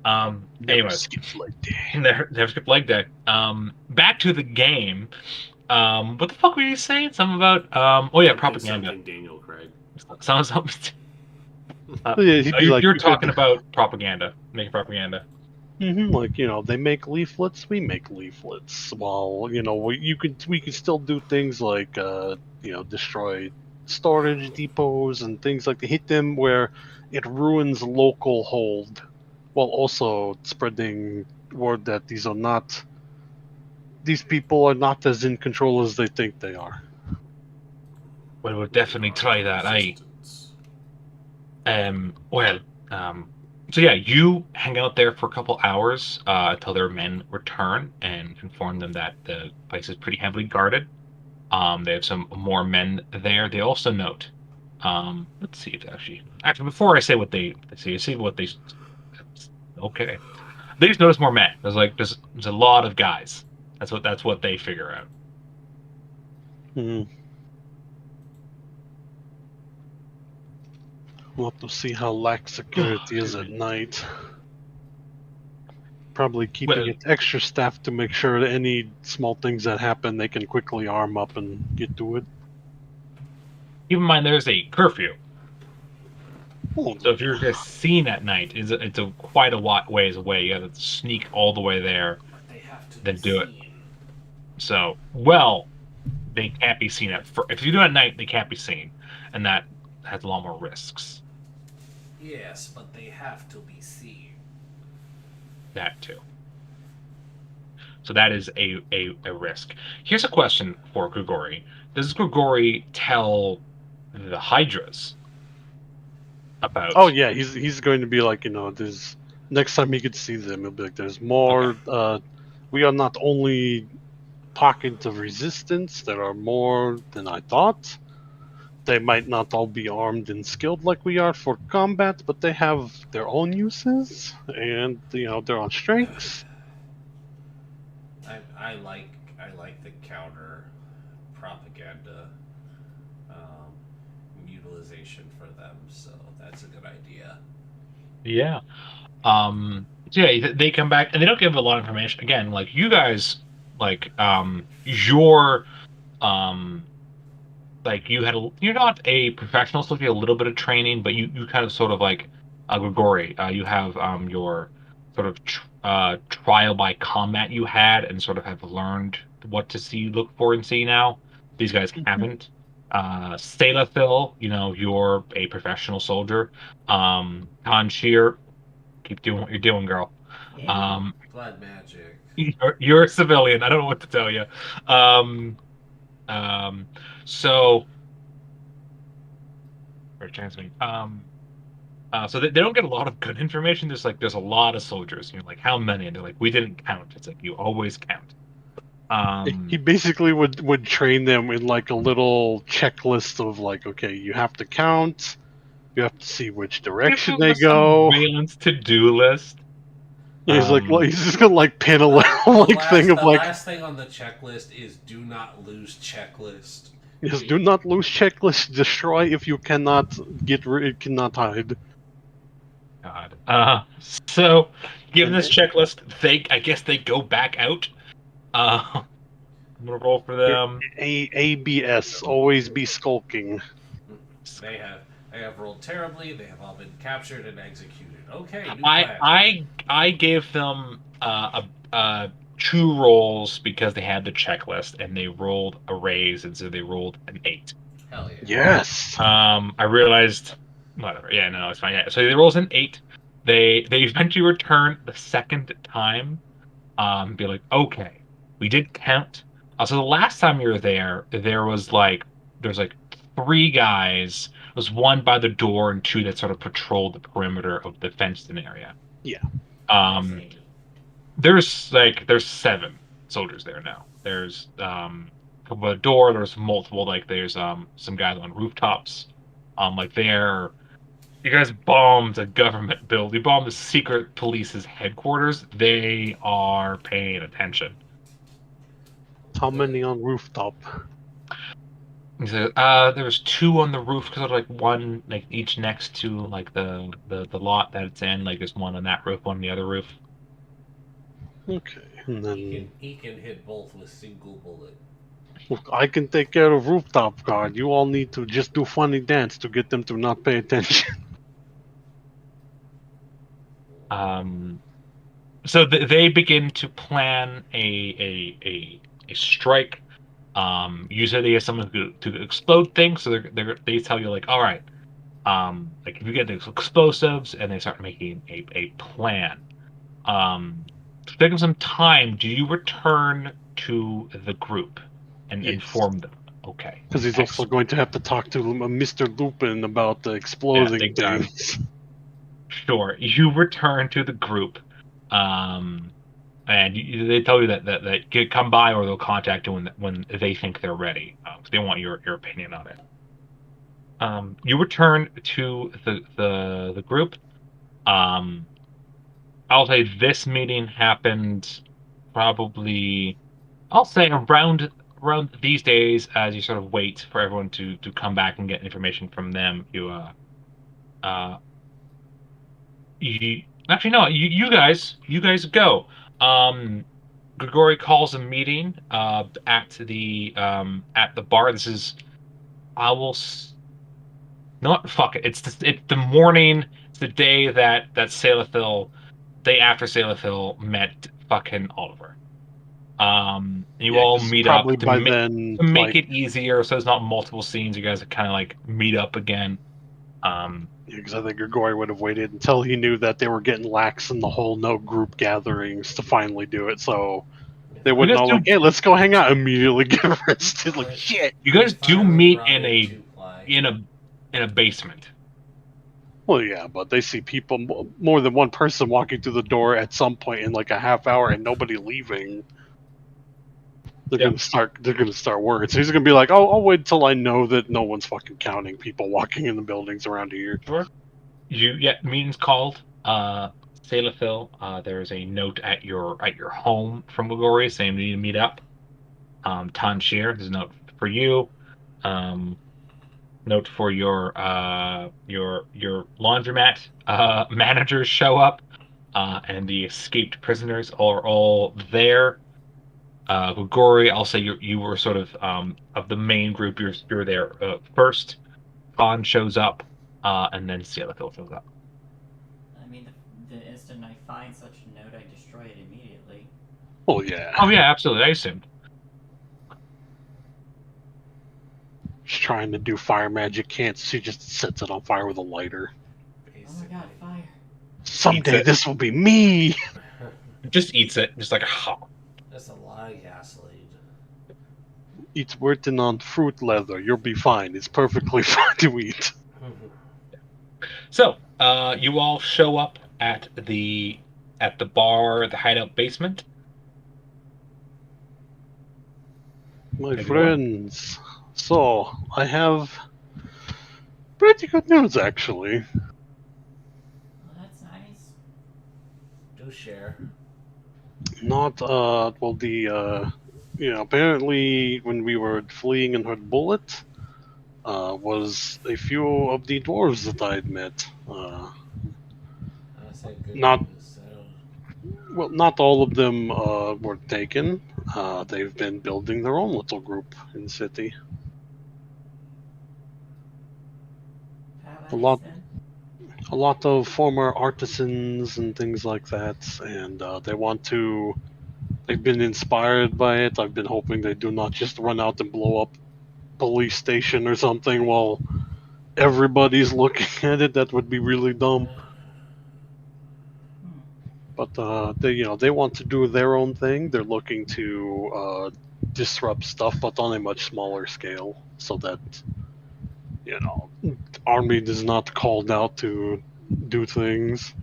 Anyways, skip leg day. Never skip leg day. Back to the game. What the fuck were you saying? Something about propaganda. Something Daniel Craig. Something. You're You're talking about propaganda, making propaganda. Like they make leaflets, we make leaflets. Well, we can still do things like destroy storage depots and things like to hit them where it ruins local hold, while also spreading word that these people are not as in control as they think they are. Well, we'll definitely try that, eh? So yeah, you hang out there for a couple hours until their men return and inform them that the place is pretty heavily guarded. They have some more men there. They also note. Let's see if actually before I say what they see what they. Okay, they just notice more men. There's a lot of guys. That's what they figure out. Hmm. We'll have to see how lax security is at night. Probably keeping Well, it extra staffed to make sure that any small things that happen, they can quickly arm up and get to it. keep in mind there's a curfew, Oh, so if you're just seen at night, it's a quite a ways away. You have to sneak all the way there, But they have to then be do it. seen. So, they can't be seen if you do it at night, they can't be seen, and that has a lot more risks. Yes, but they have to be seen. That too. So that is a risk. Here's a question for Grigori. Does Grigori tell the Hydras about? oh yeah, he's going to be like, there's next time he could see them, he'll be like, there's more. Okay. We are not only pockets of resistance. There are more than I thought. They might not all be armed and skilled like we are for combat, but they have their own uses and their own strengths. I like the counter propaganda utilization for them, so that's a good idea. Yeah. So yeah, they come back and they don't give a lot of information. Again, like you guys, your you're not a professional, so you have a little bit of training, but you kind of sort of like Grigori. You have your sort of trial by combat you had, and sort of have learned what to look for, and see now. These guys haven't. Phil, you're a professional soldier. Tanshir, keep doing what you're doing, girl. Yeah. Blood magic. You're a civilian. I don't know what to tell you. Um, um, so or transmitting. So they don't get a lot of good information. There's a lot of soldiers. You're like, how many? And they're like, we didn't count. It's like you always count. He basically would train them in like a little checklist of like, okay, you have to count, you have to see which direction they go. Surveillance to-do list. He's he's just gonna like pin a little thing of The like, last thing on the checklist is do not lose checklist. yes, do not lose checklist, destroy if you cannot cannot hide. God. So given this checklist, I guess they go back out. I'm gonna roll for them. ABS, always be skulking. They have rolled terribly. They have all been captured and executed. Okay, new plan. I gave them 2 rolls because they had the checklist and they rolled a raise, and so they rolled an 8. Hell yeah. Yes. I realized whatever. Yeah, no, it's fine. Yeah, so they rolls an 8. They eventually return the second time. Be like, okay, we did count. So the last time you were there was there's 3 guys. There was 1 by the door and 2 that sort of patrolled the perimeter of the fenced-in area. Yeah. There's 7 soldiers there now. There's a door. There's multiple. There's some guys on rooftops. You guys bombed a government building. You bombed the secret police's headquarters. They are paying attention. How many on rooftop? He said, there was 2 on the roof because one each next to the lot that it's in. There's 1 on that roof, 1 on the other roof. Okay, and then He can hit both with single bullet. look, I can take care of rooftop guard. You all need to just do funny dance to get them to not pay attention. So they begin to plan a strike. Usually they have someone to explode things, so they tell you all right, if you get the explosives, and they start making a plan. To take them some time, do you return to the group and inform them? Okay. Because he's also going to have to talk to Mr. Lupin about the exploding big time. things. Sure. You return to the group, and they tell you that you come by or they'll contact you when they think they're ready. 'Cause they want your opinion on it. You return to the group. Um, I'll say this meeting happened probably. I'll say around these days, as you sort of wait for everyone to come back and get information from them. Uh you actually no, you guys go. Um, Grigori calls a meeting at the bar. This is I will not fuck it. It's the morning. It's the day that Salathil, day after Salathil met fucking Oliver. You Yeah, all 'cause meet up probably by then, to make like, it easier, so there's not multiple scenes. You guys kind of like meet up again. because I think Grigori would have waited until he knew that they were getting lax in the whole no group gatherings to finally do it. So they You wouldn't guys all do like, hey, let's go hang out. Immediately get arrested. Like, shit. you guys If do I were meet Brian Two Ply, in a basement. Well, yeah, but they see people, more than one person walking through the door at some point in like a half hour and nobody leaving. They're Yep. gonna start. They're gonna start worried. So he's gonna be like, "Oh, I'll wait until I know that no one's fucking counting people walking in the buildings around here." Sure. Meeting's called. Salathil, there's a note at your home from Grigori saying we need to meet up. Tanshir, there's a note for you. Um, Note for your laundromat managers show up, and the escaped prisoners are all there. Grigori, I'll say you were sort of the main group. You're there first. Khan shows up, and then Salathil shows up. I mean, the instant I find such a note, I destroy it immediately. Oh yeah. Oh yeah, absolutely. I assumed. She's trying to do fire magic, can't. She just sets it on fire with a lighter. Oh my basically. god, fire! Someday it. this will be me. Just eats it, just like ha. That's a lot of gasoline. It's written on fruit leather. You'll be fine. It's perfectly fine to eat. So, you all show up at the bar, the hideout basement. My Everyone? friends, so I have pretty good news actually. Well, that's nice. Do share. Not well the apparently when we were fleeing and heard bullet was a few of the dwarves that I'd met. I said good Not- news. Well, not all of them were taken. They've been building their own little group in the city. How A lot- nice then? A lot of former artisans and things like that, and they want to. They've been inspired by it. I've been hoping they do not just run out and blow up police station or something while everybody's looking at it. That would be really dumb. But they want to do their own thing. They're looking to disrupt stuff, but on a much smaller scale, so that army is not called out to do things.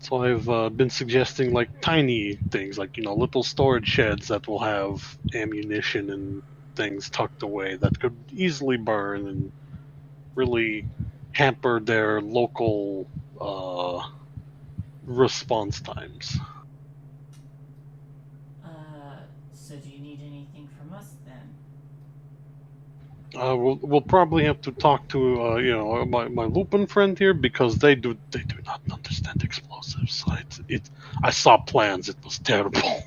So I've been suggesting like tiny things, like little storage sheds that will have ammunition and things tucked away that could easily burn and really hamper their local response times. So do you need anything from us then? We'll probably have to talk to my Lupin friend here because they do not understand explosives. I saw plans. It was terrible.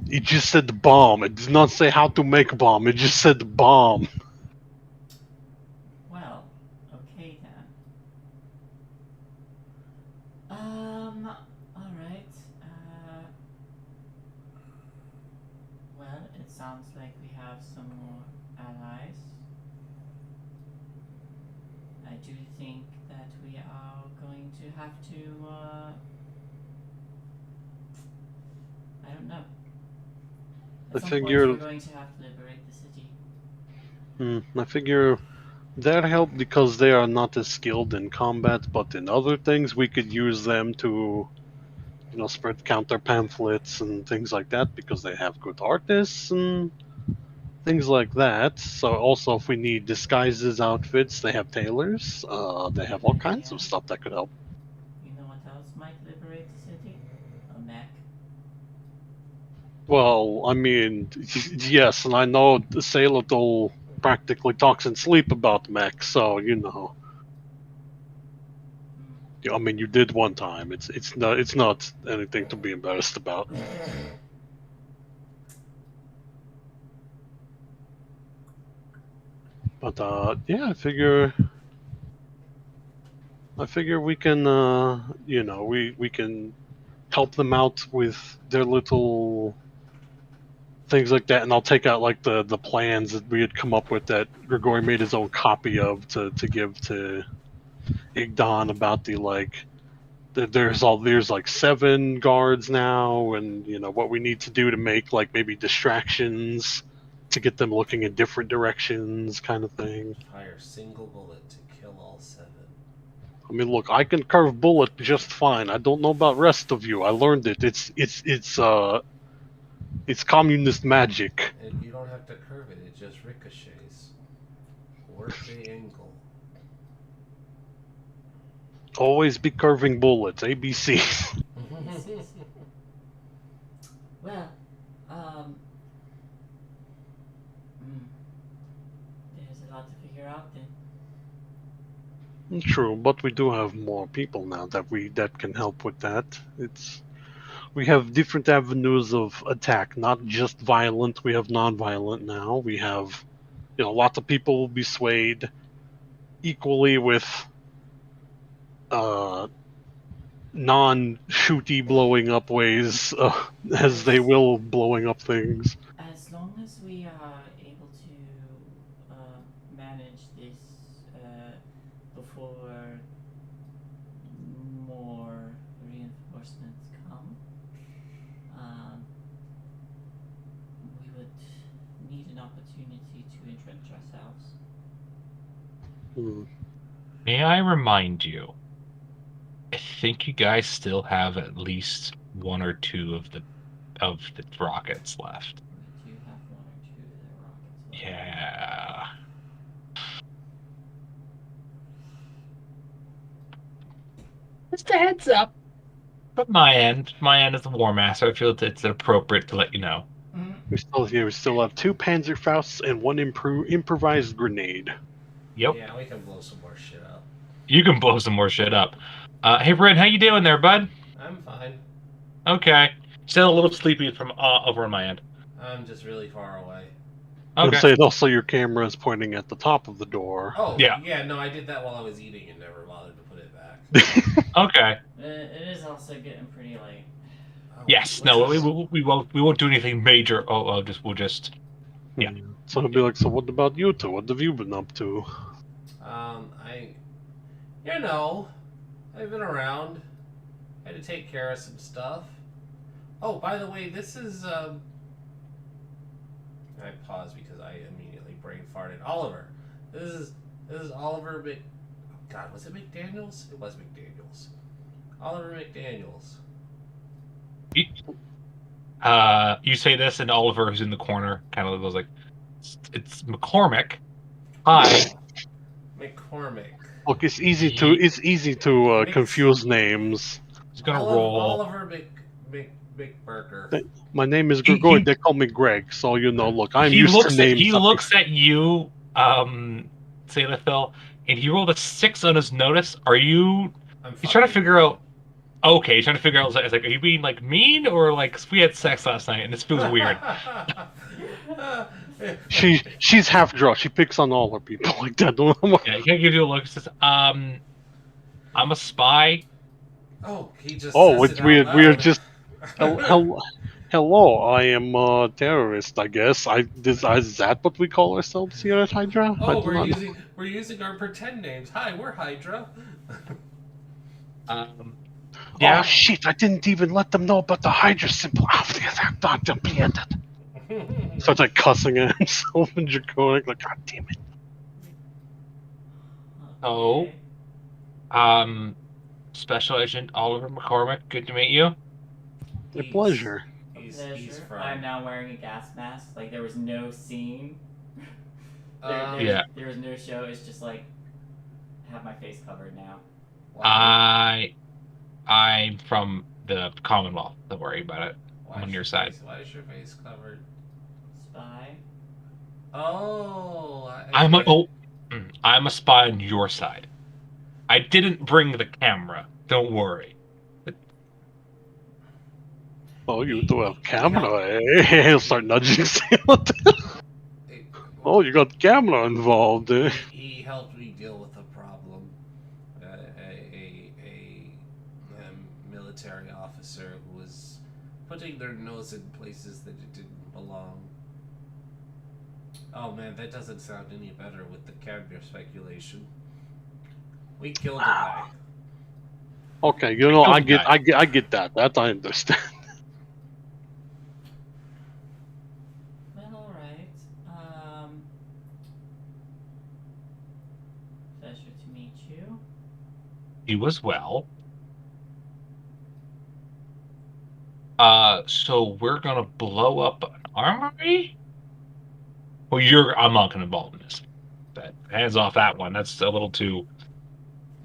It just said bomb. It did not say how to make a bomb. It just said bomb. Well, okay then. Alright. Well, it sounds like we have some more allies. I do think that we are going to have to, I don't know. At I some figure- point we're going to have to liberate the city. I figure That helped because they are not as skilled in combat, but in other things we could use them to, spread counter pamphlets and things like that because they have good artists and things like that. So also, if we need disguises, outfits, they have tailors. They have all kinds of stuff that could help. You know what else might liberate the city? A mech. Well, I mean, yes, and I know Sailor practically talks in sleep about mech, so Hmm. I mean, you did one time. It's not anything to be embarrassed about. But yeah, I figure we can we can help them out with their little things like that, and I'll take out like the plans that we had come up with that Grigori made his own copy of to give to Igdon about there's like 7 guards now, and what we need to do to make like maybe distractions to get them looking in different directions, kind of thing. Fire single bullet to kill all 7. I mean, look, I can curve bullet just fine. I don't know about rest of you. I learned it. It's communist magic. And you don't have to curve it, it just ricochets. Work the angle. Always be curving bullets. ABC. Well, there's a lot to figure out then. True, but we do have more people now that can help with that. We have different avenues of attack, not just violent. We have non-violent now. We have, lots of people will be swayed equally with non-shooty blowing up ways as they will blowing up things. As long as we are able to manage this before more reinforcements come, we would need an opportunity to entrench ourselves. May I remind you? I think you guys still have at least 1 or 2 of the rockets left. We do have 1 or 2 of the rockets left. Yeah. Just a heads up. But my end as the War Master, I feel it's appropriate to let you know. We still have 2 Panzerfausts and 1 improvised grenade. Yep. Yeah, we can blow some more shit up. You can blow some more shit up. Hey, Brent, how you doing there, bud? I'm fine. Okay. Still a little sleepy from over on my end. I'm just really far away. Okay. So also your camera is pointing at the top of the door. Oh, Yeah. no, I did that while I was eating and never bothered to put it back. Okay. It is also getting pretty late. Oh, Yes. what's No. this? We won't do anything major. We'll just. Yeah. So he'll be like, so what about you two? What have you been up to? I've been around. I had to take care of some stuff. Oh, by the way, this is, I paused because I immediately brain farted. Oliver. This is Oliver God, was it McDaniels? It was McDaniels. Oliver McDaniels. You say this, and Oliver, who's in the corner, kind of goes like, "It's McCormick. Hi." McCormick. Look, it's easy to confuse names. He's gonna roll. Oliver McBurger. My name is Grigori. They call me Greg. So look, I'm used to names. He looks at you, Sailor Phil, and he rolled a 6 on his notice. Are you? He's trying to figure out. Okay, he's trying to figure out. It's like, are you being like mean or like? 'Cause we had sex last night, and this feels weird. She's half drunk. She picks on all her people like that. Yeah, he can give you a look. He says, I'm a spy. Oh, he just. Oh, says it's it out weird. loud. We're just. Hello, I am a terrorist. I guess. Is that what we call ourselves here at Hydra? Oh, we're using our pretend names. Hi, we're Hydra. Yeah. Oh shit! I didn't even let them know about the Hydra symbol. Starts like cussing at himself and Draconic, like, God damn it. Oh, Okay. Special Agent Oliver McCormick. Good to meet you. A pleasure. A He's pleasure. from. I'm now wearing a gas mask. Like there was no scene. Yeah. There was no show. It's just like I have my face covered now. Why? I'm from the Commonwealth. Don't worry about it. I'm on your side. Why is your face covered? Spy. Oh, I'm a spy on your side. I didn't bring the camera. Don't worry. Oh, you He- do have he helped- camera, eh? He'll start nudging Sailor. Oh, you got camera involved, eh? He helped me deal with a problem. A military officer who was putting their nose in places that it didn't belong. Oh man, that doesn't sound any better with the camera speculation. We killed a guy. Okay, you know, I get that. That I understand. Well, all right. Pleasure to meet you. You as well. So we're gonna blow up an armory? Well, I'm not gonna involve in this. Hands off that one. That's a little too.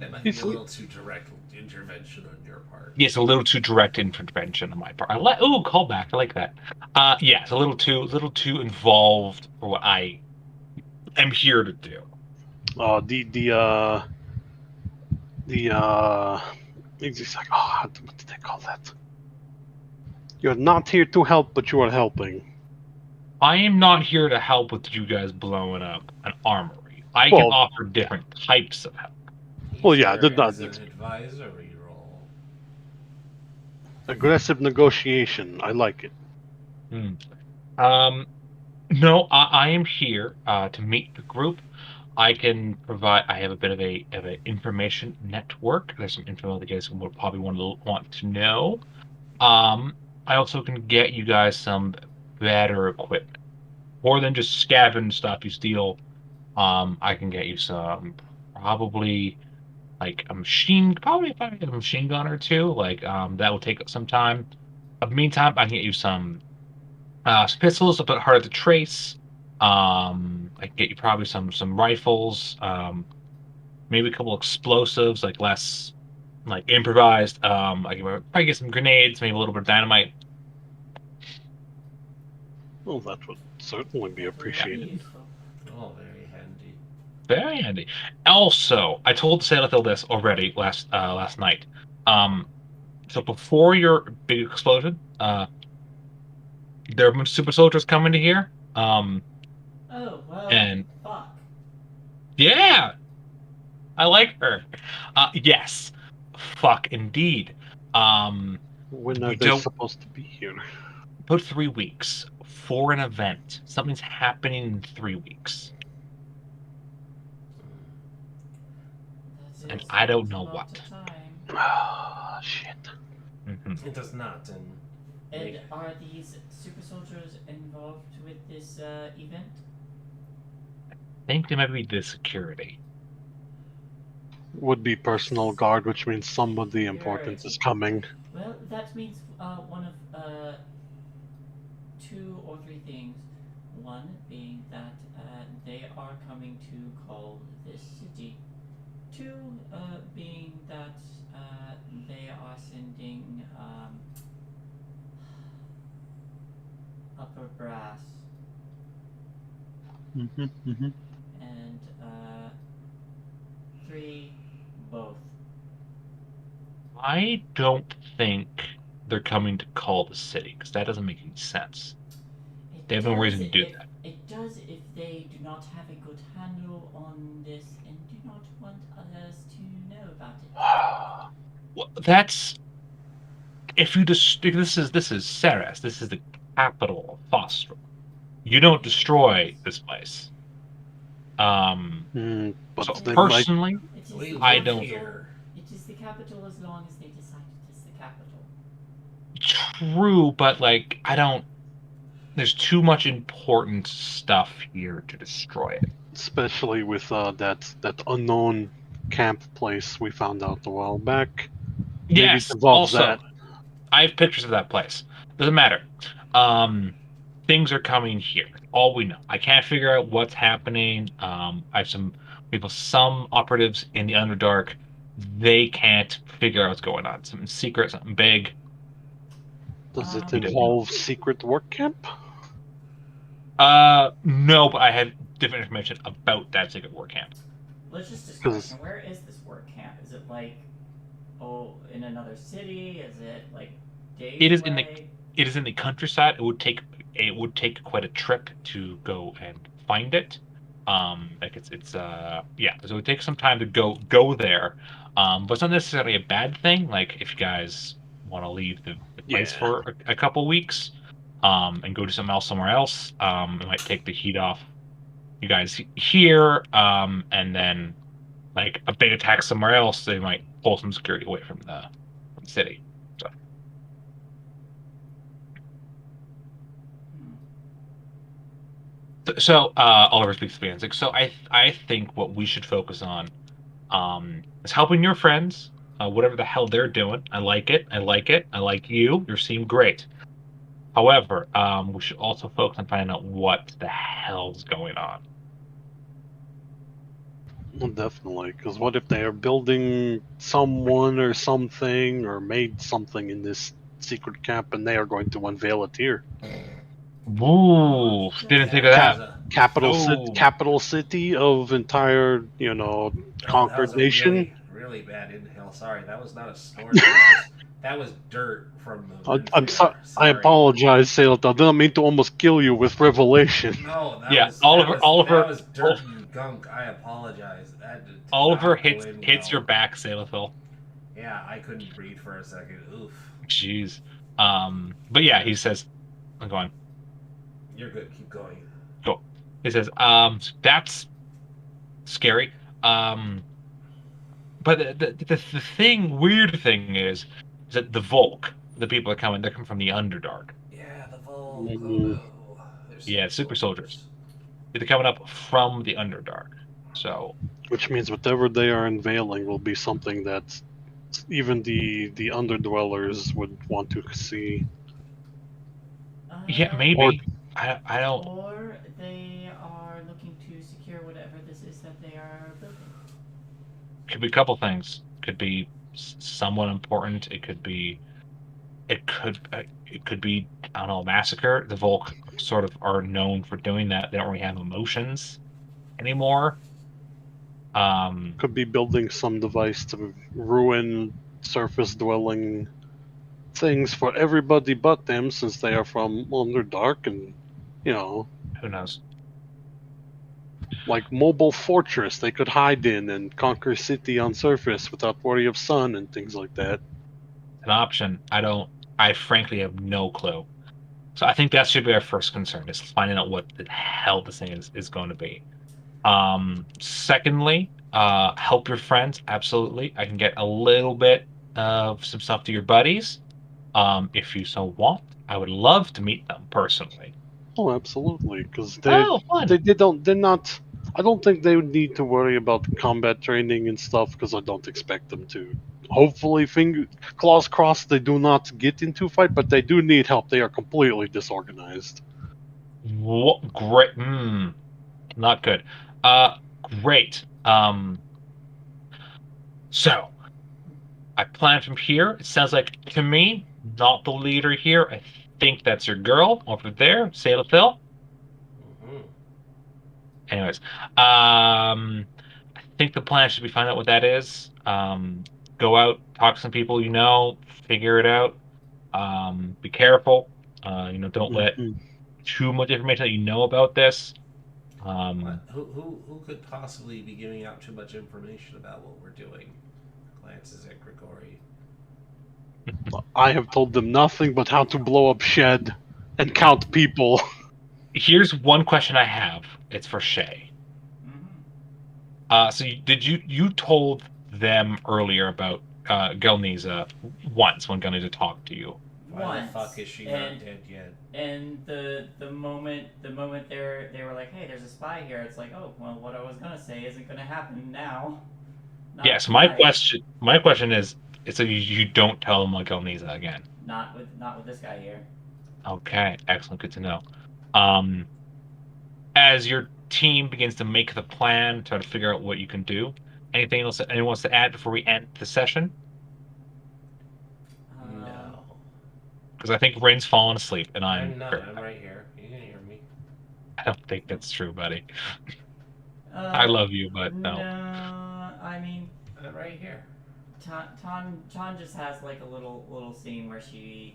That might be a little too direct intervention on your part. Yes, a little too direct intervention on my part. Call back. I like that. Yeah, it's a little too involved for what I am here to do. It's like, what did they call that? You're not here to help, but you are helping. I am not here to help with you guys blowing up an armory. I can offer different types of help. Well, yeah, He's that's an advisory role. Aggressive negotiation. I like it. No, I am here to meet the group. I can provide. I have a bit of an information network. There's some info that you guys will probably want to know. I also can get you guys some better equipment, more than just scavenge stuff you steal. I can get you some probably like probably a machine gun or two. Like that will take some time. But meantime, I can get you some pistols, a bit harder to trace. I can get you probably some rifles. Maybe a couple explosives, like less like improvised. I can probably get some grenades, maybe a little bit of dynamite. Well, that would certainly be appreciated. Oh, very handy. Very handy. Also, I told Sailor this already last night. So before your big explosion, there are super soldiers coming to here. Oh well. And fuck. yeah, I like her. Yes, fuck indeed. When are they supposed to be here? About 3 weeks for an event. Something's happening in 3 weeks. And I don't know what. Ah, shit. Mm-hmm. It does not. And are these super soldiers involved with this event? I think they might be the security. Would be personal guard, which means somebody important is coming. Well, that means one of 2 or 3 things. One being that they are coming to call this city. 2 being that they are sending upper brass. And 3 both. I don't think they're coming to call the city, because that doesn't make any sense. They have no reason to do that. It does if they do not have a good handle on this and do not want others to know about it. Well, that's if you this is Ceres. This is the capital of Fostro. You don't destroy this place. But so personally, I don't. It is the capital as long as they decide it is the capital. True, but like I don't. There's too much important stuff here to destroy it. Especially with that unknown camp place we found out a while back. Maybe Yes. it involves Also, that. I have pictures of that place. Doesn't matter. Things are coming here. All we know. I can't figure out what's happening. I have some people, some operatives in the Underdark. They can't figure out what's going on. Something secret, something big. Does it We don't know. involve secret work camp? No, but I have different information about that secret war camp. Logistics 'Cause- question: where is this work camp? Is it like, in another city? Is it like days It is away? it is in the countryside. It would take quite a trip to go and find it. Like it's yeah, so it would take some time to go there. But it's not necessarily a bad thing. Like if you guys want to leave the place Yeah. for a couple weeks, and go to somewhere else, it might take the heat off you guys here, and then like a big attack somewhere else, they might pull some security away from the city. So Oliver speaks to me. So I think what we should focus on is helping your friends, whatever the hell they're doing. I like it. I like it. I like you. You seem great. However, we should also focus on finding out what the hell's going on. Well, definitely. Because what if they are building someone or something or made something in this secret camp and they are going to unveil it here? Ooh, didn't think of Cap- that. Oh. Capital city of entire, That conquered was a nation. really, really bad inhale. Sorry, that was not a snort. That was dirt from the. I'm ventilator. I apologize, Sailor. I didn't mean to almost kill you with revelation. No, Yeah, Oliver. Oliver- That was dirt and gunk. I apologize. That did Oliver not go hits in hits well. your back, Sailor. Yeah, I couldn't breathe for a second. Oof. Jeez. But yeah, he says, I'm going. You're good. Keep going. He says, that's scary. But the weird thing is that the Volk, the people that come in, they're coming from the Underdark. Yeah, the Volk. Oh Mm. no. There's Yeah, super soldiers. They're coming up from the Underdark. So Which means whatever they are unveiling will be something that even the underdwellers would want to see. yeah, maybe. I don't. Or they are looking to secure whatever this is that they are building. Could be a couple things. Could be somewhat important. It could be. It could be. I don't know. A massacre. The Volk sort of are known for doing that. They don't really have emotions anymore. Could be building some device to ruin surface dwelling things for everybody but them, since they are from Underdark, and Who knows? like mobile fortress they could hide in and conquer city on surface without worry of sun and things like that. An option. I frankly have no clue. So I think that should be our first concern, is finding out what the hell this thing is going to be. Secondly, help your friends. Absolutely. I can get a little bit of some stuff to your buddies. If you so want. I would love to meet them personally. Oh, absolutely, because Fun. they're not. I don't think they would need to worry about combat training and stuff, because I don't expect them to. Hopefully, claws crossed, they do not get into fight, but they do need help. They are completely disorganized. What great. Not good. Great. So I plan from here. It sounds like to me, not the leader here. I think that's your girl over there, Sailor Phil. Mm-hmm. Anyways, I think the plan should be find out what that is. Go out, talk to some people you know, figure it out. Be careful. Don't let Mhm. too much information that you know about this. What? Who could possibly be giving out too much information about what we're doing? Glances at Grigori. I have told them nothing but how to blow up shed and count people. Here's one question I have. It's for Shay. Mm-hmm. So you told them earlier about Gelniza once when Gelniza talked to you? Why the fuck is she not dead yet? And the moment they were like, hey, there's a spy here. It's like, oh well, what I was gonna say isn't gonna happen now. Not Yeah. So my tonight. question is, so you don't tell him like Elniza again. Not with this guy here. Okay, excellent. Good to know. Um, as your team begins to make the plan, try to figure out what you can do. Anything else that anyone wants to add before we end the session? No. Because I think Rain's fallen asleep, and I'm not. I'm right here. You can hear me. I don't think that's true, buddy. Uh, I love you, but no. no. I mean, I'm right here. Ton just has like a little scene where she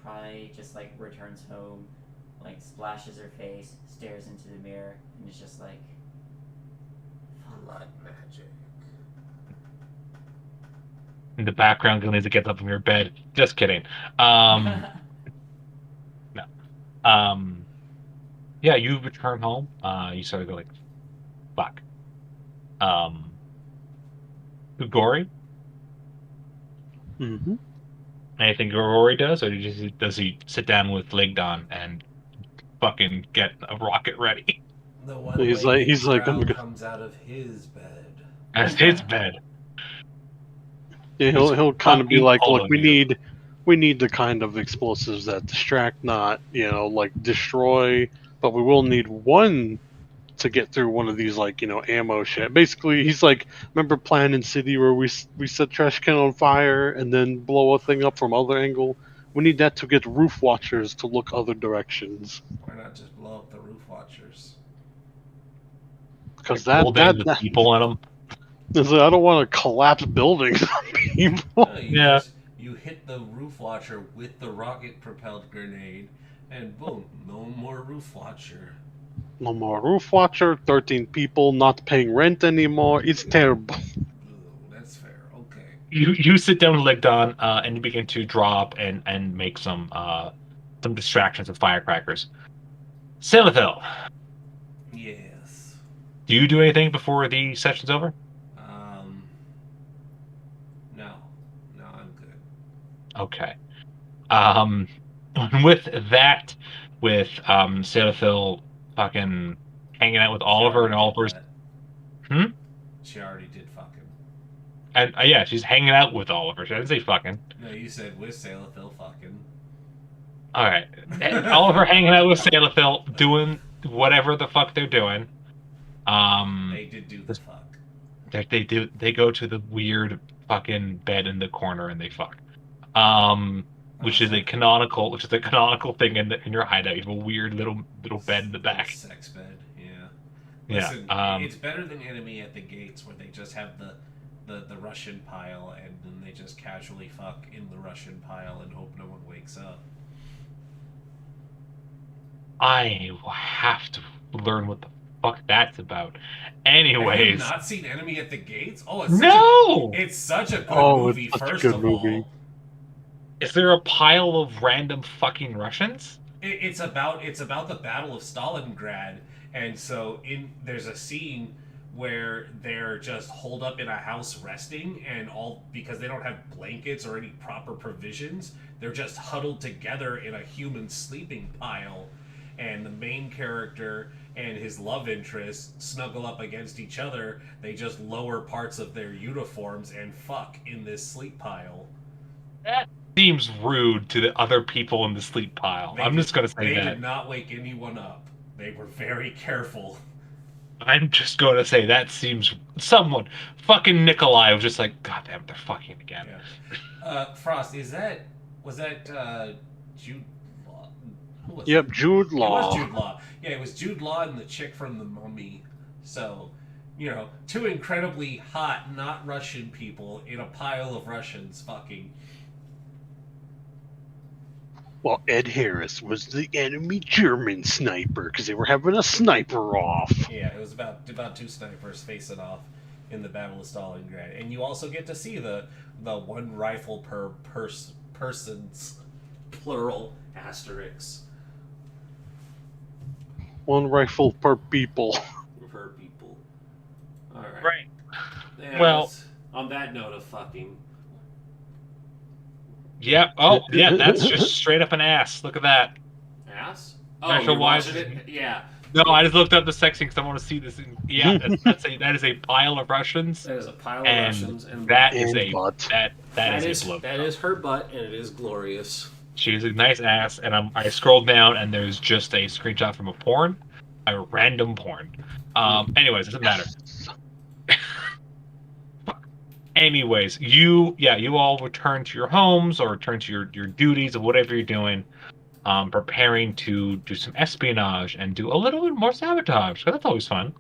probably just like returns home, like splashes her face, stares into the mirror, and is just like, Blood magic. In the background, Glenisa gets up from your bed. Just kidding. No. Yeah, you return home. You sort of go like, fuck. Gory? Mm-hmm. Anything Gory does, or does he sit down with Ligdon and fucking get a rocket ready? The one He's like, I'm good. comes out of his bed. As his bed. Yeah, He's he'll kind of be fucking like, look, pulling you. we need the kind of explosives that distract, not like destroy, but we will need one to get through one of these like ammo shit. Basically, he's like, remember Plan in City where we set trash can on fire and then blow a thing up from other angle? We need that to get roof watchers to look other directions. Why not just blow up the roof watchers? Because Pull down the people in them. I don't want to collapse buildings on people. No, Yeah. You hit the roof watcher with the rocket propelled grenade, and boom, no more roof watcher. No more roof watcher. 13 people not paying rent anymore. It's terrible. Ooh, that's fair. Okay. You sit down with Ligdon and you begin to draw up and make some distractions of firecrackers. Silithil, Yes. do you do anything before the session's over? No. No, I'm good. Okay. With that, with Silithil fucking hanging out with Oliver and Oliver's. She already did fucking. And yeah, she's hanging out with Oliver. She didn't say fucking. No, you said with Silithil fucking. All right. Oliver hanging out with Silithil, doing whatever the fuck they're doing. They did do the fuck. They go to the weird fucking bed in the corner and they fuck. Which is a canonical thing in your hideout. You have a weird little bed in the back. Sex bed, yeah. Yeah. Listen, it's better than Enemy at the Gates, where they just have the Russian pile and then they just casually fuck in the Russian pile and hope no one wakes up. I will have to learn what the fuck that's about. Anyways, have you not seen Enemy at the Gates? Oh, it's such a good movie. It's such First a good of movie. all, is there a pile of random fucking Russians? it's about the Battle of Stalingrad, and so there's a scene where they're just holed up in a house resting, and all because they don't have blankets or any proper provisions, they're just huddled together in a human sleeping pile, and the main character and his love interest snuggle up against each other. They just lower parts of their uniforms and fuck in this sleep pile. That seems rude to the other people in the sleep pile. I'm just gonna say that. They did not wake anyone up. They were very careful. I'm just going to say that seems someone fucking Nikolai was just like, God damn, they're fucking again. Yeah. Frost, was that Jude Law? Who was Yep, it? Jude Law. It was Jude Law. Yeah, it was Jude Law and the chick from The Mummy. So, two incredibly hot, not Russian people in a pile of Russians fucking. Well, Ed Harris was the enemy German sniper because they were having a sniper off. Yeah, it was about two snipers facing off in the Battle of Stalingrad, and you also get to see the one rifle per person's plural asterisk. One rifle per people. Per people. All right. Right. Yeah, Well, on that note of fucking. Yep. Oh, yeah. That's just straight up an ass. Look at that. Ass? Marshall you're Wise watching it? Yeah. No, I just looked up the sexing because I want to see this. Yeah, that is a pile of Russians. That is a pile of And Russians, and that is And a butt. that is a blow. that is her butt, and it is glorious. She's a nice ass, and I scrolled down, and there's just a screenshot from a random porn. Anyways, doesn't matter. Anyways, you all return to your homes or return to your duties or whatever you're doing, preparing to do some espionage and do a little bit more sabotage, because that's always fun.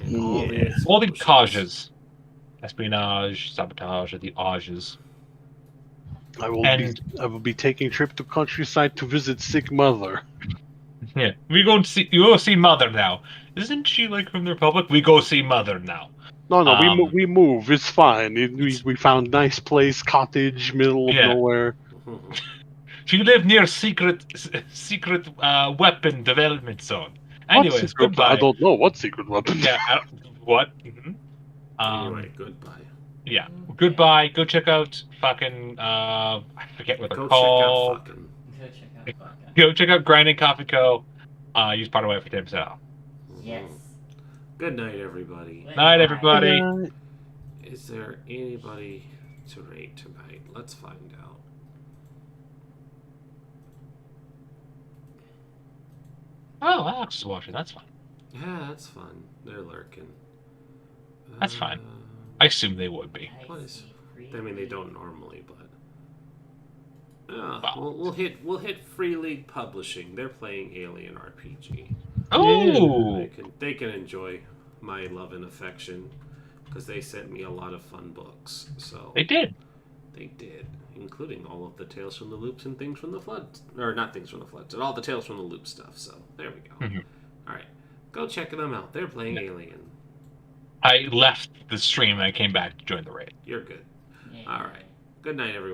And all the Yeah. All the explosions. causes. Espionage, sabotage, or the ages. I will be taking trip to countryside to visit sick mother. Yeah, you go see Mother now. Isn't she like from the Republic? We go see Mother now. No, We we move. It's fine. We found nice place, cottage, middle of nowhere. She lived near secret weapon development zone. Anyways, goodbye. I don't know what secret weapon. Yeah, what? Mm-hmm. Anyway, goodbye. Yeah, goodbye. Go check out fucking I forget what they're Go called. check out fucking. Go check out Vodka. Go check out Grinding Coffee Co. Use part of it for 10% off. Yes. Good night, everybody. Night, everybody. Is there anybody to rate tonight? Let's find out. Oh, Alex is watching. That's fine. Yeah, that's fun. They're lurking. That's fine. I assume they would be. What is? I mean, they don't normally, but. Wow. We'll hit Free League Publishing. They're playing Alien RPG. Oh, They can enjoy my love and affection because they sent me a lot of fun books. So they did. They did, including all of the Tales from the Loops and Things from the Flood, or not Things from the Flood, but all the Tales from the Loop stuff. So there we go. Mhm. All right, go check them out. They're playing Alien. I left the stream and I came back to join the raid. You're good. Yeah. All right. Good night, everyone.